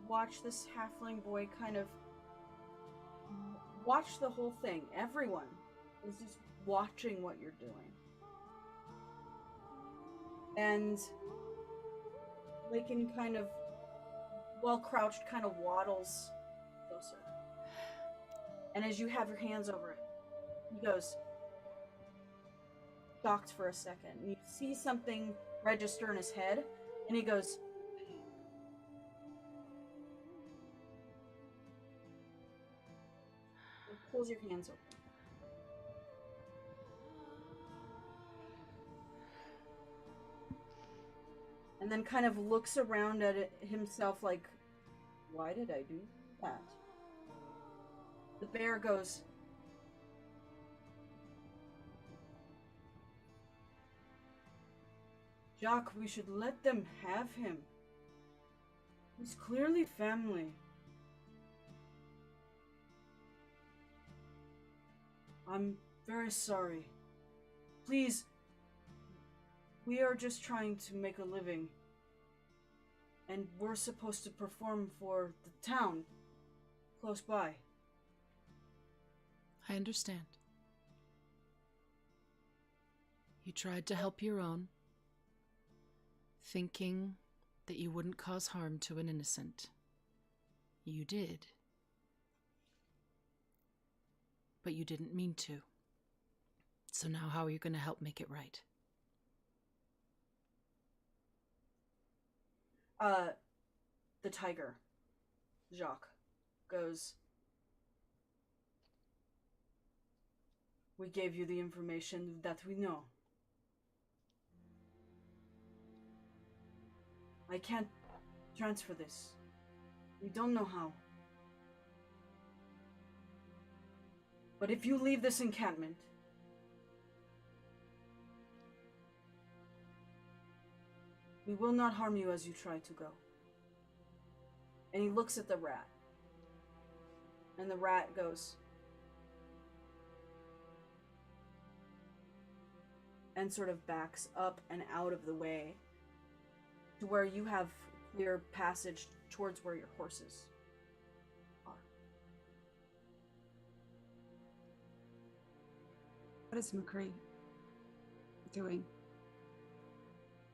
Watch this halfling boy kind of watch the whole thing. Everyone is just watching what you're doing. And Lakin kind of, well crouched, kind of waddles closer. And as you have your hands over it, he goes, shocked for a second. You see something register in his head, and he goes, and pulls your hands open. And then kind of looks around at it himself like, why did I do that? The bear goes, Jacques, we should let them have him. He's clearly family. I'm very sorry. Please, we are just trying to make a living. And we're supposed to perform for the town close by. I understand. You tried to help your own, thinking that you wouldn't cause harm to an innocent. You did. But you didn't mean to. So now how are you going to help make it right? The tiger, Jacques, goes, we gave you the information that we know. I can't transfer this. We don't know how. But if you leave this encampment, we will not harm you as you try to go. And he looks at the rat. And the rat goes, and sort of backs up and out of the way to where you have clear passage towards where your horses are. What is McCree doing?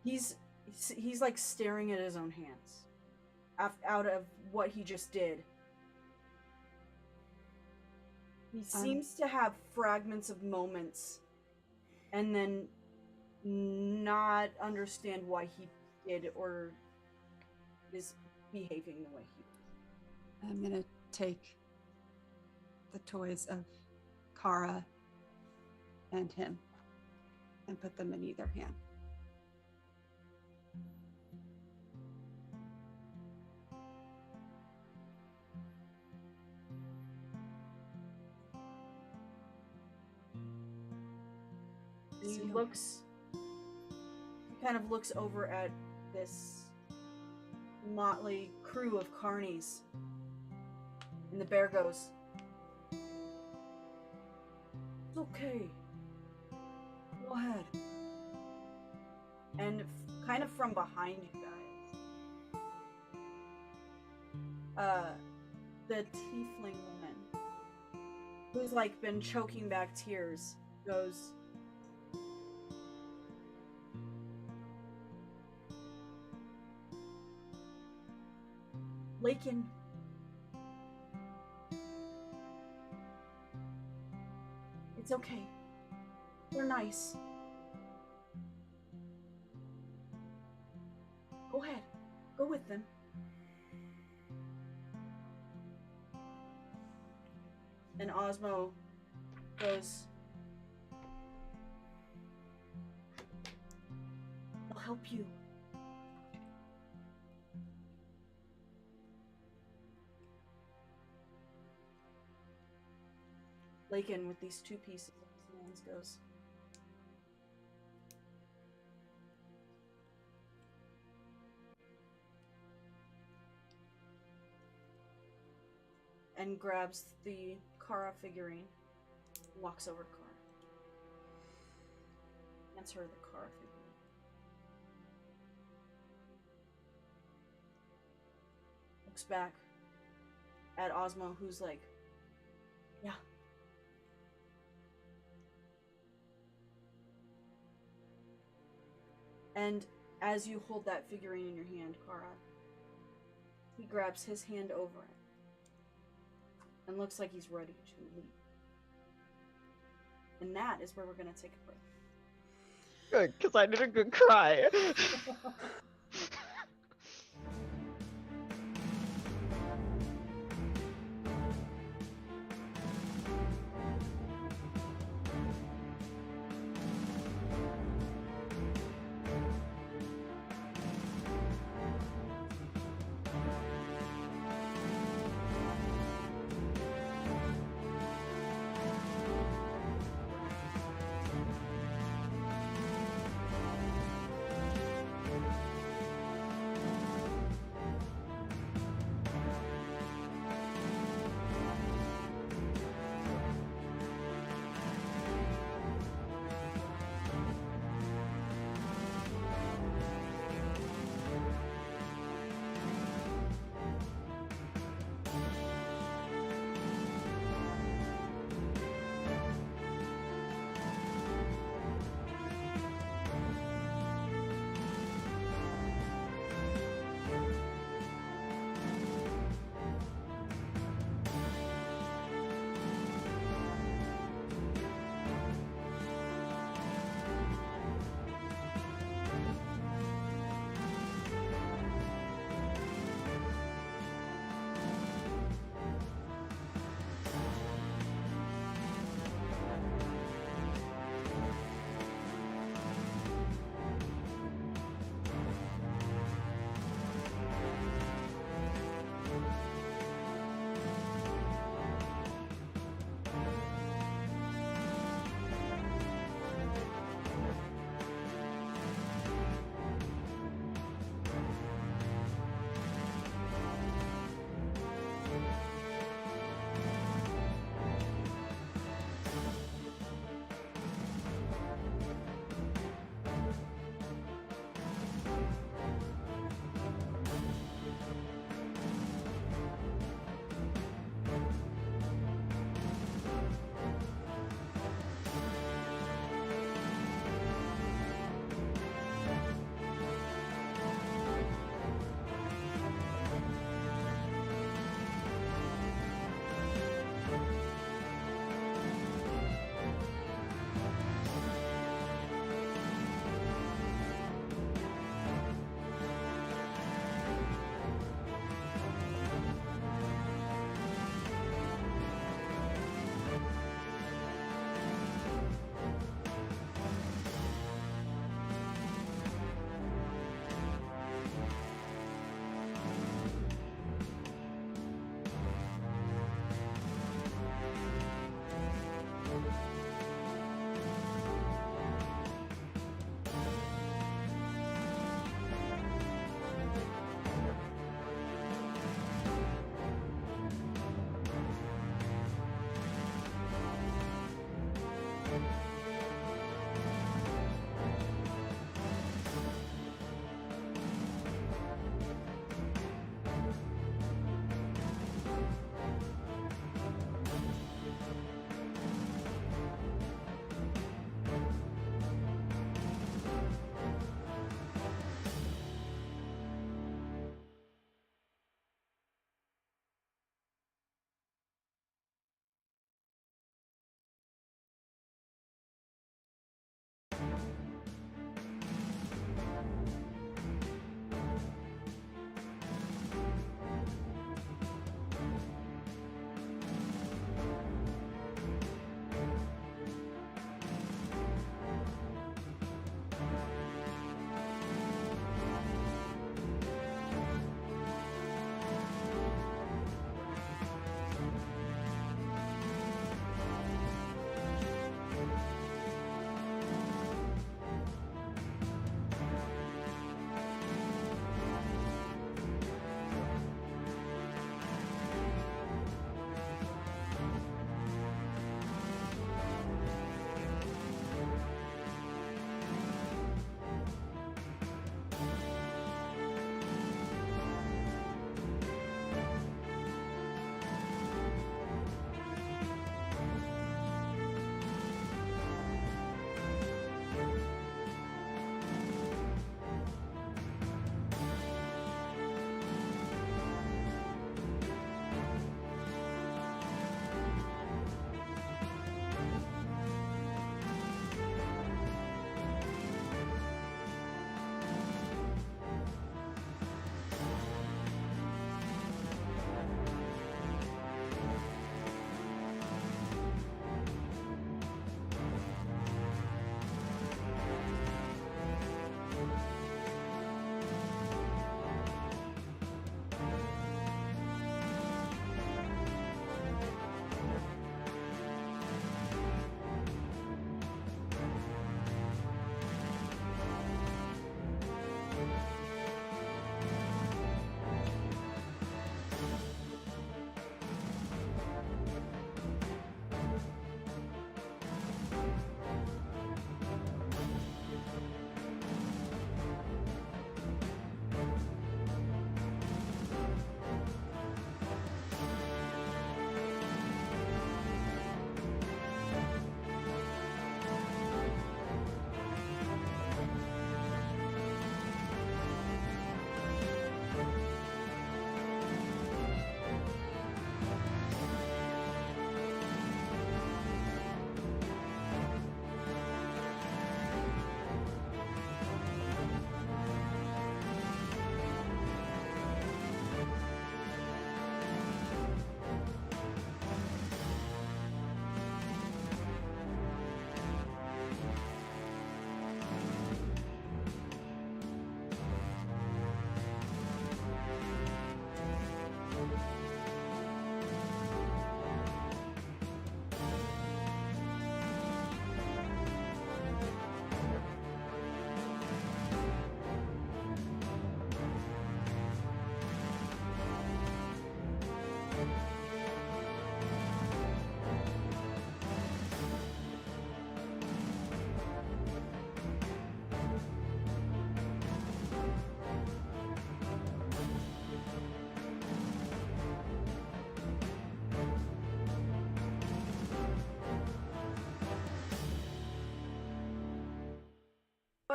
He's like staring at his own hands out of what he just did. He seems to have fragments of moments and then not understand why he did or is behaving the way he did. I'm gonna take the toys of Kara and him and put them in either hand. He kind of looks over at this motley crew of carnies. And the bear goes, it's okay. Go ahead. And kind of from behind you guys, the tiefling woman, who's like been choking back tears, goes, Lakin, it's okay. They're nice. Go ahead. Go with them. And Osmo goes, I'll help you. Lakin, with these 2 pieces of his hands, goes, and grabs the Kara figurine, walks over to Kara, hands her the Kara figurine. Looks back at Osmo, who's like, yeah. And as you hold that figurine in your hand, Kara, he grabs his hand over it and looks like he's ready to leave. And that is where we're going to take a break. Good, because I did a good cry.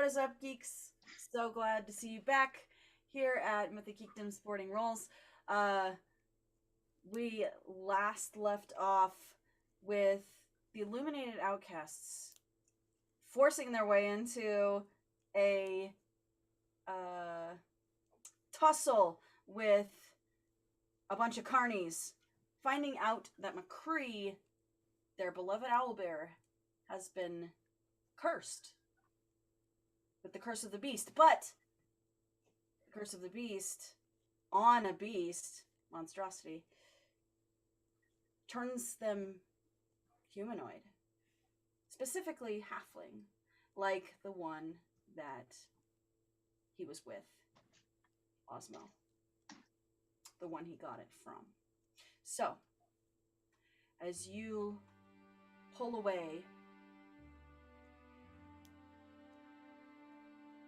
What is up, geeks? So glad to see you back here at Mythic Geekdom Sporting Roles. We last left off with the Illuminated Outcasts forcing their way into a tussle with a bunch of carnies, finding out that McCree, their beloved owlbear, has been cursed with the curse of the beast. But the curse of the beast on a beast, monstrosity, turns them humanoid. Specifically halfling, like the one that he was with, Osmo. The one he got it from. So, as you pull away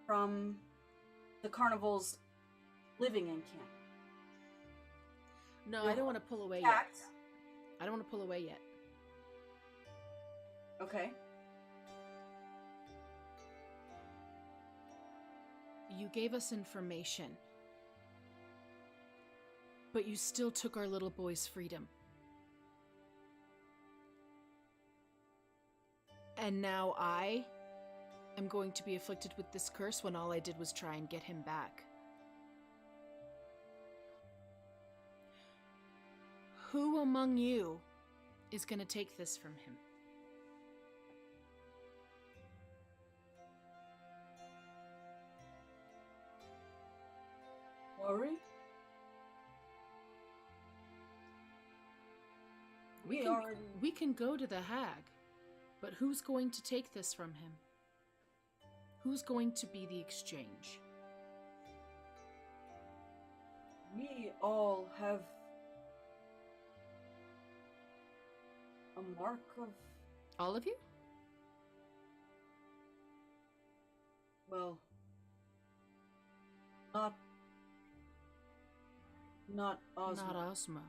from the carnival's living in camp. No, I don't want to pull away yet. I don't want to pull away yet. Okay. You gave us information, but you still took our little boy's freedom. And now I am going to be afflicted with this curse when all I did was try and get him back. Who among you is going to take this from him? Worry? We can go to the hag, but who's going to take this from him? Who's going to be the exchange? We all have a mark of... All of you? Well, not Osmo. Not Osmo.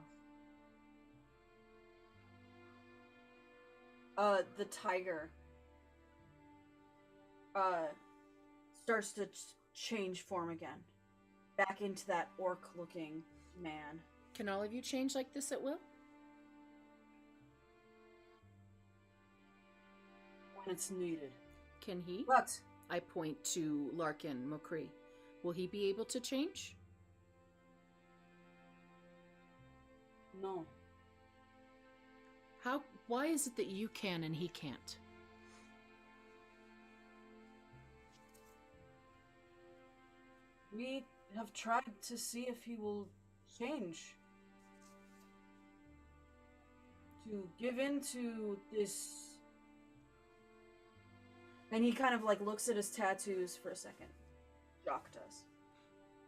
The tiger starts to change form again, back into that orc-looking man. Can all of you change like this at will? When it's needed. Can he? But I point to Larkin McCree. Will he be able to change? no. Why is it that you can and he can't? We have tried to see if he will change. To give in to this... And he kind of like looks at his tattoos for a second. Jock does.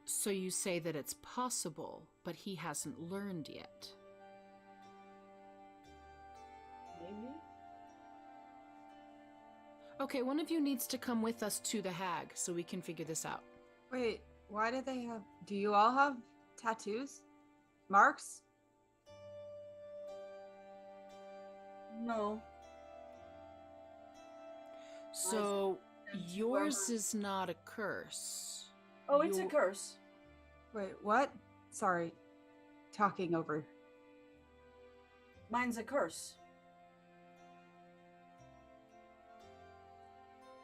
So you say that it's possible, but he hasn't learned yet. Maybe? Okay, one of you needs to come with us to the hag so we can figure this out. Wait, why do they have... Do you all have tattoos? Marks? No. So yours is not a curse. Oh, it's a curse. Wait, what? Sorry. Talking over. Mine's a curse.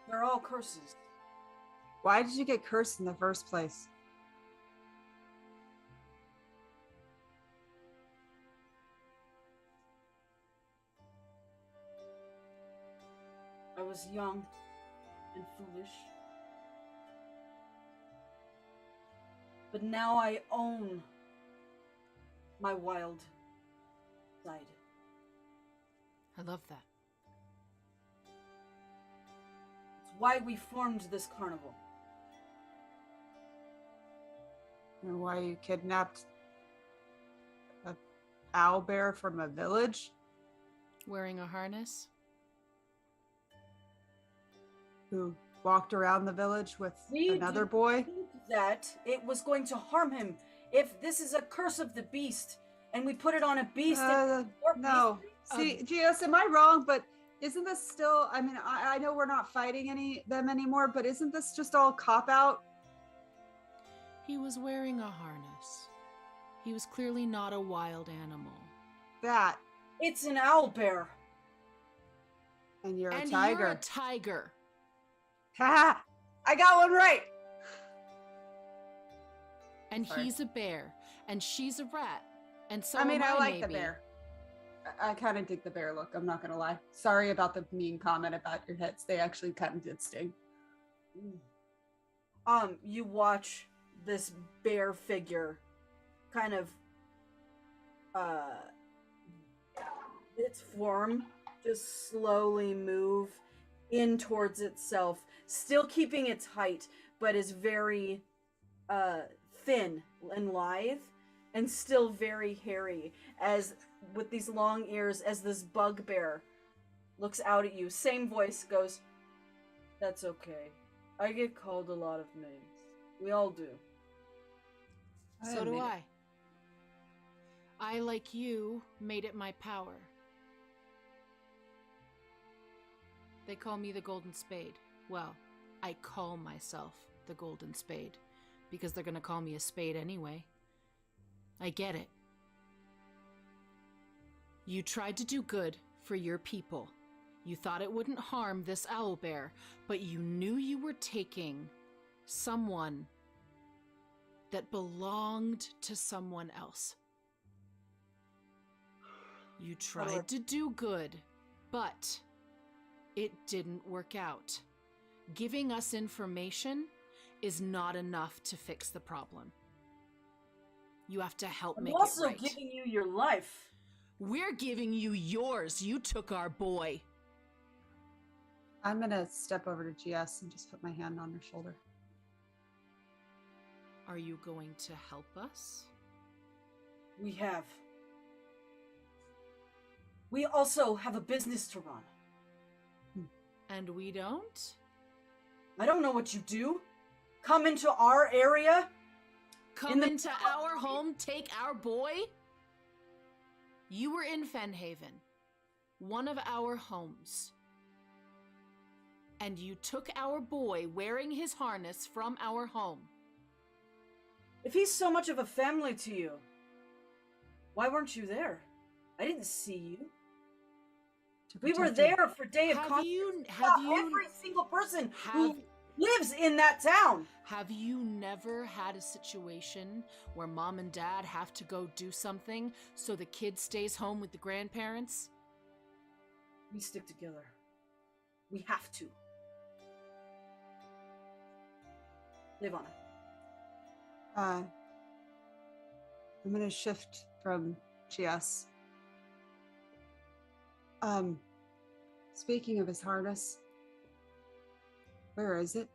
They're all curses. Why did you get cursed in the first place? I was young and foolish. But now I own my wild side. I love that. It's why we formed this carnival. And why you kidnapped an owlbear from a village? Wearing a harness? Who walked around the village with We another did boy? think that it was going to harm him if this is a curse of the beast and we put it on a beast. No. See, Gios, am I wrong? But isn't this still, I mean, I know we're not fighting them anymore, but isn't this just all cop out? He was wearing a harness. He was clearly not a wild animal. That. It's an owlbear. And you're And a tiger. you're a tiger. Haha! I got one right. And Sorry. he's a bear. And she's a rat. And so I mean, I like maybe. the bear. I kind of dig the bear look. I'm not gonna lie. Sorry about the mean comment about your hits. They actually kind of did sting. You watch this bear figure kind of its form just slowly move in towards itself, still keeping its height, but is very thin and lithe and still very hairy, as with these long ears, as this bugbear looks out at you. Same voice goes, "That's okay. I get called a lot of names. We all do." So do I. I, like you, made it my power. They call me the Golden Spade. Well, I call myself the Golden Spade, because they're gonna call me a spade anyway. I get it. You tried to do good for your people. You thought it wouldn't harm this owlbear, but you knew you were taking someone that belonged to someone else. You tried to do good, but it didn't work out. Giving us information is not enough to fix the problem. You have to help make it right. I'm also giving you your life. We're giving you yours. You took our boy. I'm gonna step over to GS and just put my hand on her shoulder. Are you going to help us? We have. We also have a business to run. And we don't? I don't know what you do. Come into our area? Come into our home, take our boy? You were in Fenhaven, one of our homes. And you took our boy wearing his harness from our home. If he's so much of a family to you, why weren't you there? I didn't see you. We were there for Day of Conference. Have you every single person who lives in that town. Have you never had a situation where mom and dad have to go do something so the kid stays home with the grandparents? We stick together. We have to. Levana. I'm gonna shift from GS. Speaking of his harness, where is it?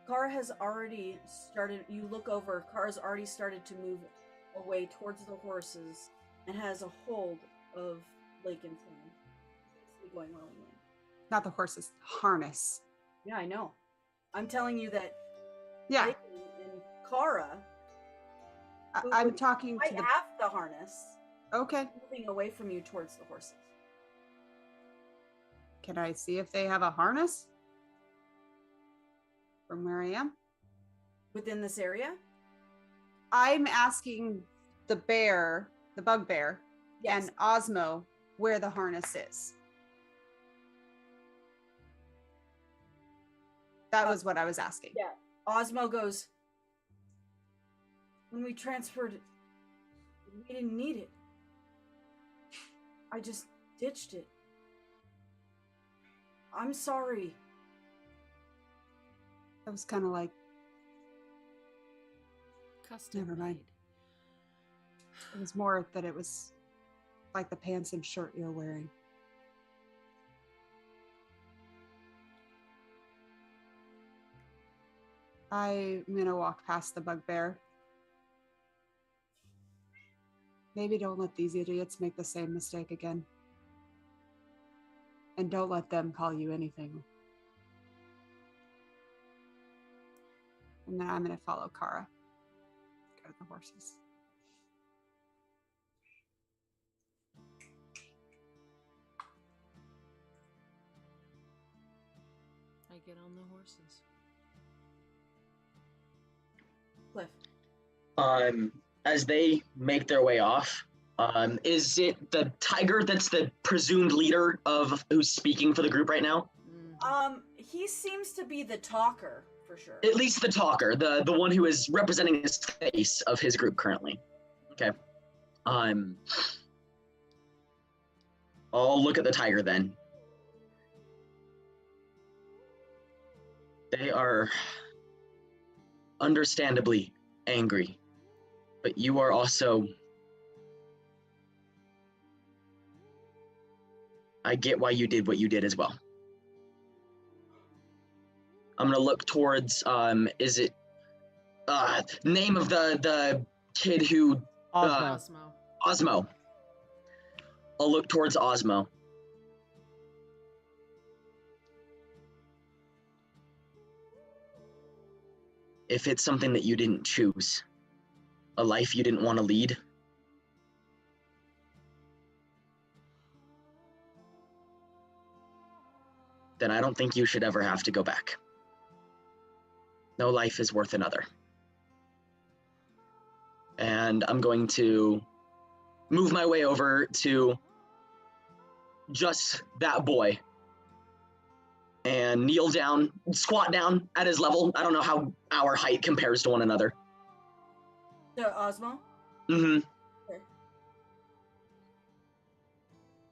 Kara has already started, you look over, Kara's already started to move away towards the horses and has a hold of Lake and Flame. It's going well anyway. Not the horses, harness. Yeah, I know. I'm telling you that Yeah. Lake and Kara, I'm talking I to the... have the harness. Okay. Moving away from you towards the horses. Can I see if they have a harness? From where I am? Within this area? I'm asking the bear, the bugbear, Yes. and Osmo where the harness is. That was what I was asking. Yeah. Osmo goes, when we transferred, we didn't need it. I just ditched it. I'm sorry. That was kind of like, Custom Never mind. made. it was more that it was like the pants and shirt you're wearing. I'm gonna walk past the bugbear. Maybe don't let these idiots make the same mistake again. And don't let them call you anything. And then I'm gonna follow Kara. Go to the horses. get on the horses. Cliff. As they make their way off, is it the tiger that's the presumed leader of who's speaking for the group right now? He seems to be the talker for sure. At least the talker, the one who is representing his face of his group currently. Okay. I'll look at the tiger then. They are understandably angry, but you are also... I get why you did what you did as well. I'm gonna look towards, is it, name of the kid who... Osmo. Osmo. I'll look towards Osmo. If it's something that you didn't choose, a life you didn't want to lead, then I don't think you should ever have to go back. No life is worth another. And I'm going to move my way over to just that boy and kneel down, squat down at his level. I don't know how our height compares to one another. Osmo? Mm-hmm. Okay.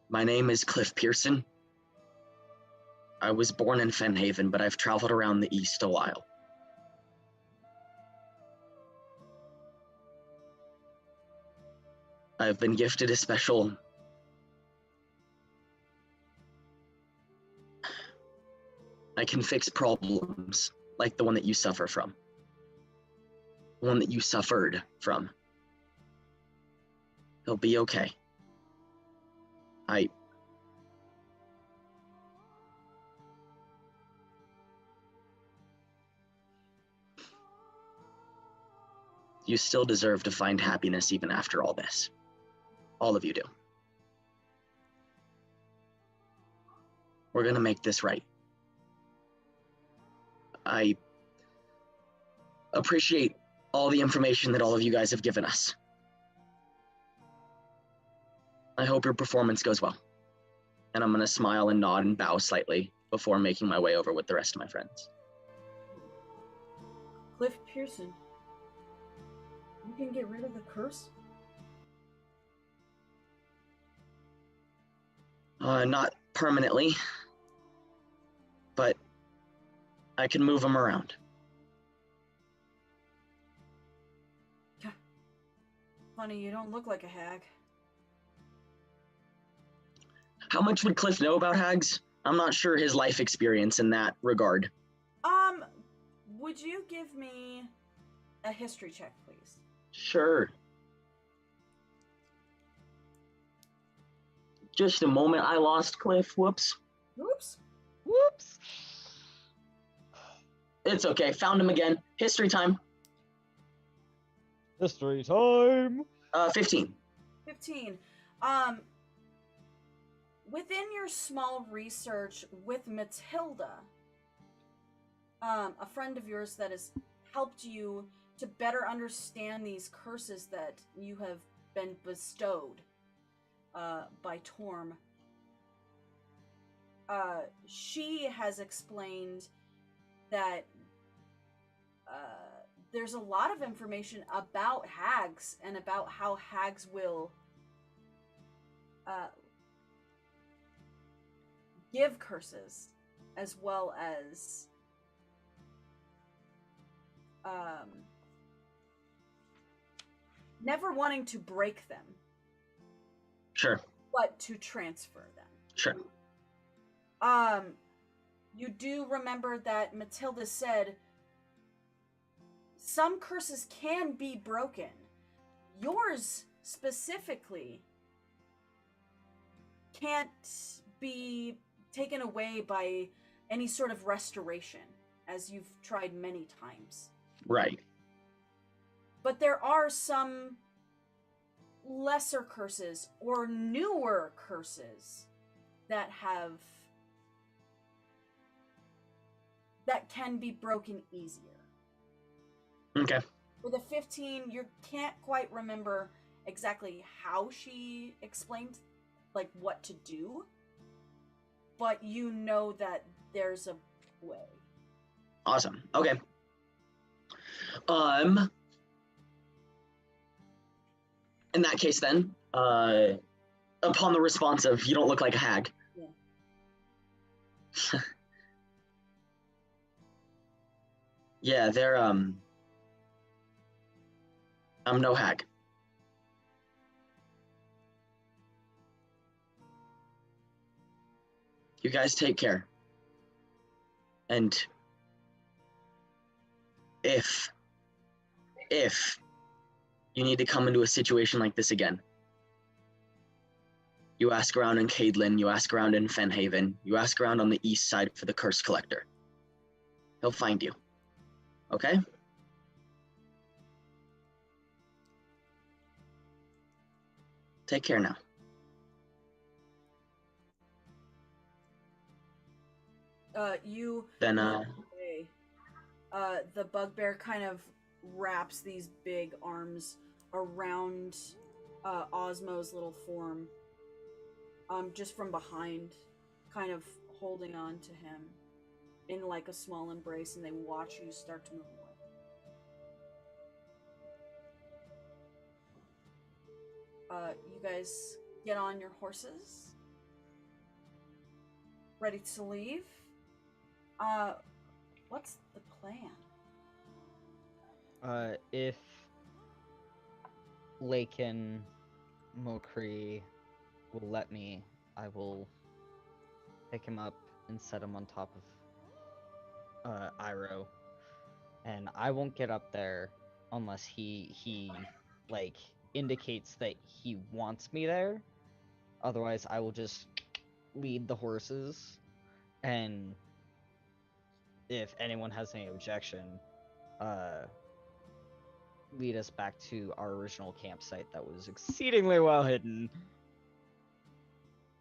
My name is Cliff Pearson. I was born in Fenhaven, but I've traveled around the East a while. I've been gifted a special... I can fix problems like the one that you suffer from. The one that you suffered from. He'll be okay. You still deserve to find happiness even after all this. All of you do. We're gonna make this right. I appreciate all the information that all of you guys have given us. I hope your performance goes well. And I'm gonna smile and nod and bow slightly before making my way over with the rest of my friends. Cliff Pearson. You can get rid of the curse? Not permanently, but I can move them around. Funny, you don't look like a hag. How much would Cliff know about hags? I'm not sure his life experience in that regard. Would you give me a history check, please? Sure. Just a moment, I lost Cliff. Whoops. Whoops. Whoops. It's okay, found him again. History time. History time. 15. 15. Within your small research with Matilda, a friend of yours that has helped you to better understand these curses that you have been bestowed by Torm, she has explained that there's a lot of information about hags and about how hags will give curses, as well as never wanting to break them. Sure. But to transfer them. Sure. You do remember that Matilda said some curses can be broken. Yours specifically can't be taken away by any sort of restoration, as you've tried many times. Right. But there are some lesser curses or newer curses that have that can be broken easier. Okay. With a 15, you can't quite remember exactly how she explained, like, what to do, but you know that there's a way. Awesome. Okay. In that case, then, upon the response of "You don't look like a hag," Yeah. yeah, I'm no hag. You guys take care. And if you need to come into a situation like this again, you ask around in Caedlin, you ask around in Fenhaven, you ask around on the east side for the Curse Collector. He'll find you. Okay? Take care now. Then, the bugbear kind of wraps these big arms around Osmo's little form, just from behind, kind of holding on to him in like a small embrace, and they watch you start to move away. You guys get on your horses, ready to leave. What's the plan? If Lakin Mokri will let me, I will pick him up and set him on top of Iroh. And I won't get up there unless he like indicates that he wants me there. Otherwise, I will just lead the horses, and if anyone has any objection, lead us back to our original campsite that was exceedingly well hidden,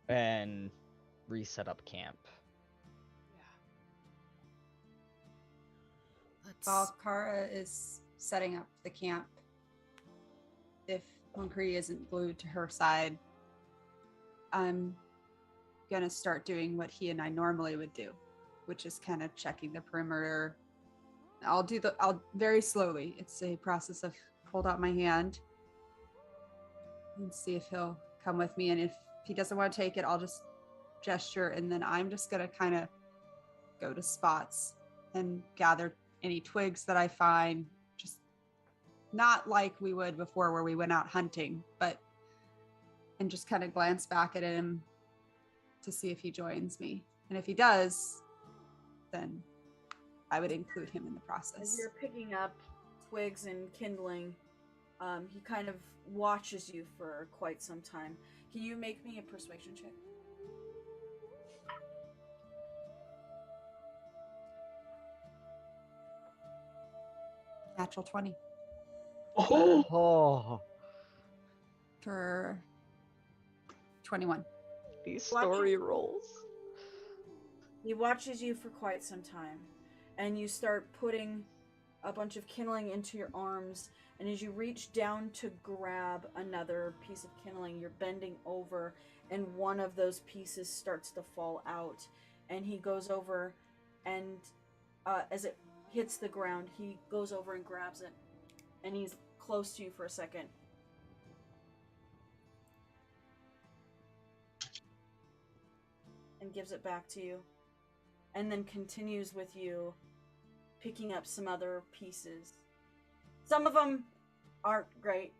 and reset up camp. While Kara is setting up the camp, if Monkri isn't glued to her side, I'm gonna start doing what he and I normally would do, which is kind of checking the perimeter. I'll very slowly. It's a process of hold out my hand and see if he'll come with me. And if he doesn't want to take it, I'll just gesture, and then I'm just gonna kind of go to spots and gather any twigs that I find, just not like we would before where we went out hunting, and just kind of glance back at him to see if he joins me. And if he does, then I would include him in the process. As you're picking up twigs and kindling, he kind of watches you for quite some time. Can you make me a persuasion check? Natural 20 Oh, for 21. these story rolls. He watches you for quite some time, and you start putting a bunch of kindling into your arms, and as you reach down to grab another piece of kindling, you're bending over, and one of those pieces starts to fall out, and he goes over, and as it hits the ground, he goes over and grabs it, and he's close to you for a second. And gives it back to you, and then continues with you, picking up some other pieces. Some of them aren't great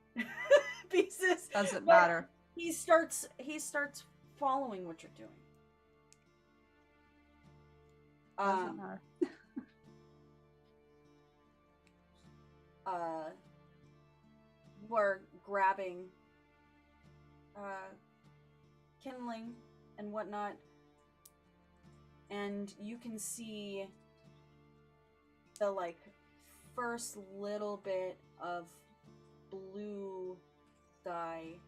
pieces. Doesn't matter. He starts following what you're doing. Doesn't matter. You are grabbing kindling and whatnot, and you can see the first little bit of blue sky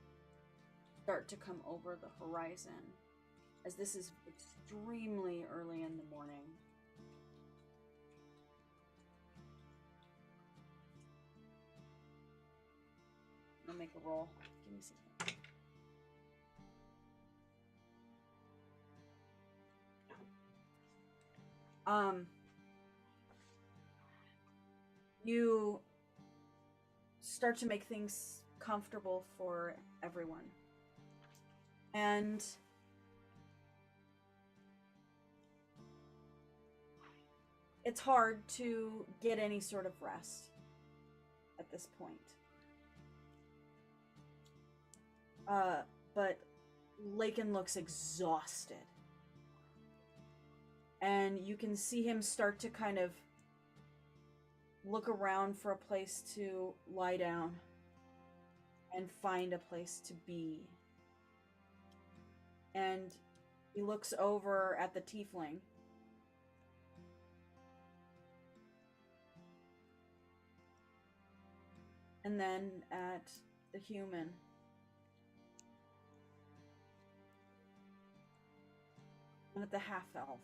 start to come over the horizon, as this is extremely early in the morning. gonna make a roll. Give me a second. You start to make things comfortable for everyone. And it's hard to get any sort of rest at this point. But Lakin looks exhausted. And you can see him start to kind of look around for a place to lie down and find a place to be. And he looks over at the tiefling. And then at the human. And at the half-elf.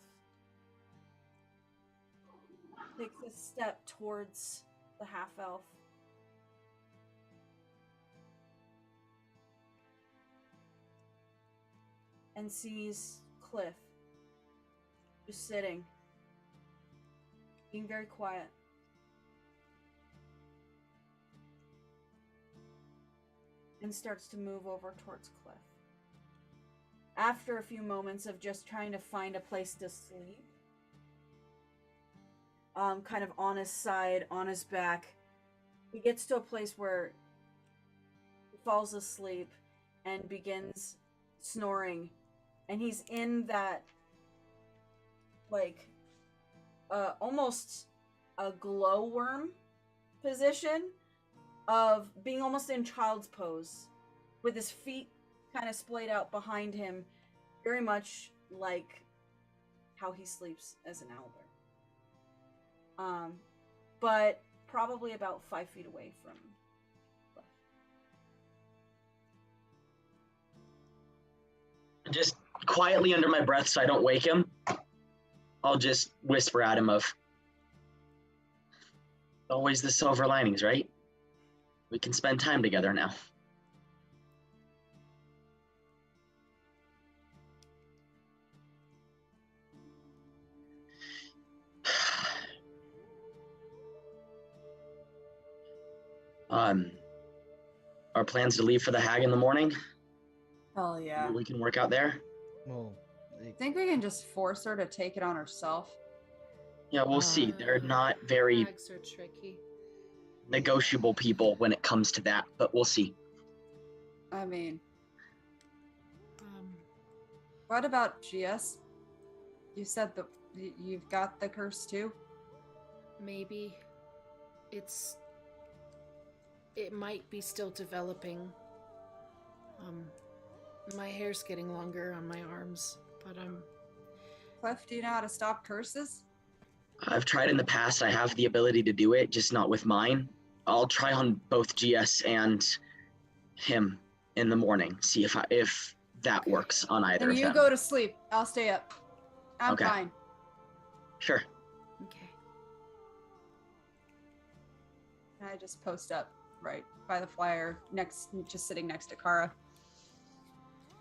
Takes a step towards the half-elf. And sees Cliff just sitting, being very quiet. And starts to move over towards Cliff. After a few moments of just trying to find a place to sleep, kind of on his side, on his back, he gets to a place where he falls asleep and begins snoring. And he's in that, like, almost a glowworm position of being almost in child's pose, with his feet kind of splayed out behind him, very much like how he sleeps as an owlbear. But probably about 5 feet away from Cliff. Just quietly under my breath so I don't wake him, I'll just whisper at him of, always the silver linings, right? We can spend time together now. Our plans to leave for the Hag in the morning? Hell yeah. Maybe we can work out there? Well, I think we can just force her to take it on herself. Yeah, we'll see. They're not very Hags are tricky. negotiable people when it comes to that, but we'll see. I mean, what about GS? You said that you've got the curse too? Maybe. It might be still developing. My hair's getting longer on my arms, but Cliff, do you know how to stop curses? I've tried in the past. I have the ability to do it, just not with mine. I'll try on both GS and him in the morning. See if that works on either And of you them. go to sleep. I'll stay up. I'm Okay. fine. Sure. okay. I just post up right by the flyer, just sitting next to Kara,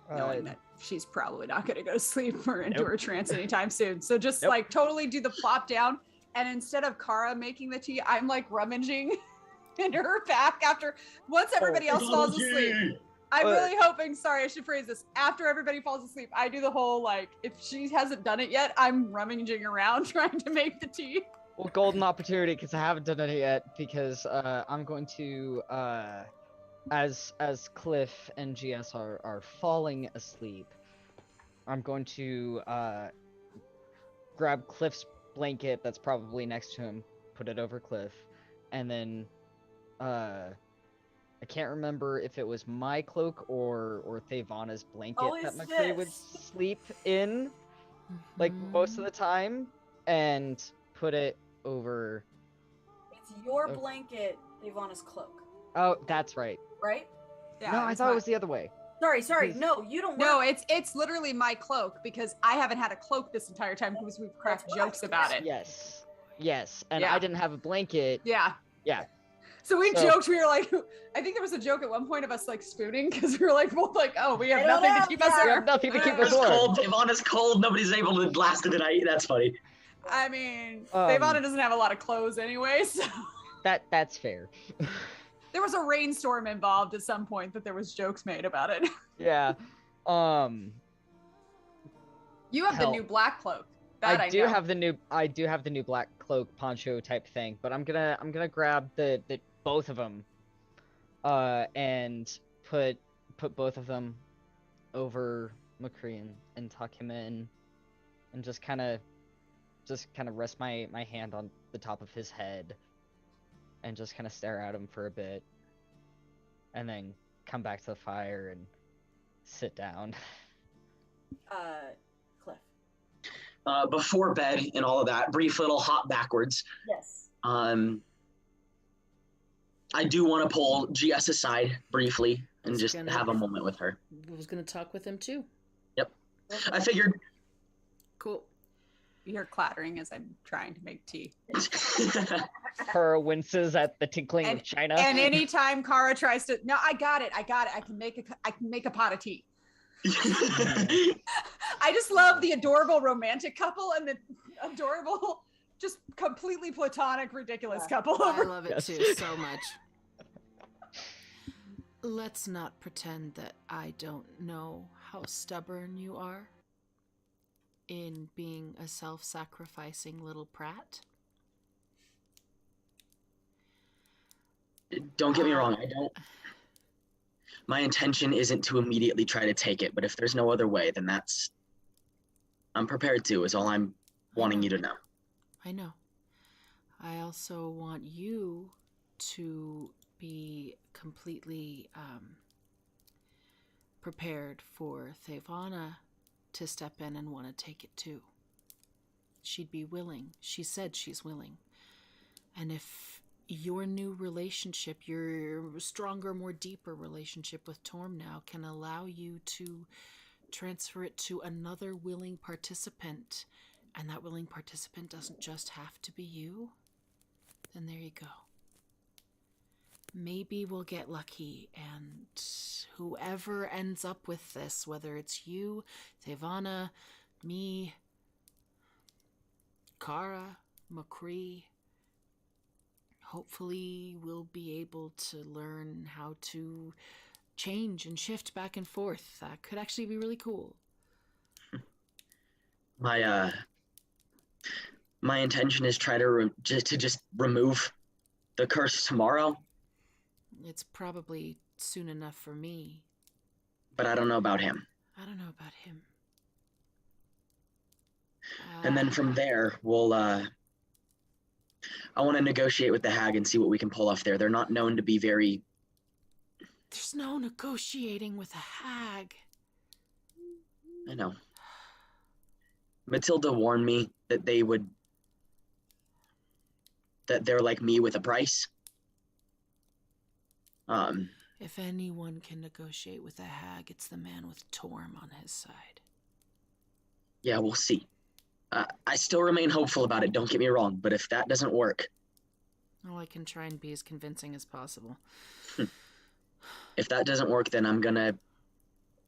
knowing that she's probably not going to go to sleep or into her trance anytime soon. So just like totally do the plop down, and instead of Kara making the tea, I'm like rummaging in her pack once everybody else falls asleep. I'm really hoping, sorry, I should phrase this. After everybody falls asleep, I do the whole, like, if she hasn't done it yet, I'm rummaging around trying to make the tea. well, golden opportunity, because I haven't done it yet, because I'm going to, as Cliff and GS are falling asleep, I'm going to grab Cliff's blanket that's probably next to him, put it over Cliff, and then I can't remember if it was my cloak or Thavana's blanket that McCree would sleep in, like, most of the time, and put it over... It's your blanket, Ivana's cloak. Oh, that's right. Right? Yeah, No, I thought it was the other way. Sorry. No, you don't. No, it's literally my cloak, because I haven't had a cloak this entire time because we've cracked jokes about it. Yes, and I didn't have a blanket. Yeah. So we joked, we were like, I think there was a joke at one point of us like spooning because we were like both like, oh, we have nothing to keep us We warm. have nothing to keep us It's warm. cold. Ivana's cold. Nobody's able to last the night. That's funny. I mean, Devana doesn't have a lot of clothes anyway, so That's fair. there was a rainstorm involved at some point that there was jokes made about it. Yeah. You have the new black cloak. That I do know. have the new black cloak poncho type thing, but I'm gonna grab the both of them, and put both of them over McCree and tuck him in, and just kind of rest my hand on the top of his head, and just kind of stare at him for a bit, and then come back to the fire and sit down. Cliff. Before bed and all of that, brief little hop backwards. Yes. I do want to pull GS aside briefly and just gonna- have a moment with her. I was gonna talk with him too. Yep. I figured. Cool. You hear clattering as I'm trying to make tea. Her winces at the tinkling of China. And anytime Kara tries to, no, I got it. I can make a pot of tea. I just love the adorable romantic couple and the adorable, just completely platonic, ridiculous couple. I love it too so much. Let's not pretend that I don't know how stubborn you are in being a self-sacrificing little prat. Don't get me wrong. My intention isn't to immediately try to take it, but if there's no other way, then I'm prepared to, is all I'm wanting you to know. I know. I also want you to be completely prepared for Thevana to step in and want to take it too. She'd be willing. She said she's willing. And if your new relationship, your stronger, more deeper relationship with Torm now can allow you to transfer it to another willing participant, and that willing participant doesn't just have to be you, then there you go. Maybe we'll get lucky, and whoever ends up with this, whether it's you, Thevana, me, Kara, McCree, hopefully we'll be able to learn how to change and shift back and forth. That could actually be really cool. My intention is try to just remove the curse tomorrow. It's probably soon enough for me. But I don't know about him. I don't know about him. And then from there, we'll, I want to negotiate with the hag and see what we can pull off there. They're not known to be very... There's no negotiating with a hag. I know. Matilda warned me that that they're like me with a price. If anyone can negotiate with a hag, it's the man with Torm on his side. Yeah, we'll see. I still remain hopeful about it, don't get me wrong, but if that doesn't work... Well, I can try and be as convincing as possible. If that doesn't work, then I'm gonna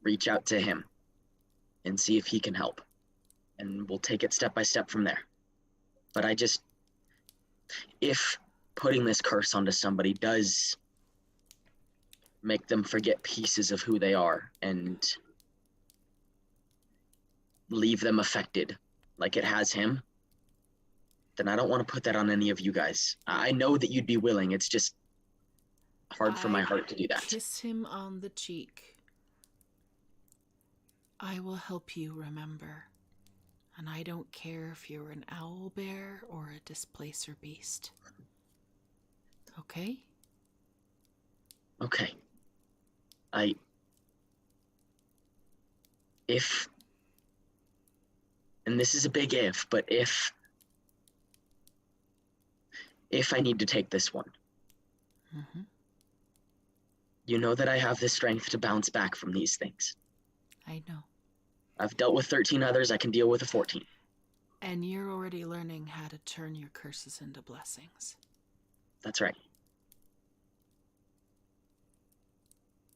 reach out to him and see if he can help. And we'll take it step by step from there. But if putting this curse onto somebody does make them forget pieces of who they are and leave them affected like it has him, then I don't want to put that on any of you guys. I know that you'd be willing. It's just hard for my heart to do that. Kiss him on the cheek. I will help you remember. And I don't care if you're an owlbear or a displacer beast. Okay? Okay. And this is a big if, but if I need to take this one, you know that I have the strength to bounce back from these things. I know. I've dealt with 13 others, I can deal with a 14. And you're already learning how to turn your curses into blessings. That's right.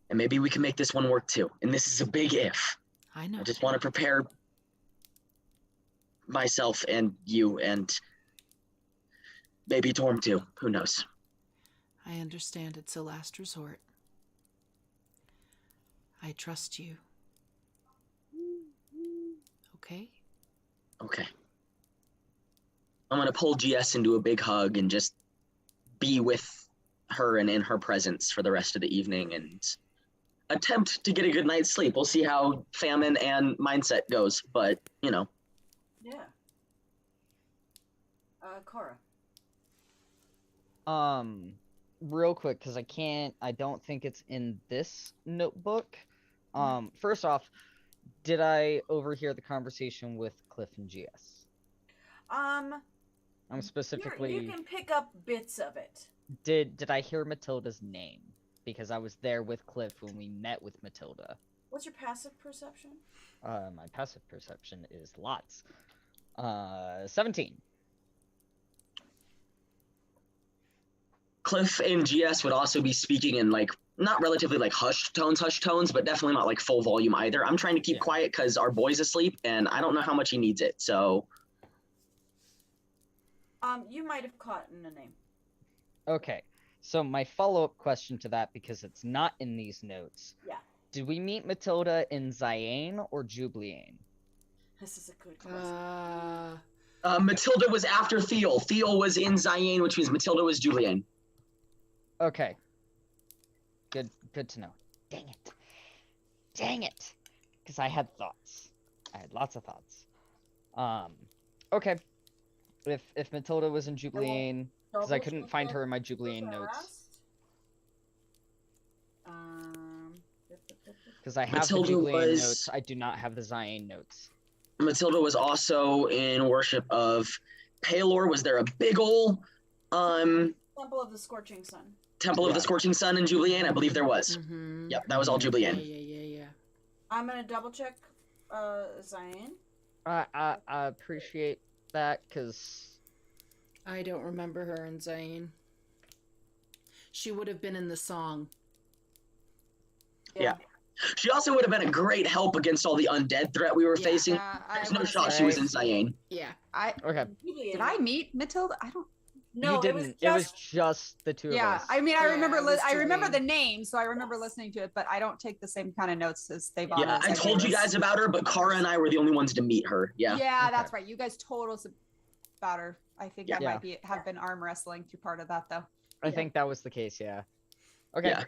And maybe we can make this one work too. And this is a big if. I know. I just want to prepare myself and you and maybe Torm too. Who knows? I understand it's a last resort. I trust you. Okay? Okay. I'm going to pull GS into a big hug and just be with her and in her presence for the rest of the evening and attempt to get a good night's sleep. We'll see how famine and mindset goes, but, you know. Yeah. Cora. Real quick, because I don't think it's in this notebook. First off, did I overhear the conversation with Cliff and GS? I'm specifically. You can pick up bits of it. Did I hear Matilda's name? Because I was there with Cliff when we met with Matilda. What's your passive perception? My passive perception is lots. 17. Cliff and GS would also be speaking in like not relatively like hushed tones, but definitely not like full volume either. I'm trying to keep quiet because our boy's asleep and I don't know how much he needs it. So, you might have caught in a name. Okay, so my follow-up question to that, because it's not in these notes. Yeah. Did we meet Matilda in Ziane or Jubliane? This is a good question. Matilda was after Theo. Theo was in Ziane, which means Matilda was Juliane. Okay. Good to know. Dang it. Because I had thoughts. I had lots of thoughts. Okay. If Matilda was in Jubliane, because I couldn't find her in my Jubliane notes. Because I have Matilda the Jubliane was... notes, I do not have the Ziane notes. Matilda was also in worship of Palor. Was there a big ol' Temple of the Scorching Sun. Temple of the Scorching Sun in Jubliane? I believe there was. Mm-hmm. Yep, that was all Jubliane. Yeah. I'm gonna double check Zion. I appreciate that, because I don't remember her in Zane. She would have been in the song. Yeah. She also would have been a great help against all the undead threat we were facing. There's no shot she was in Ziane. Yeah. Okay. Did I meet Matilda? I don't. No, you didn't. It was just the two of us. Yeah, I mean, I remember. I remember Juliane. the name, so I remember listening to it, but I don't take the same kind of notes as they've. Yeah, I told you guys about her, but Kara and I were the only ones to meet her. Yeah. Yeah, that's right. You guys told us about her. I think I Yeah. might have been arm wrestling through part of that, though. I think that was the case, yeah. Okay. Yeah.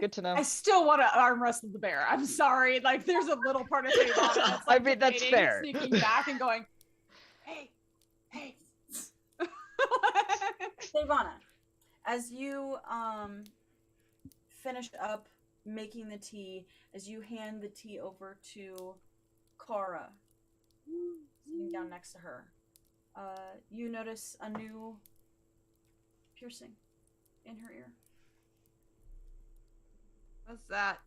Good to know. I still want to arm wrestle the bear. I'm sorry. Like, there's a little part of me that's like, I mean, that's debating, fair. Sneaking back and going, hey. Savannah, as you finish up making the tea, as you hand the tea over to Kara, sitting down next to her, you notice a new piercing in her ear. What's that?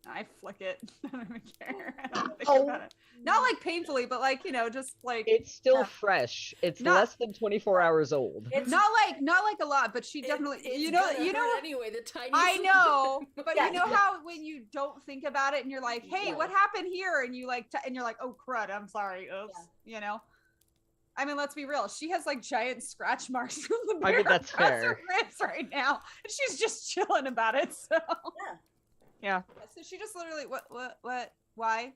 I flick it. I don't even care. I don't think about it. Not like painfully, but like, just like It's still fresh. It's less than 24 hours old. It's not like a lot, but she definitely anyway, the tiniest. I know, but Yeah, you know how when you don't think about it and you're like, hey, what happened here? And you like and you're like, oh crud, I'm sorry, oops. I mean, let's be real. She has like giant scratch marks from the bear that's across fair. her ribs right now. And she's just chilling about it. So Yeah. So she just literally why?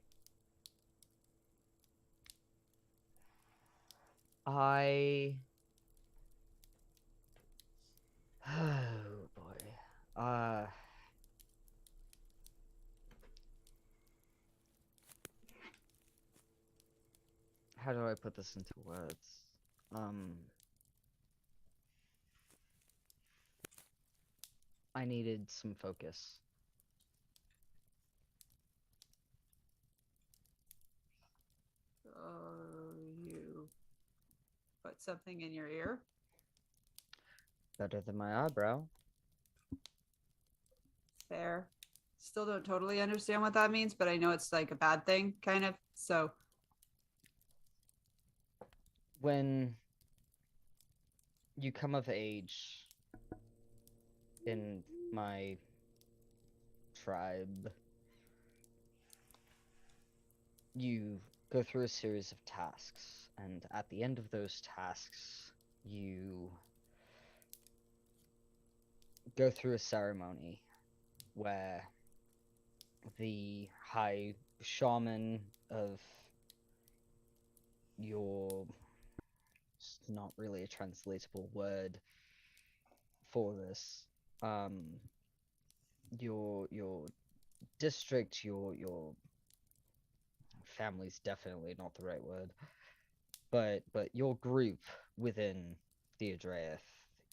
Oh boy. How do I put this into words? I needed some focus. You put something in your ear? Better than my eyebrow. Fair. Still don't totally understand what that means, but I know it's like a bad thing, kind of. So When you come of age in my tribe, you go through a series of tasks, and at the end of those tasks, you go through a ceremony where the high shaman of your, it's not really a translatable word for this, your district, your family's definitely not the right word, but your group within the Adreath,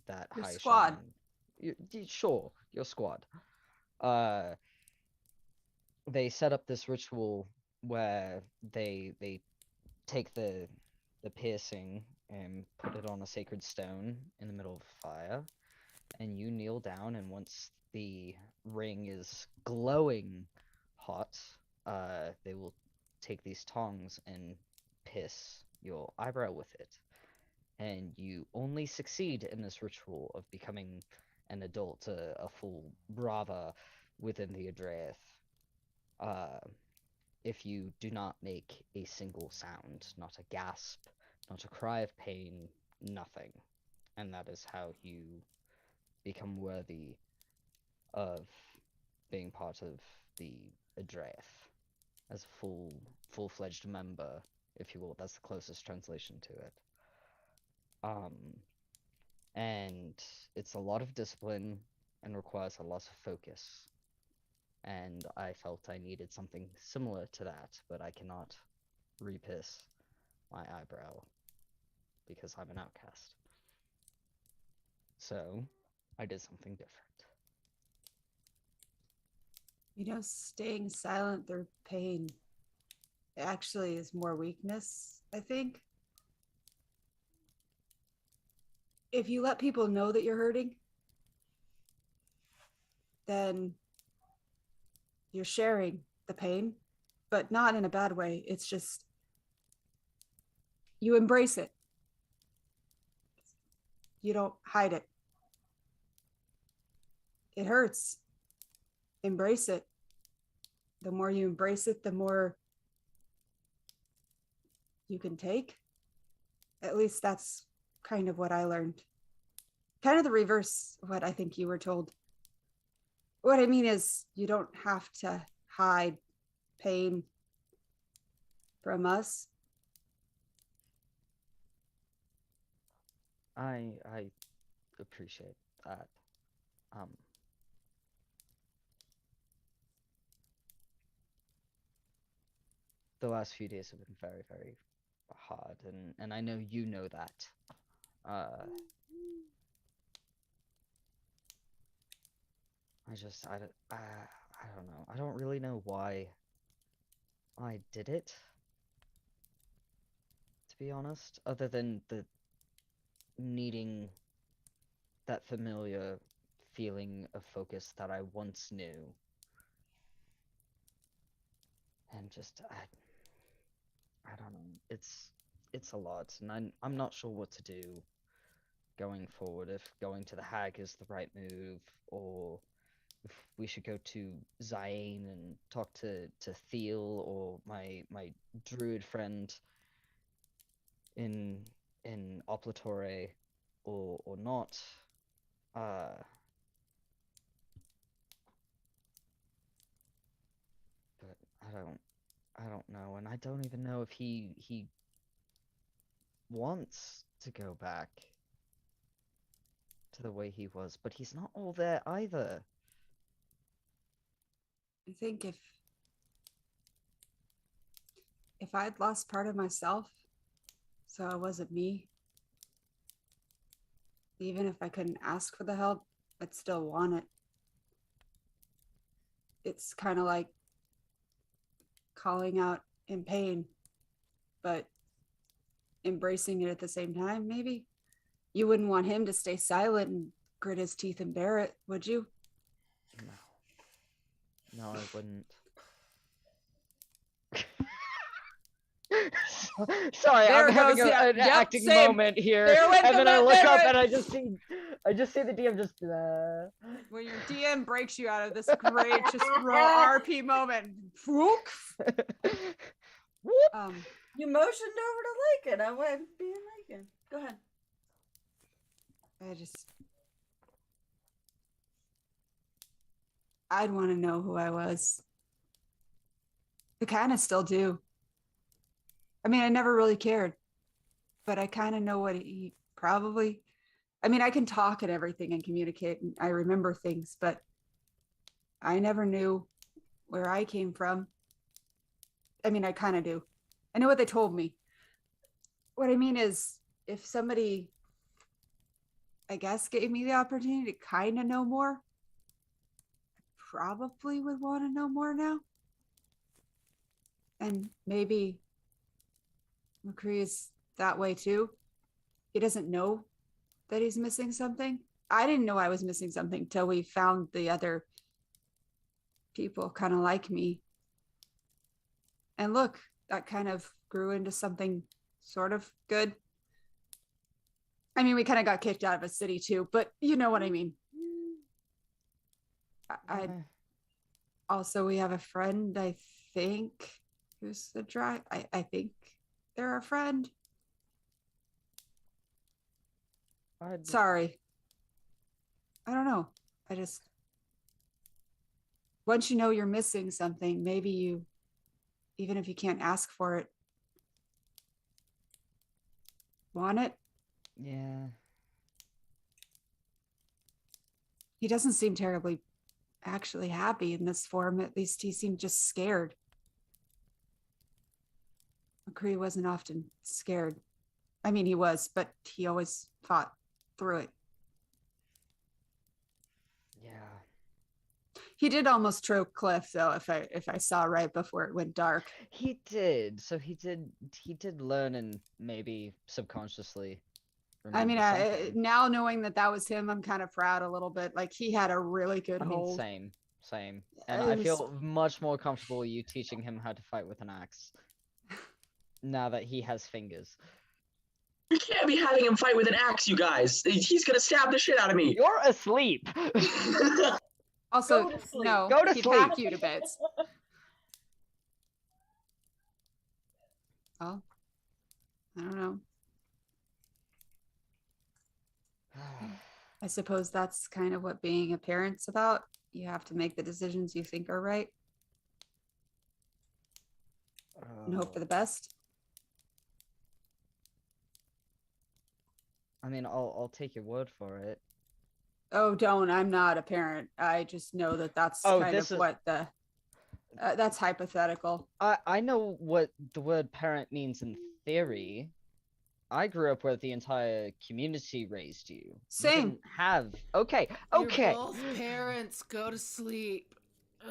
that Your high squad. shaman, sure, your squad, they set up this ritual where they take the piercing and put it on a sacred stone in the middle of a fire, and you kneel down, and once the ring is glowing hot, they will take these tongs and pierce your eyebrow with it. And you only succeed in this ritual of becoming an adult, a full brava within the Adreath, if you do not make a single sound, not a gasp, not a cry of pain, nothing. And that is how you become worthy of being part of the Adreath as a full-fledged member, if you will. That's the closest translation to it. And it's a lot of discipline and requires a lot of focus. And I felt I needed something similar to that, but I cannot re-pierce my eyebrow because I'm an outcast. So I did something different. You know, staying silent through pain actually is more weakness, I think. If you let people know that you're hurting, then you're sharing the pain, but not in a bad way. It's just you embrace it. You don't hide it. It hurts. Embrace it. The more you embrace it, the more you can take. At least that's kind of what I learned. Kind of the reverse of what I think you were told. What I mean is, you don't have to hide pain from us. I appreciate that. The last few days have been very, very hard, and I know you know that. I don't know. I don't really know why I did it, to be honest, other than the needing that familiar feeling of focus that I once knew. And just, I don't know. It's a lot, and I'm not sure what to do going forward, if going to the hag is the right move, or if we should go to Zayn and talk to Thiel or my druid friend in Oplatore, or not. But I don't know, and I don't even know if he wants to go back to the way he was, but he's not all there either. I think if I'd lost part of myself, so I wasn't me, even if I couldn't ask for the help, I'd still want it. It's kind of like calling out in pain, but embracing it at the same time, maybe. You wouldn't want him to stay silent and grit his teeth and bear it, would you? No, I wouldn't. Sorry, There I'm having goes, an acting same. moment here, There went and the then I mo- look there up went- and I just see I just see the DM just. When your DM breaks you out of this great just RP moment. Whoop. You motioned over to Lakin. I went being Lakin. Go ahead. I'd want to know who I was. I kind of still do. I mean, I never really cared, but I kind of know what he probably. I mean, I can talk and everything and communicate, and I remember things, but I never knew where I came from. I mean, I kind of do. I know what they told me. What I mean is, if somebody, I guess, gave me the opportunity to kind of know more, I probably would want to know more now. And maybe McCree is that way too. He doesn't know that he's missing something. I didn't know I was missing something till we found the other people kind of like me. And look, that kind of grew into something sort of good. I mean, we kind of got kicked out of a city too, but you know what I mean. I also, we have a friend, I think, who's the drive. I think they're a friend. Sorry. I don't know. I just, once you know you're missing something, maybe you, even if you can't ask for it, want it. Yeah. He doesn't seem terribly actually happy in this form. At least he seemed just scared. McCree wasn't often scared. I mean, he was, but he always fought through it. Yeah. He did almost choke Cliff, though, if I saw right before it went dark. He did. So he did learn and maybe subconsciously. I mean, now knowing that was him, I'm kind of proud a little bit. Like, he had a really good hold. Same. And I feel much more comfortable you teaching him how to fight with an axe. Now that he has fingers. You can't be having him fight with an axe, you guys. He's gonna stab the shit out of me. You're asleep. Also, no, Go to he'd sleep. hack you to bits. Oh, I don't know. I suppose that's kind of what being a parent's about. You have to make the decisions you think are right and hope for the best. I mean, I'll take your word for it. Oh, don't. I'm not a parent. I just know that that's what the that's hypothetical. I know what the word parent means in theory. I grew up where the entire community raised you. Same. You didn't have. Okay. You're both parents. Go to sleep.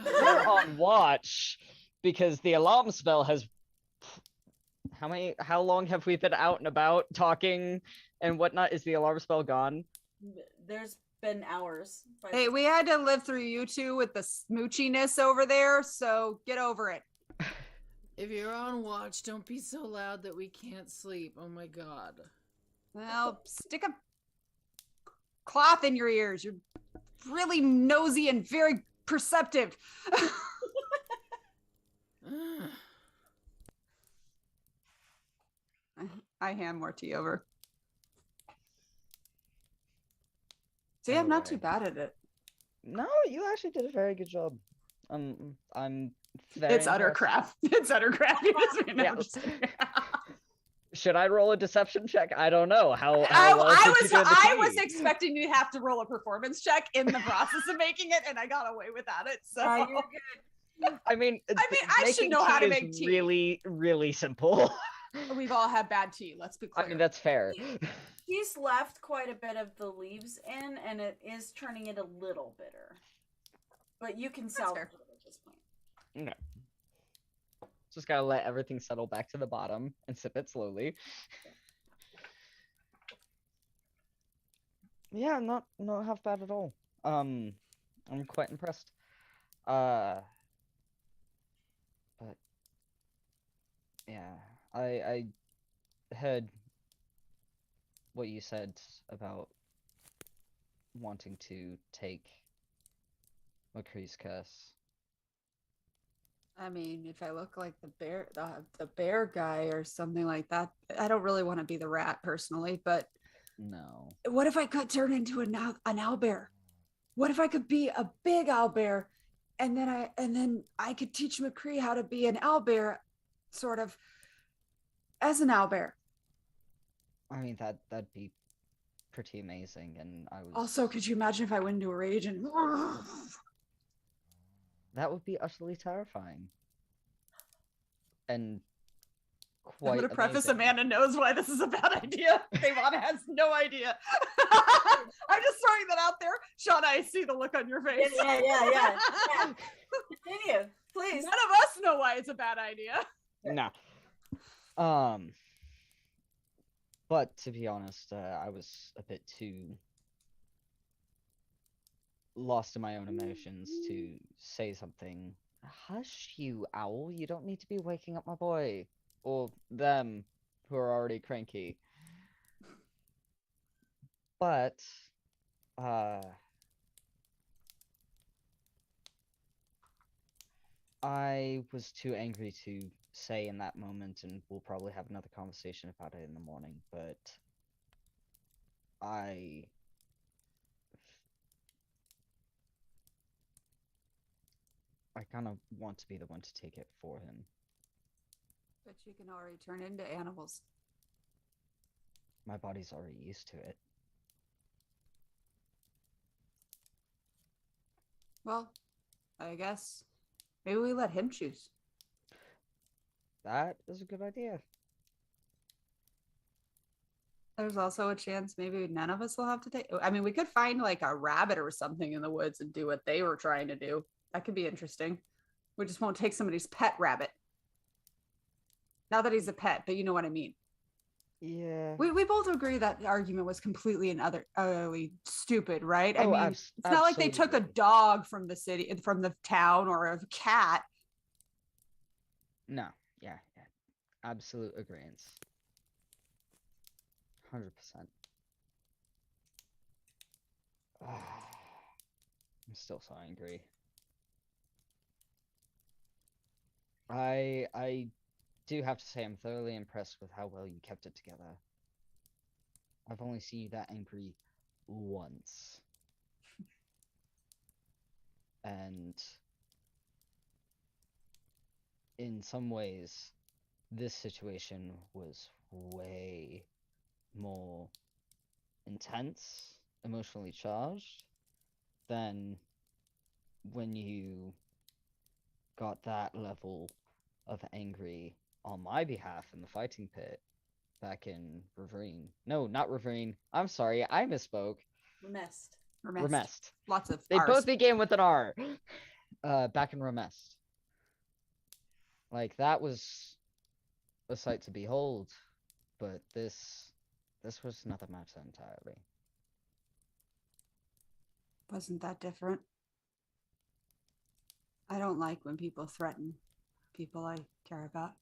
We're on watch because the alarm spell has. How long have we been out and about talking and whatnot? Is the alarm spell gone? There's been hours. Hey, we had to live through you two with the smoochiness over there, so get over it. If you're on watch, don't be so loud that we can't sleep. Oh my god. Well, stick a cloth in your ears. You're really nosy and very perceptive. I hand more tea over. See, I'm not too bad at it. No, you actually did a very good job. I'm very It's utter crap. It's utter crap. Yeah. Should I roll a deception check? I don't know. I was expecting you to have to roll a performance check in the process of making it, and I got away without it. So you're good. I mean, I should know how to make tea. Really, really simple. We've all had bad tea. Let's be clear. I mean, that's fair. He's left quite a bit of the leaves in, and it is turning it a little bitter. But you can salvage it at this point. Okay. Just gotta let everything settle back to the bottom and sip it slowly. Yeah, not half bad at all. I'm quite impressed. But yeah, I heard what you said about wanting to take McCree's curse. I mean, if I look like the bear guy or something like that, I don't really want to be the rat personally, but No. what if I could turn into an owlbear? What if I could be a big owlbear, and then I could teach McCree how to be an owlbear, sort of as an owlbear. I mean, that'd be pretty amazing, and I was... Also, could you imagine if I went into a rage and... That would be utterly terrifying. And quite I'm going to preface amazing. Amanda knows why this is a bad idea. Devana has no idea. I'm just throwing that out there. Shauna, I see the look on your face. Yeah. Continue, please. None of us know why it's a bad idea. No. But to be honest, I was a bit too lost in my own emotions to say something. Hush, you owl. You don't need to be waking up my boy. Or them, who are already cranky. But, I was too angry to say in that moment, and we'll probably have another conversation about it in the morning, but I kind of want to be the one to take it for him. But you can already turn into animals. My body's already used to it. Well, I guess maybe we let him choose. That is a good idea. There's also a chance maybe none of us will have to take... I mean, we could find like a rabbit or something in the woods and do what they were trying to do. That could be interesting. We just won't take somebody's pet rabbit. Not that he's a pet, but you know what I mean. Yeah. We both agree that the argument was completely and utterly stupid, right? I Oh, mean, it's not like they took a absolutely. dog from the city, from the town, or a cat. No. Yeah. Absolute agreement. 100%. I'm still so angry. I do have to say I'm thoroughly impressed with how well you kept it together. I've only seen you that angry once. And in some ways, this situation was way more intense, emotionally charged, than when you got that level of angry on my behalf in the fighting pit back in Riverine. No, not Riverine. I'm sorry, I misspoke. Remest. Lots of They Rs. both began with an R. Back in Remest. Like, that was a sight to behold, but this was another matter entirely. Wasn't that different? I don't like when people threaten people I care about.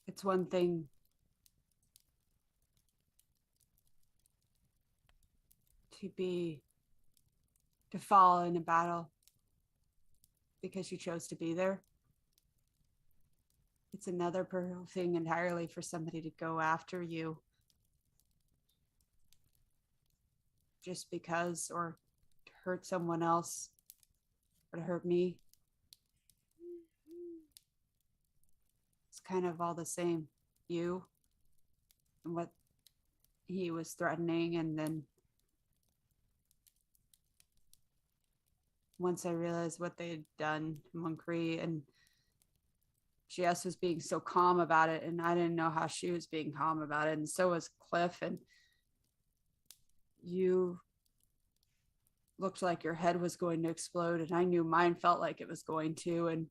It's one thing to fall in a battle because you chose to be there. It's another thing entirely for somebody to go after you just because, or to hurt someone else, or to hurt me. It's kind of all the same. You and what he was threatening, and then once I realized what they had done to Moncrief, and Jess was being so calm about it, and I didn't know how she was being calm about it, and so was Cliff, and you looked like your head was going to explode, and I knew mine felt like it was going to, and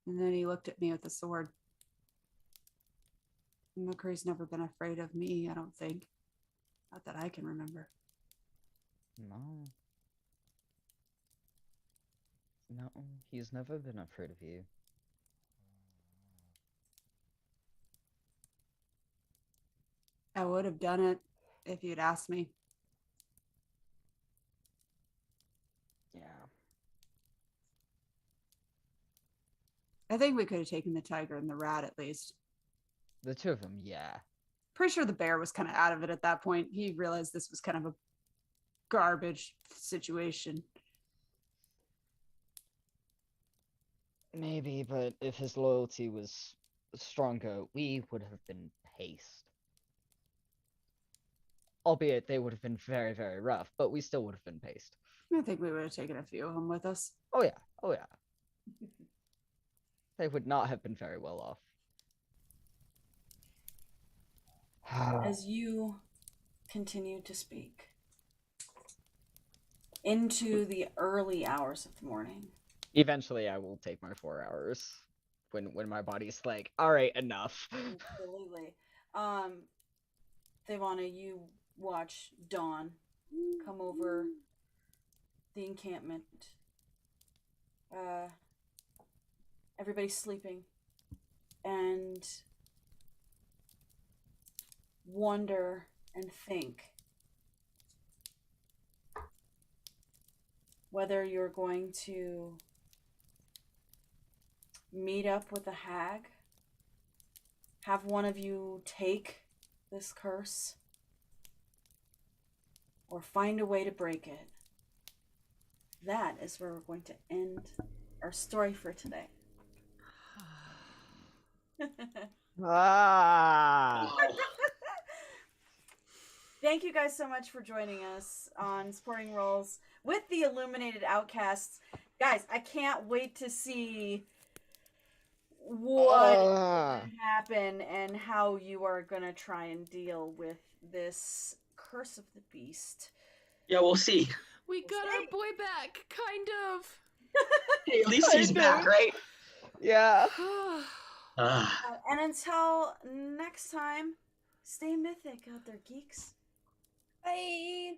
then he looked at me with the sword. McCree's never been afraid of me, I don't think. Not that I can remember. No. No, he's never been afraid of you. I would have done it if you'd asked me. Yeah. I think we could have taken the tiger and the rat at least. The two of them, yeah. Pretty sure the bear was kind of out of it at that point. He realized this was kind of a garbage situation. Maybe, but if his loyalty was stronger, we would have been paced. Albeit they would have been very, very rough, but we still would have been paced. I think we would have taken a few of them with us. Oh yeah, oh yeah. They would not have been very well off. As you continue to speak into the early hours of the morning. Eventually, I will take my 4 hours when my body's like, all right, enough. Absolutely. Devana, you watch Dawn come over the encampment. Everybody's sleeping, and wonder and think whether you're going to meet up with the hag, have one of you take this curse, or find a way to break it. That is where we're going to end our story for today. Ah. Thank you guys so much for joining us on Sporting Roles with the Illuminated Outcasts. Guys, I can't wait to see what happen and how you are going to try and deal with this curse of the beast. Yeah, we'll see. We got our boy back, kind of. Hey, at least he's back, right? Yeah. And until next time, stay mythic out there, geeks. Bye.